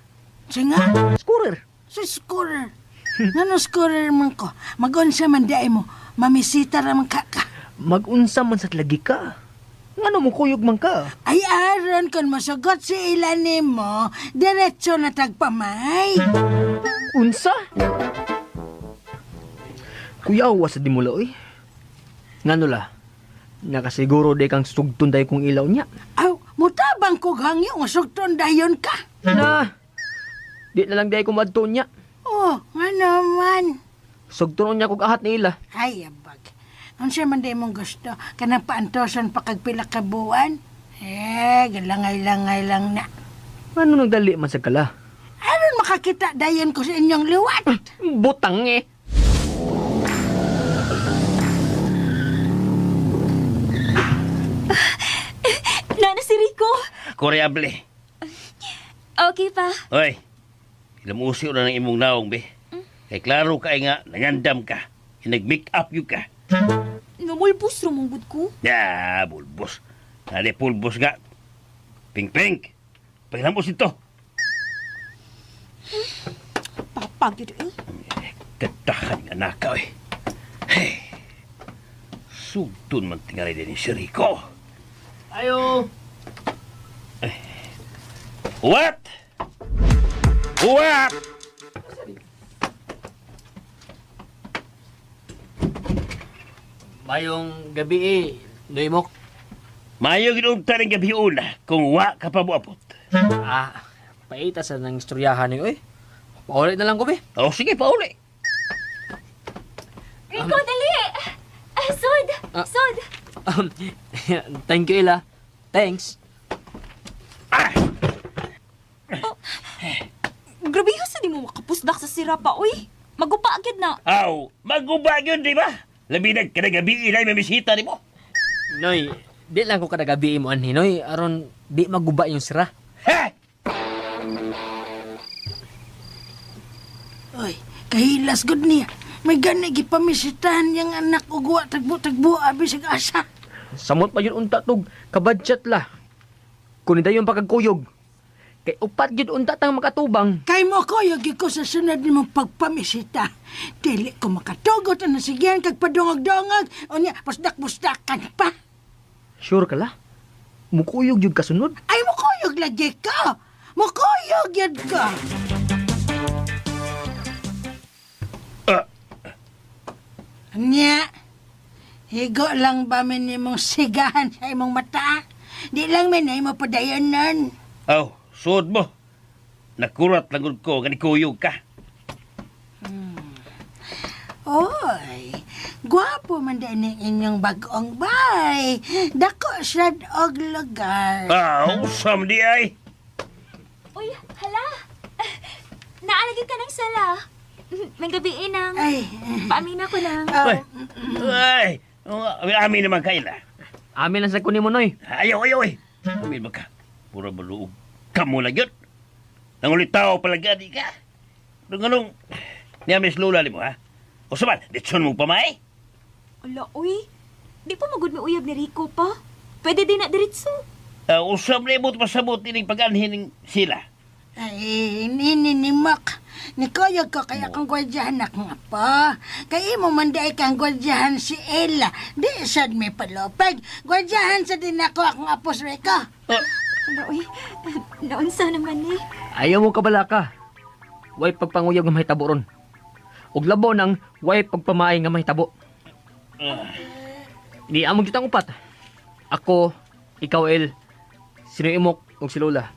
Singa, Scorer. si scorer. Ngano scorer man ko? Magunsa man dai mo, mamisita ra man ka. Mag-unsa man sa lagi ka. Ano mo kuyog man ka? Ay aron kon masugot si ilan nimo, diretso na tagpamay. Unsa? Kuya, awas sa dimula, oy. Ngano la? Nakasiguro de kang sugtun dayo kong ilaw niya. Aw, mutabang ko hangyo nga sugton dayon ka. Na, di na lang dayo kong madto niya. Oh, nga naman. Sugtun niya kong ahat nila. Ay, abag. Unsa man day mong gusto? Kanang paantosan pa kag pila ka buwan? Galangay-langay lang na. Ano nagdali man sa kala? Aron makakita dayon ko sa inyong liwat? Butang eh. Nana si Rico. Koreable. Okay pa. Oy, ilamusyo na ng imong naong, be. Kay klaro ka nga, nangandam ka. Nag-make up yun ka. Namulbos ramong gud ko. Ya, bulbos. Nade pulbos nga. Pink-pink. Pagilamos ito. Papagid eh. Katahan nga nakaw eh. Hey. Sugtun man tingali din si Rico. Ayo. What? What? Mayong gabi eh, Noymok. Mayo ginunta ng gabi una kung wa ka pa buapot. Paita sa nang istoryahan ni oy. Paulit na lang ko, be. O sige, pauli. Rico, dali! Sod! Sod! Thank you, Ila. Thanks. Grabe yun sa di mo makapusdak sa sira pa, uy. Magupa agad na. Aw, maguba yun, di ba? Labinag ka na gabi inay mamisita ni mo. Noy, di lang ko kadagabi mo anhi, Noy. Aron, di maguba yung sira. Ha? Oy, kahilas gud niya. May gani gipamisitahan yang anak ugwa tagbo-tagbo abi sig asa. Samot pa yun unta tog, kabadjat la. Kung yung pagkagkuyog. Kay upat yun unta tang makatubang. Kay mo ko yogi ko sa sunod nimong pagpamisita. Dili ko makatugot na sigyan kag padungog-dungog o niya pusdak-pusdakan pa. Sure ka la? Mukuyog yun kasunod? Ay mukuyog lagi ka. Mukuyog yun ka. Nya, higo lang ba min imong sigahan sa imong mata? Di lang minay mo padayanan. Aw, suod mo. Nakurat lang ko, ganikuyog ka. Oy, gwapo man din ang inyong bagong bay. Dako siya og lugar. Aw, sam di ay. Uy, hala. Naalagay ka ng sala. May gabi inang. Ay, Paamin ako lang. Ay, amin naman kaila. Amin lang sa kunin mo, Noy. Ayaw, eh. Amin ba ka? Pura maluog. Kamu lang yun. Nangulit tao palagadi ka. Anong niya Miss Lola ni mo, ha? O saman, ditson mong pamay? Ala, uy. Di pa magud may uyab ni Rico pa. Pwede din na diritso. Usap na imot pasabot ining pag-anhin sila. Ay, ninimak. Nikoyog ko kaya kang gwadyahan na nga pa. Kaya mo manday kang gwadyahan si Ella. Di sad may palopag. Gwadyahan sa din ako akong apos Rico. Ala, uy. Naunsa naman eh. Ayaw mo kabalaka. Way pagpanguyab nga mahitabo ron. Ug labaw nang way pagpamaay nga mahitabo. Di among jutang upat. Ako, ikaw El, sino imok ug si Lola.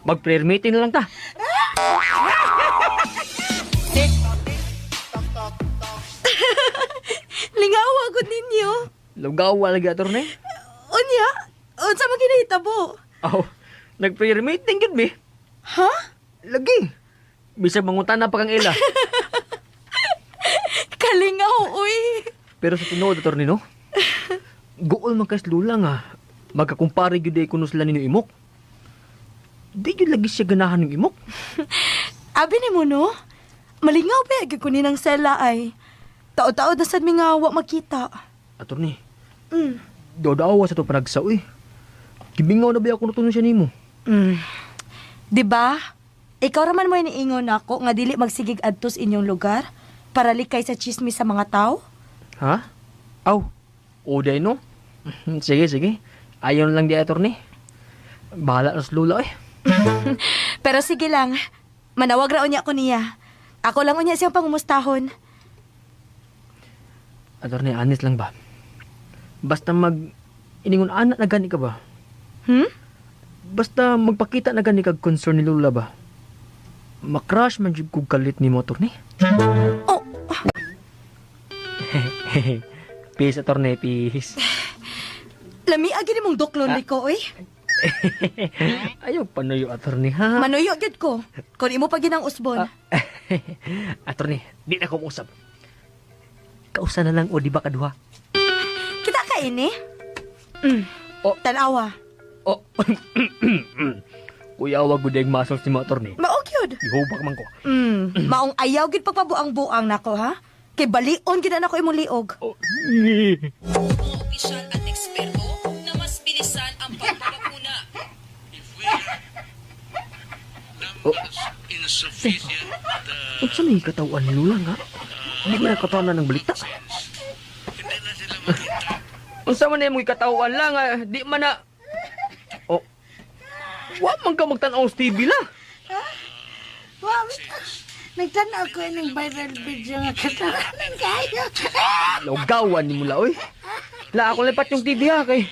Mag-prayer meeting na lang ta. Lingawa gud ninyo. Lugawa lagi attorney. Unya, unsa man ginahitabo? Aw, nag-prayer meeting gid mi. Ha? Lagi. Bisag mangutana pa kang Ella. Kalingaw, uy. Pero sa tinuod attorney no. Gool man kas Lola nga. Magkakumpare gyud kuno sila ninyo imok. Di gyud lagi siya ganahan ng imok. Abi ni mo, no? Malingaw ba yung kunin ng sela ay. Tao-tao na sad mi nga wa makita. Attorney, Mm. dodaawa sa to panagsaw eh. Kibingaw na ba ako natunon siya nimo? Di ba? Ikaw raman mo iniingon ako nga dili magsigig adtos inyong lugar para likay sa chismis sa mga tao? Ha? Aw, oday no? Sige, sige. Ayaw na lang di attorney. Bahala na sa Lola eh. Pero sige lang, manawag ra unya ko niya. Ako lang unya siyang pangumustahon. Attorney, honest lang ba? Basta iningon anak na gani ka ba? Basta magpakita na gani kag concern ni Lola ba? Makrush man jud kog kalit ni mo, attorney. Oh, Peace, attorney, peace. lami agi ni mong doklon ko, oy. Ayaw panuyo, attorney, ha? Manuyo gyud ko. Kun imo pa ginang usbon. Attorney, di na ko usap. Kausa na lang o di ba kaduha? Kita ka ini? Oh. Tanawa. Oh. Kuya, wag gud yung muscles ni mo, attorney. Mao gyud. Ihubak man ko. Maong ayaw gid pagpabuang-buang nako, ha? Kay balion gid na nako imong liog. Oh. Opisyal at eksperto na mas bilisan ang pagbabakuna. Unsa may katawan ni Lola nga? Hindi ko nakatawan na ng balita. Unsa man yung katawan lang, di man na... Oh, wa man ka magtanaw sa TV la. Wow, nagtanaw ko ng viral video nga katawanan kayo. Lugawan ni mula, oy. La, ako lipat yung TV ha, kay...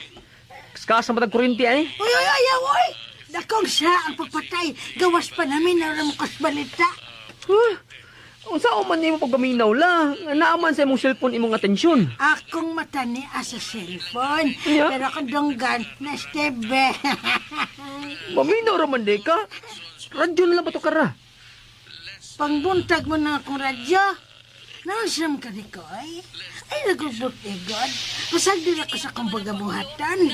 Kasa matag kurinti, eh. Uy, ayaw, uy! Dakong siya ang pagpatay. Gawas pa namin na ramukas balita. Unsa o man nimo pagpaminaw la? Naaman sa imong cellphone imong atensyon. Akong mata ni sa cellphone. Yeah. Pero akong donggan na stebe. Maminaw raman di ka. Radyo na lang ba to kara? Pangbuntag mo na akong radyo. Nausam ka ni ko, ay. Ay, nagubot ni God. Masag din ako sa kong bagabuhatan.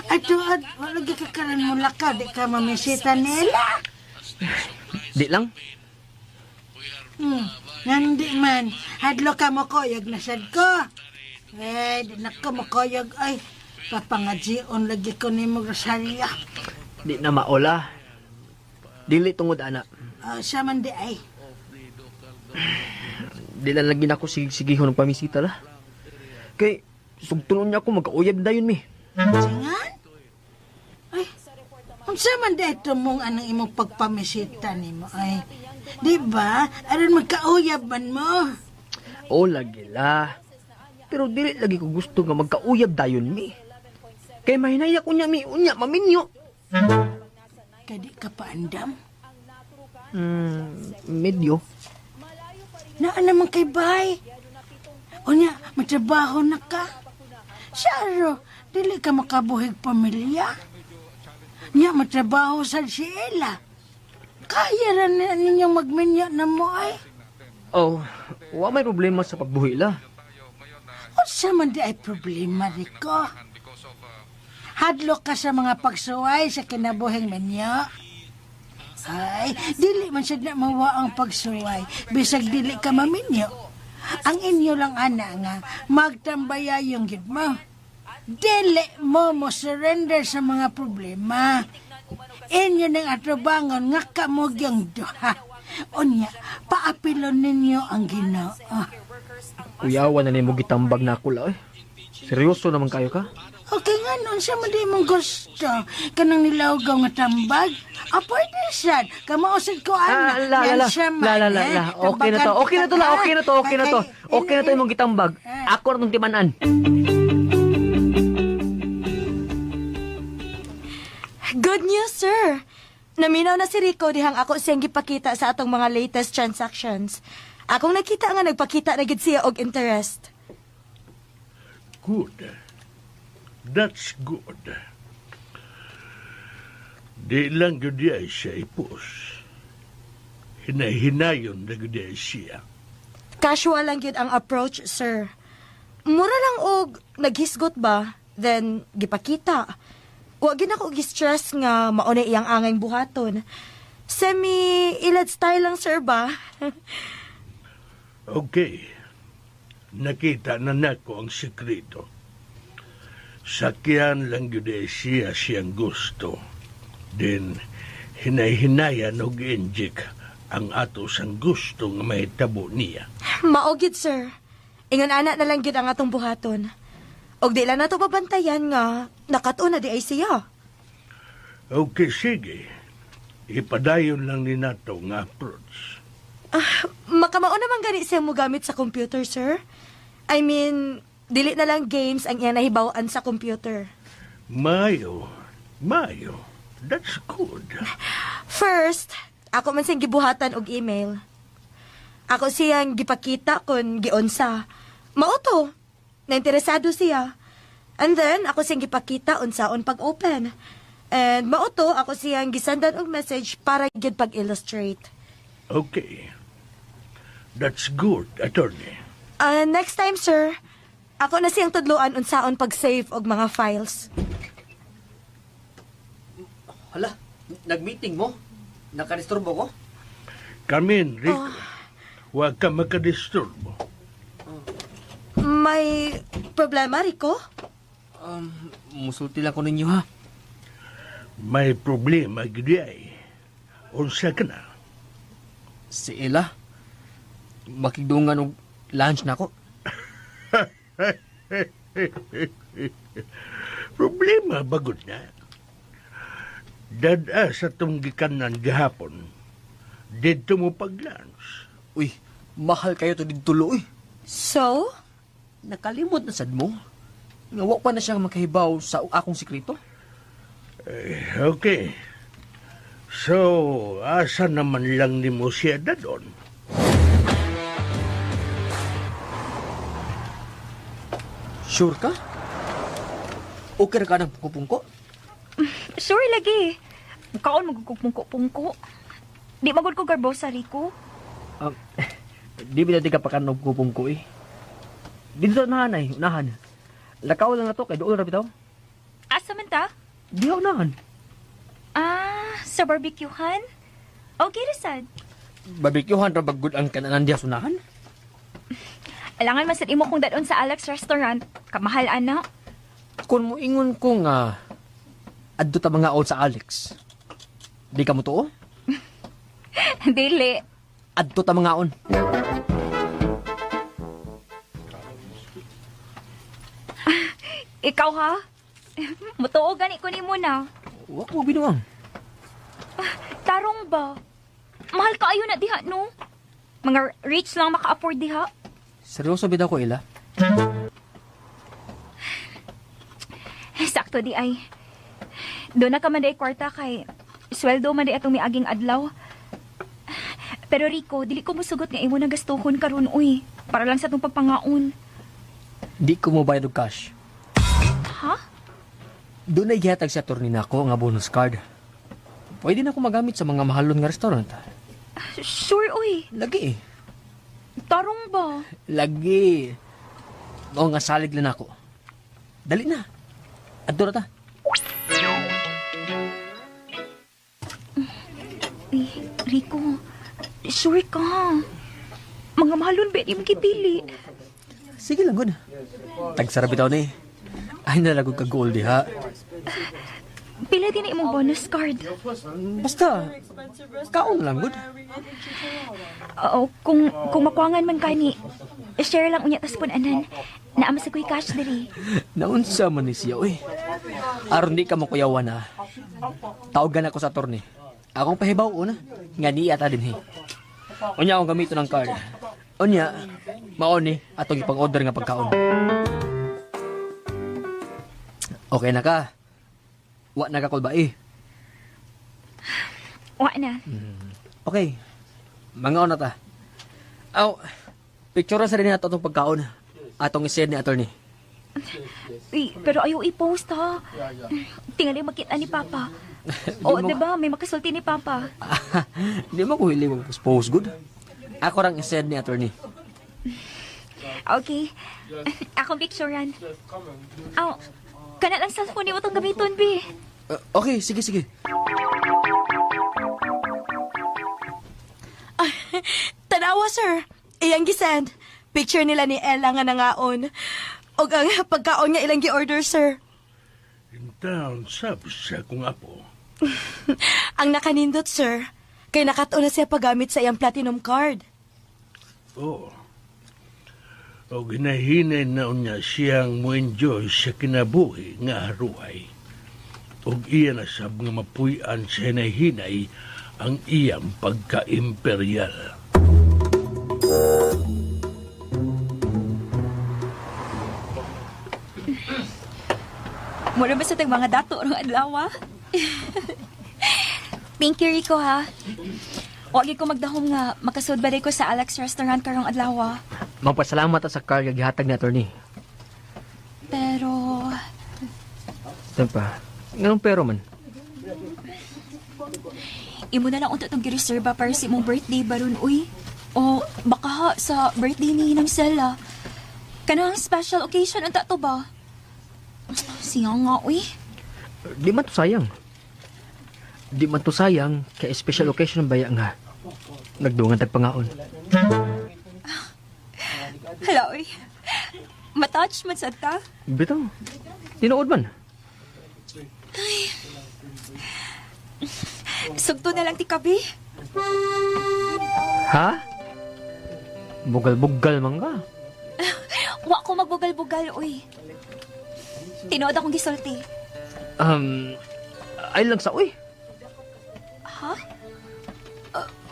At tuad, wala gikakaran mo lakaw, di ka mamisita nila. Di lang. Nandi man, hadlo ka mo koyog na sad ko. Eh, di na ko mo koyog, ay. Papangadjion lagi ko ni mo Rosalia. Di na maola. Dili tungod anak. Siya man di ay. Di lang lagi na ako sigihon ng pamisita la. Kay, sugtunon niya ako magkauyab dayon mi. Singan? Ay, unsa man di ito mong anong imong pagpamisita ni mo, ay. Di ba? Aron magkauyab man mo. O lagi la. Pero dili lagi ko gusto nga magkauyab dayon mi. Kay mahinaya ko niya mi, unya, maminyo. Kadi ka pa andam? Medyo. Naa naman kay bay. O niya, matrabaho na ka. Siyaro, dili ka makabuhig pamilya. Niya, matrabaho sa Sheila. Kaya rin na ninyong magminyo na mo ay. Oh, wa may problema sa pagbuhi la. O Unsa man di ay problema, Rico? Hadlok ka sa mga pagsuway sa kinabuhing menyo. Ay, dili man siya na mawa ang pagsuway. Bisag dili ka maminyo. Ang inyo lang, ana, nga, magtambaya yung gid mo. Dili mo surrender sa mga problema. Inyo nang atrabangon nga kamog yung duha. Unya, paapilon ninyo ang Ginoo. Kuyawan na nimo gitambag na ako la eh. Seryoso naman kayo ka? Okay nga nun, siya man di mong gusto. Kanang nilawgaw nga tambag. Pwede sad. Kamausad ko, ana. Yan siya man, Okay na to, okay na to la, okay na to, okay na to. Okay na to imong gitambag. Ako na tong timanan. Good news, sir. Naminaw na si Rico dihang ako siyang gipakita sa atong mga latest transactions. Akong nakita nga nagpakita na gid siya og interest. Good. That's good. Di lang yun ay siya ipos. Hinahinayon na yun ay siya. Casual lang yun ang approach, sir. Mura lang og naghisgot ba, then gipakita. Huwag yun ako gi-stress nga mauna iyang angay buhaton. Semi-ilad style lang, sir ba? Okay. Nakita na nako ang sekreto. Sakyan lang yun ay siya siyang gusto. Then, hinay-hinayan og injik ang ato sang gusto nga mahitabo niya. Maogid, sir. Ingon anak na lang gid ang atong buhaton. Og di lang nato babantayan nga nakatuna di ay siya. Okay, sige. Ipadayon lang ni nato nga approach. Makamao naman gani siya mo gamit sa computer, sir. I mean, dili na lang games ang iya nahibawan sa computer. Mayo. That's good. First, ako man siyang gibuhatan og email. Ako siyang gipakita kung giunsa. Mauto, nainteresado siya. And then, ako siyang gipakita unsaon pag-open. And mauto, ako siyang gisandan og message para gid pag-illustrate. Okay. That's good, attorney. Next time, sir, ako na siyang tudluan unsaon pag-save og mga files. Hala, nag-meeting mo? Nakaristurbo ko? Kamin, Rico. Huwag ka makadisturbo. May problema, Rico? Musulti lang ko ninyo ha. May problema, gidi. Unsa ka na? Si Ella, makigdungan og lunch na ako. Problema, bagod na. Dada sa tong gikanan gahapon, dito mo pag-lunch. Uy, mahal kayo to dito uy. So? Nakalimot na sad mo. Nga wa pa na siya makahibaw sa akong sikreto. Okay. So, asa naman lang ni mo siya dadon? Sure ka? Okay ka ng pungko-pungko? Sure lagi. Kaon magkukpungko-pungko. Di magod ko garbaw sa Rico. Di binati ka pa ka ng pungko eh. Dito nahan. Lakaw lang na to, kay doon na bitaw. Asa man ta? Di ako nahan. Sa barbecuehan? Okay, Rasad. Barbecuehan ra bagud ang kananan diya sunahan? Alangan man sad imo kung dadon sa Alex Restaurant. Kamahal, ana. Kung mo ingon ko nga, adto ta mga sa Alex. Di ka mo to? Dili. Adto ta mga on. Ikaw ha? Mutuo gani ko ni mo na. Wak mo binuang. Tarong ba? Mahal ka ayo na diha, no? Mga rich lang maka-afford diha. Seryoso bida ko, Ella? Sakto di ay. Doon na ka man day kwarta kay sweldo man day atong miaging adlaw. Pero Rico, dili ko musugot nga imo na gastuhon karon uy. Para lang sa atong pagpangaon. Di ko mo bayad og cash. Ha? Doon ay gihatag sa attorney nako nga bonus card. Pwede na ako magamit sa mga mahalon nga restaurant. Sure, uy. Lagi eh. Tarong ba? Lagi. Mao nga salig lang ako. Dali na. Adto na ta. Rico, sure ka. Mga mahalon ba yung kipili? Sige lang, good. Tagsarap itaw ni. Ay, nalagod ka gold, ha? Pila din na imong bonus card. Basta, kaon lang, good. Oo, kung makuangan man ka ni, share lang unya tas punanan. Naama sa kuy cash diri. Naunsa man ni siya, uy. Aron di ka mo kuyawan, ha? Tawagan ako sa attorney. Akong pahibaw una. Nga ni ata din, he. Unya akong gamito ng card. Unya, maoni atong ipang-order nga pagkaon. Okay na ka. Wa na ka ba eh? Wa na. Okay. Mga na ta. Aw, picture sa rin nato itong pagkaon. Atong isend ni attorney. Uy, pero ayaw i-post ha. Tingali makita ni Papa. O, diba? May makasulti ni Papa. Di mo ko hili mo post good. Ako rang isend ni attorney. Okay. Akong picturean. Aw, kana lang cellphone ni mo itong gamiton, Bi. Okay, sige, sige. Tanawa, sir. Iyang gisend. Picture nila ni Ella nga nangaon. O ang pagkaon nga ilang gi-order, sir. In town, sabi siya kung apo. Ang nakanindot, sir. Kay nakatuon na siya paggamit sa iyang platinum card. Oo. O ginahinay na niya siyang mo-enjoy sa kinabuhi nga haruhay. O iya na sab nga mapuyan sa hinay-hinay ang iyang pagka-imperial. Mura ba sa tag mga dato ng adlaw, ha? Thank you, Rico, ha? Huwag ko magdahom nga makasud ba ko sa Alex Restaurant karong adlaw, ha? Magpasalamat sa card nga gihatag ni attorney. Pero... Tempa, nganong pero man? Imo na lang unta itong gireserba para sa imong birthday baron, uy. O baka ha, sa birthday ni ng Sela. Kanang special occasion unta to ba? Siya nga, uy. Di man to sayang. Di man to sayang kay special occasion baya nga. Nagdungan tagpangaon. Hala, uy. Matouch man sa ta. Bitaw, tinuod man. Sugto na lang ti kabi. Ha? Bugal-bugal man ka. Wa ko magbugal-bugal, uy. Tinood akong gisulti. Ay lang sa uy. Ha?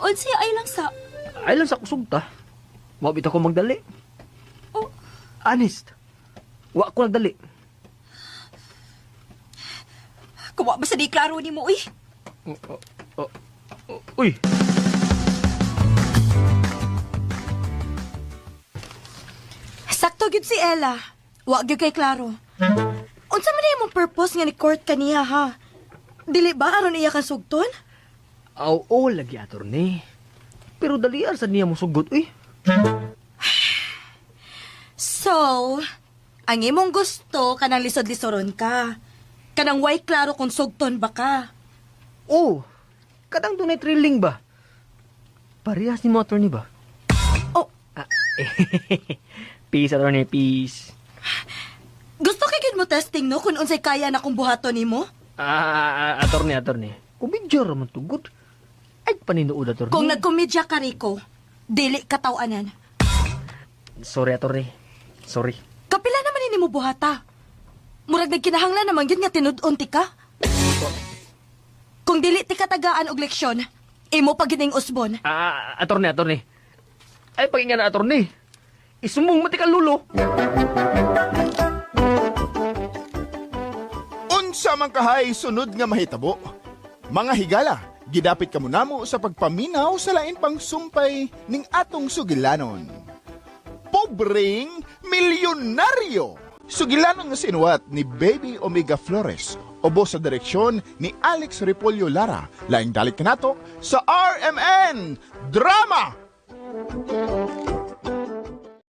Unsi ay lang sa... Ay lang sa kusugta. Wa bitaw ko magdali. Oh. Honest. Wa ko nagdali. Kuwa ba sa di klaro ni mo, uy? Uy. Sakto gyud si Ella. Wa gyud kay klaro. Unsa man imong purpose nga ni court kaniya, ha? Dili ba aron iya kang sugton? Aw, lagi attorney. Pero dalian sa niya mo sugot, uy. So, ang imong gusto kanang lisod-lisoron ka. Kanang way klaro kung sugton ba ka. Oh, kadang dunay thrilling ba? Parehas ni mo attorney ba? Oh, Peace, attorney, peace. gusto kay gid mo testing no kung unsay kaya na kung buhaton nimo? Attorney. Kumidyo raman to, good. Ay, paninuod, attorney. Kung nagkomedya ka, Rico, dili katawanan. Sorry, attorney. Sorry. Kapila naman ini mo buhata. Murag nagkinahanglan naman yun nga tinud-on ti ka. Kung dili ti katagaan og leksyon, imo pa gining usbon. Attorney. Ay, pakinggan na, attorney. Isumong mati ka, lulo. Unsa man kahay sunod nga mahitabo. Mga higala, gidapit ka munamo sa pagpaminaw sa lain pang sumpay ning atong sugilanon. Pobreng milyonaryo! Sugilanon nga sinuwat ni Baby Omega Flores, ubos sa direksyon ni Alex Repolyo Lara. Laing dalit kanato sa RMN Drama